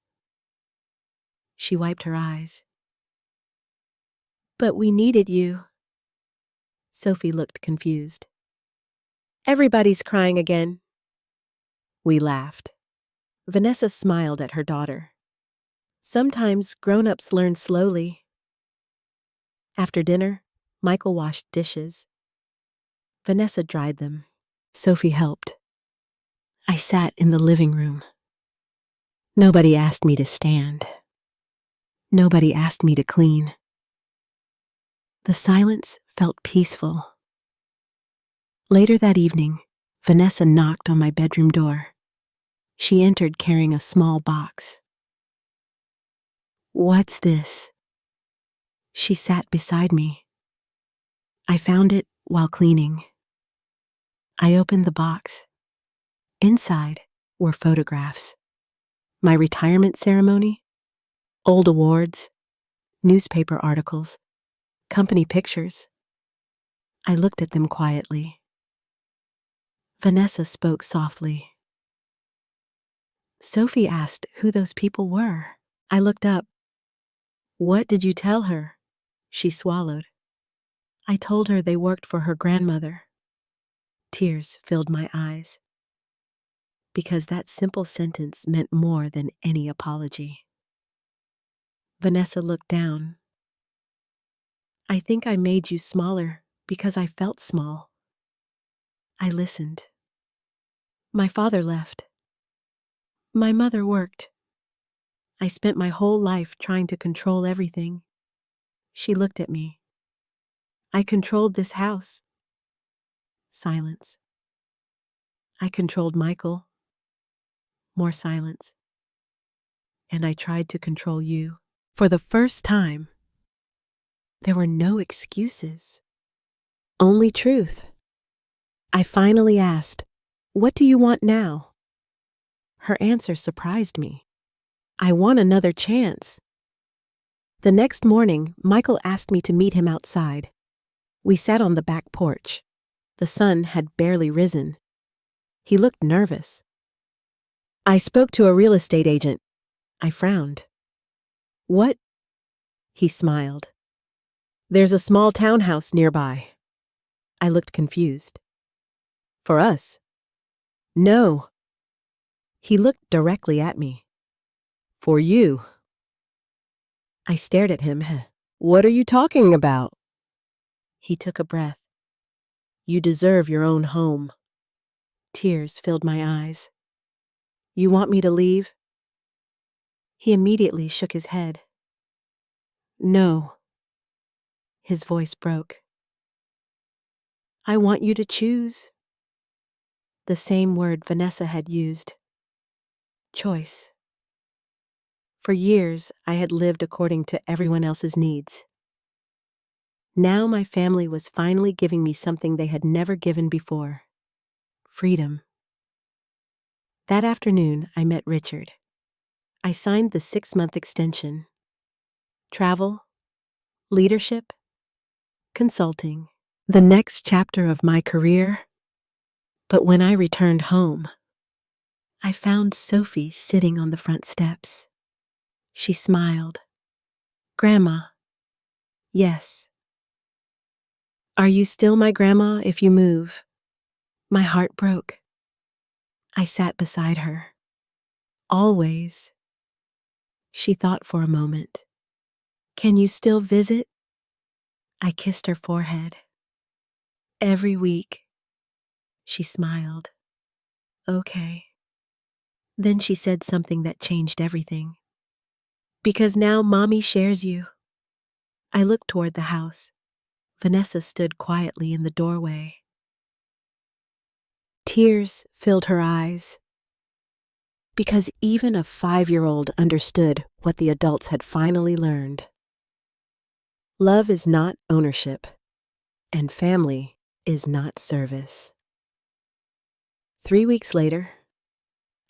She wiped her eyes. But we needed you. Sophie looked confused. Everybody's crying again. We laughed. Vanessa smiled at her daughter. Sometimes grown-ups learn slowly. After dinner, Michael washed dishes. Vanessa dried them. Sophie helped. I sat in the living room. Nobody asked me to stand. Nobody asked me to clean. The silence felt peaceful. Later that evening, Vanessa knocked on my bedroom door. She entered carrying a small box. What's this? She sat beside me. I found it while cleaning. I opened the box. Inside were photographs. My retirement ceremony, old awards, newspaper articles, company pictures. I looked at them quietly. Vanessa spoke softly. Sophie asked who those people were. I looked up. What did you tell her? She swallowed. I told her they worked for her grandmother. Tears filled my eyes. Because that simple sentence meant more than any apology. Vanessa looked down. I think I made you smaller because I felt small. I listened. My father left. My mother worked. I spent my whole life trying to control everything. She looked at me. I controlled this house. Silence. I controlled Michael. More silence. And I tried to control you. For the first time, there were no excuses. Only truth. I finally asked, "What do you want now?" Her answer surprised me. I want another chance. The next morning, Michael asked me to meet him outside. We sat on the back porch. The sun had barely risen. He looked nervous. I spoke to a real estate agent. I frowned. What? He smiled. There's a small townhouse nearby. I looked confused. For us? No. He looked directly at me. For you. I stared at him. What are you talking about? He took a breath. You deserve your own home. Tears filled my eyes. You want me to leave? He immediately shook his head. No. His voice broke. I want you to choose. The same word Vanessa had used. Choice. For years, I had lived according to everyone else's needs. Now my family was finally giving me something they had never given before. Freedom. That afternoon, I met Richard. I signed the 6-month extension. Travel, leadership, consulting, the next chapter of my career. But when I returned home, I found Sophie sitting on the front steps. She smiled. Grandma. Yes. Are you still my grandma if you move? My heart broke. I sat beside her. Always. She thought for a moment. Can you still visit? I kissed her forehead. Every week. She smiled. Okay. Then she said something that changed everything. Because now Mommy shares you. I looked toward the house. Vanessa stood quietly in the doorway. Tears filled her eyes. Because even a 5-year-old understood what the adults had finally learned. Love is not ownership, and family is not service. 3 weeks later,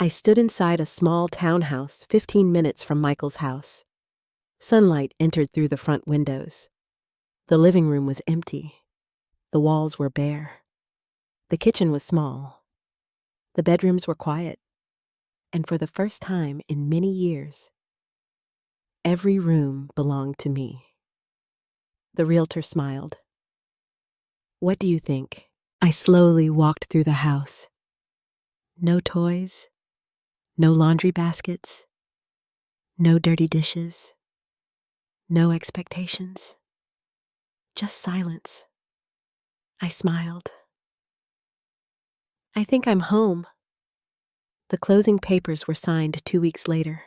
I stood inside a small townhouse 15 minutes from Michael's house. Sunlight entered through the front windows. The living room was empty. The walls were bare. The kitchen was small. The bedrooms were quiet. And for the first time in many years, every room belonged to me. The realtor smiled. What do you think? I slowly walked through the house. No toys, no laundry baskets, no dirty dishes, no expectations, just silence. I smiled. I think I'm home. The closing papers were signed 2 weeks later.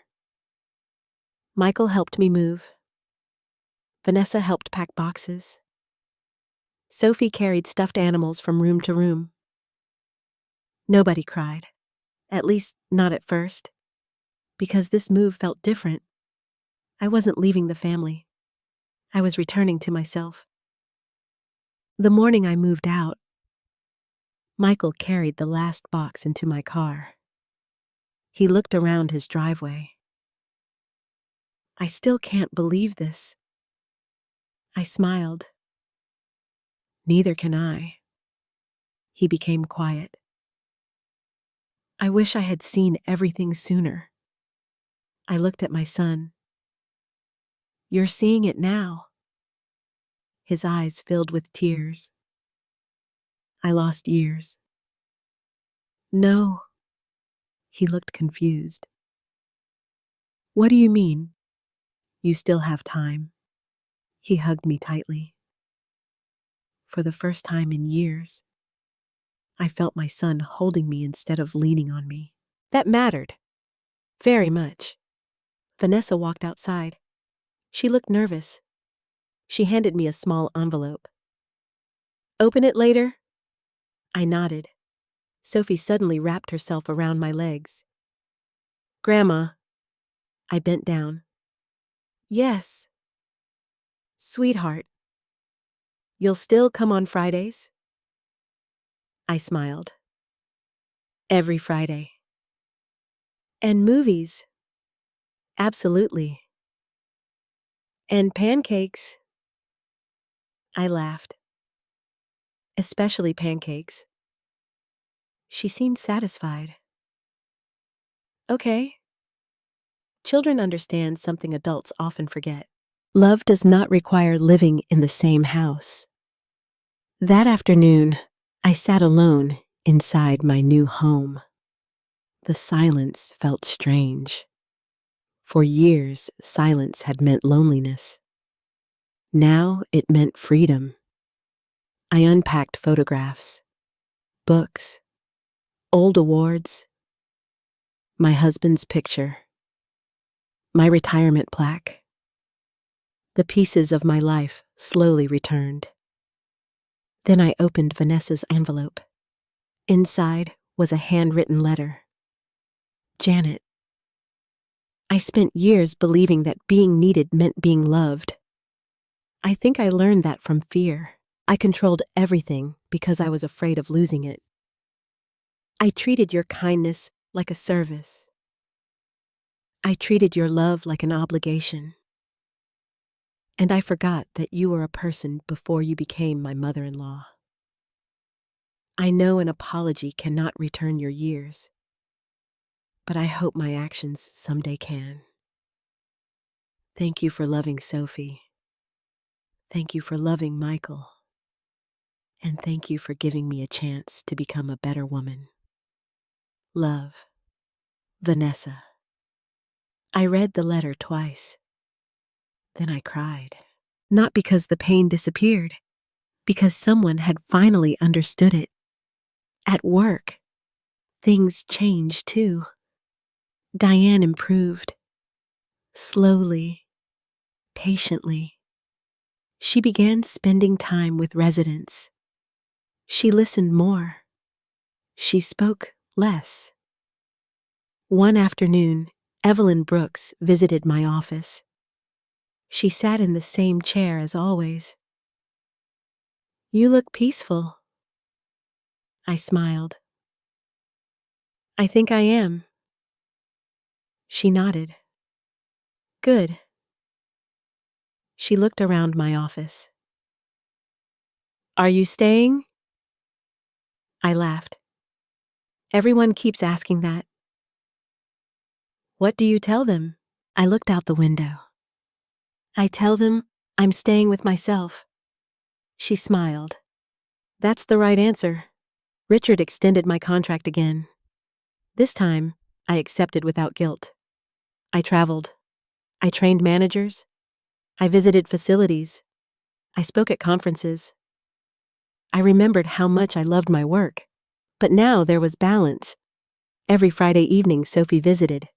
Michael helped me move. Vanessa helped pack boxes. Sophie carried stuffed animals from room to room. Nobody cried, at least not at first, because this move felt different. I wasn't leaving the family. I was returning to myself. The morning I moved out, Michael carried the last box into my car. He looked around his driveway. I still can't believe this. I smiled. Neither can I. He became quiet. I wish I had seen everything sooner. I looked at my son. You're seeing it now. His eyes filled with tears. I lost years. No. He looked confused. What do you mean? You still have time. He hugged me tightly. For the first time in years, I felt my son holding me instead of leaning on me. That mattered. Very much. Vanessa walked outside. She looked nervous. She handed me a small envelope. Open it later? I nodded. Sophie suddenly wrapped herself around my legs. Grandma. I bent down. Yes. Sweetheart. You'll still come on Fridays? I smiled. Every Friday. And movies? Absolutely. And pancakes? I laughed. Especially pancakes. She seemed satisfied. Okay. Children understand something adults often forget. Love does not require living in the same house. That afternoon, I sat alone inside my new home. The silence felt strange. For years, silence had meant loneliness. Now it meant freedom. I unpacked photographs, books, old awards, my husband's picture, my retirement plaque. The pieces of my life slowly returned. Then I opened Vanessa's envelope. Inside was a handwritten letter. Janet, I spent years believing that being needed meant being loved. I think I learned that from fear. I controlled everything because I was afraid of losing it. I treated your kindness like a service. I treated your love like an obligation. And I forgot that you were a person before you became my mother-in-law. I know an apology cannot return your years, but I hope my actions someday can. Thank you for loving Sophie. Thank you for loving Michael. And thank you for giving me a chance to become a better woman. Love, Vanessa. I read the letter twice. Then I cried. Not because the pain disappeared, because someone had finally understood it. At work, things changed too. Diane improved. Slowly, patiently. She began spending time with residents. She listened more. She spoke less. One afternoon, Evelyn Brooks visited my office. She sat in the same chair as always. You look peaceful. I smiled. I think I am. She nodded. Good. She looked around my office. Are you staying? I laughed. Everyone keeps asking that. What do you tell them? I looked out the window. I tell them I'm staying with myself. She smiled. That's the right answer. Richard extended my contract again. This time, I accepted without guilt. I traveled. I trained managers. I visited facilities. I spoke at conferences. I remembered how much I loved my work. But now there was balance. Every Friday evening, Sophie visited.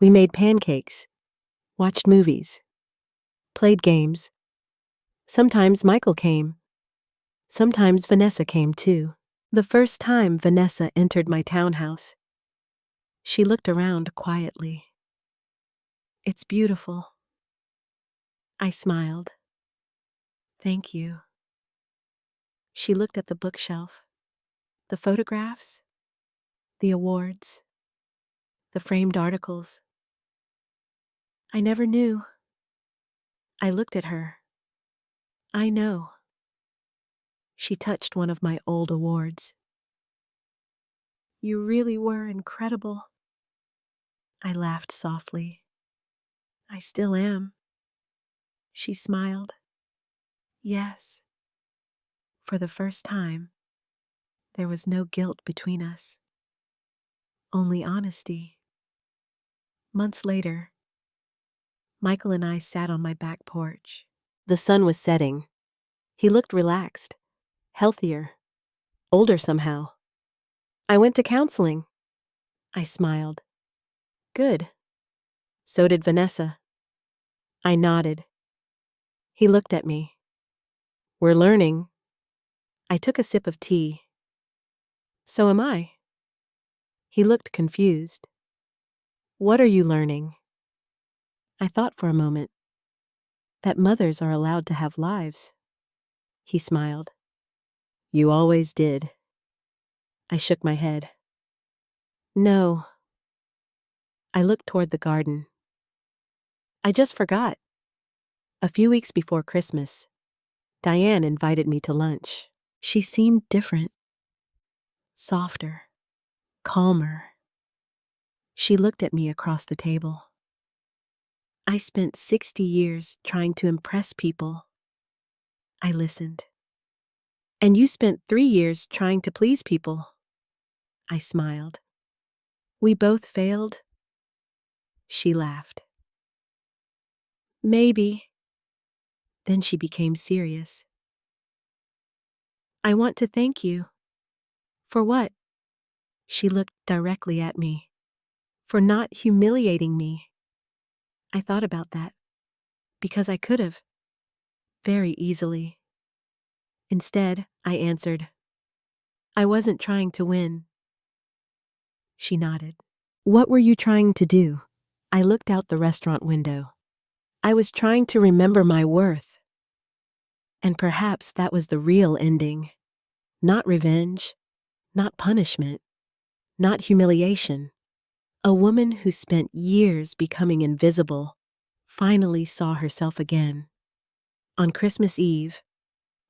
We made pancakes, watched movies, played games. Sometimes Michael came. Sometimes Vanessa came too. The first time Vanessa entered my townhouse, she looked around quietly. It's beautiful. I smiled. Thank you. She looked at the bookshelf, the photographs, the awards, the framed articles. I never knew. I looked at her. I know. She touched one of my old awards. You really were incredible. I laughed softly. I still am. She smiled. Yes. For the first time, there was no guilt between us. Only honesty. Months later, Michael and I sat on my back porch. The sun was setting. He looked relaxed, healthier, older somehow. I went to counseling. I smiled. Good. So did Vanessa. I nodded. He looked at me. We're learning. I took a sip of tea. So am I. He looked confused. What are you learning? I thought for a moment. That mothers are allowed to have lives. He smiled. You always did. I shook my head. No. I looked toward the garden. I just forgot. A few weeks before Christmas, Diane invited me to lunch. She seemed different. Softer. Calmer. She looked at me across the table. I spent 60 years trying to impress people. I listened. And you spent 3 years trying to please people. I smiled. We both failed. She laughed. Maybe. Then she became serious. I want to thank you. For what? She looked directly at me. For not humiliating me. I thought about that. Because I could have. Very easily. Instead, I answered, I wasn't trying to win. She nodded. What were you trying to do? I looked out the restaurant window. I was trying to remember my worth. And perhaps that was the real ending. Not revenge, not punishment, not humiliation. A woman who spent years becoming invisible finally saw herself again. On Christmas Eve,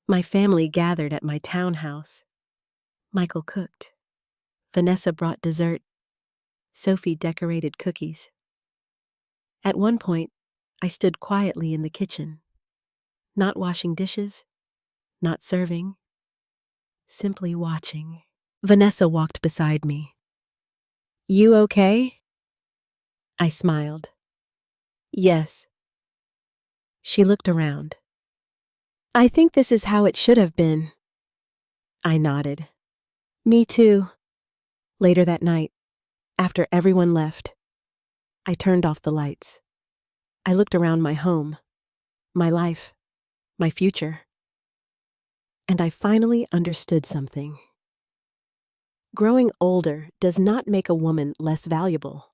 my family gathered at my townhouse. Michael cooked. Vanessa brought dessert. Sophie decorated cookies. At one point, I stood quietly in the kitchen, not washing dishes, not serving, simply watching. Vanessa walked beside me. You okay? I smiled. Yes. She looked around. I think this is how it should have been. I nodded. Me too. Later that night, after everyone left, I turned off the lights. I looked around my home, my life, my future. And I finally understood something. Growing older does not make a woman less valuable.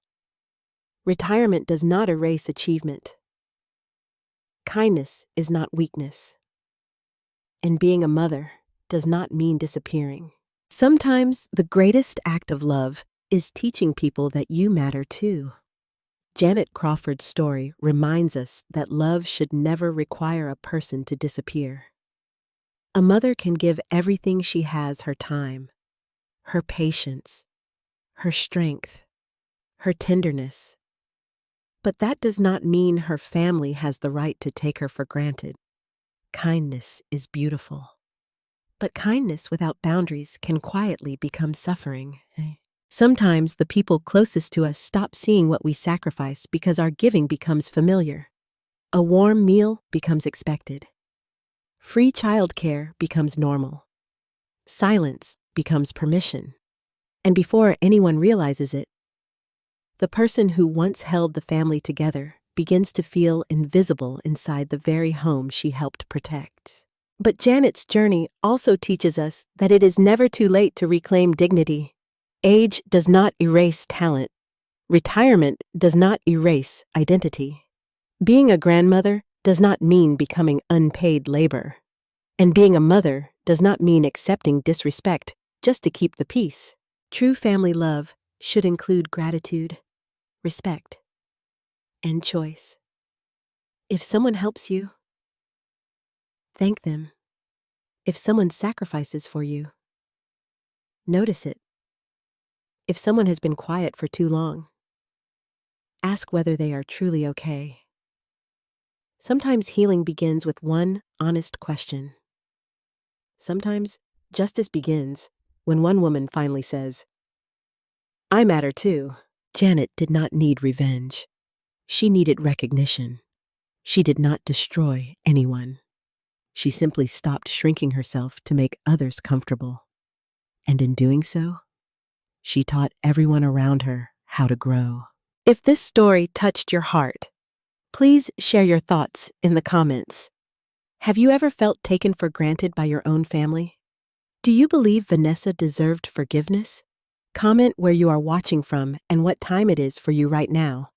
Retirement does not erase achievement. Kindness is not weakness. And being a mother does not mean disappearing. Sometimes the greatest act of love is teaching people that you matter too. Janet Crawford's story reminds us that love should never require a person to disappear. A mother can give everything she has: her time, her patience, her strength, her tenderness. But that does not mean her family has the right to take her for granted. Kindness is beautiful. But kindness without boundaries can quietly become suffering. Sometimes the people closest to us stop seeing what we sacrifice because our giving becomes familiar. A warm meal becomes expected. Free childcare becomes normal. Silence becomes permission. And before anyone realizes it, the person who once held the family together begins to feel invisible inside the very home she helped protect. But Janet's journey also teaches us that it is never too late to reclaim dignity. Age does not erase talent. Retirement does not erase identity. Being a grandmother does not mean becoming unpaid labor. And being a mother does not mean accepting disrespect just to keep the peace. True family love should include gratitude, respect, and choice. If someone helps you, thank them. If someone sacrifices for you, notice it. If someone has been quiet for too long, ask whether they are truly okay. Sometimes healing begins with one honest question. Sometimes justice begins when one woman finally says, I matter too. Janet did not need revenge. She needed recognition. She did not destroy anyone. She simply stopped shrinking herself to make others comfortable. And in doing so, she taught everyone around her how to grow. If this story touched your heart, please share your thoughts in the comments. Have you ever felt taken for granted by your own family? Do you believe Vanessa deserved forgiveness? Comment where you are watching from and what time it is for you right now.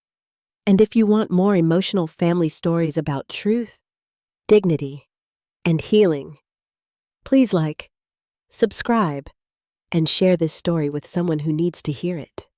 And if you want more emotional family stories about truth, dignity, and healing, please like, subscribe, and share this story with someone who needs to hear it.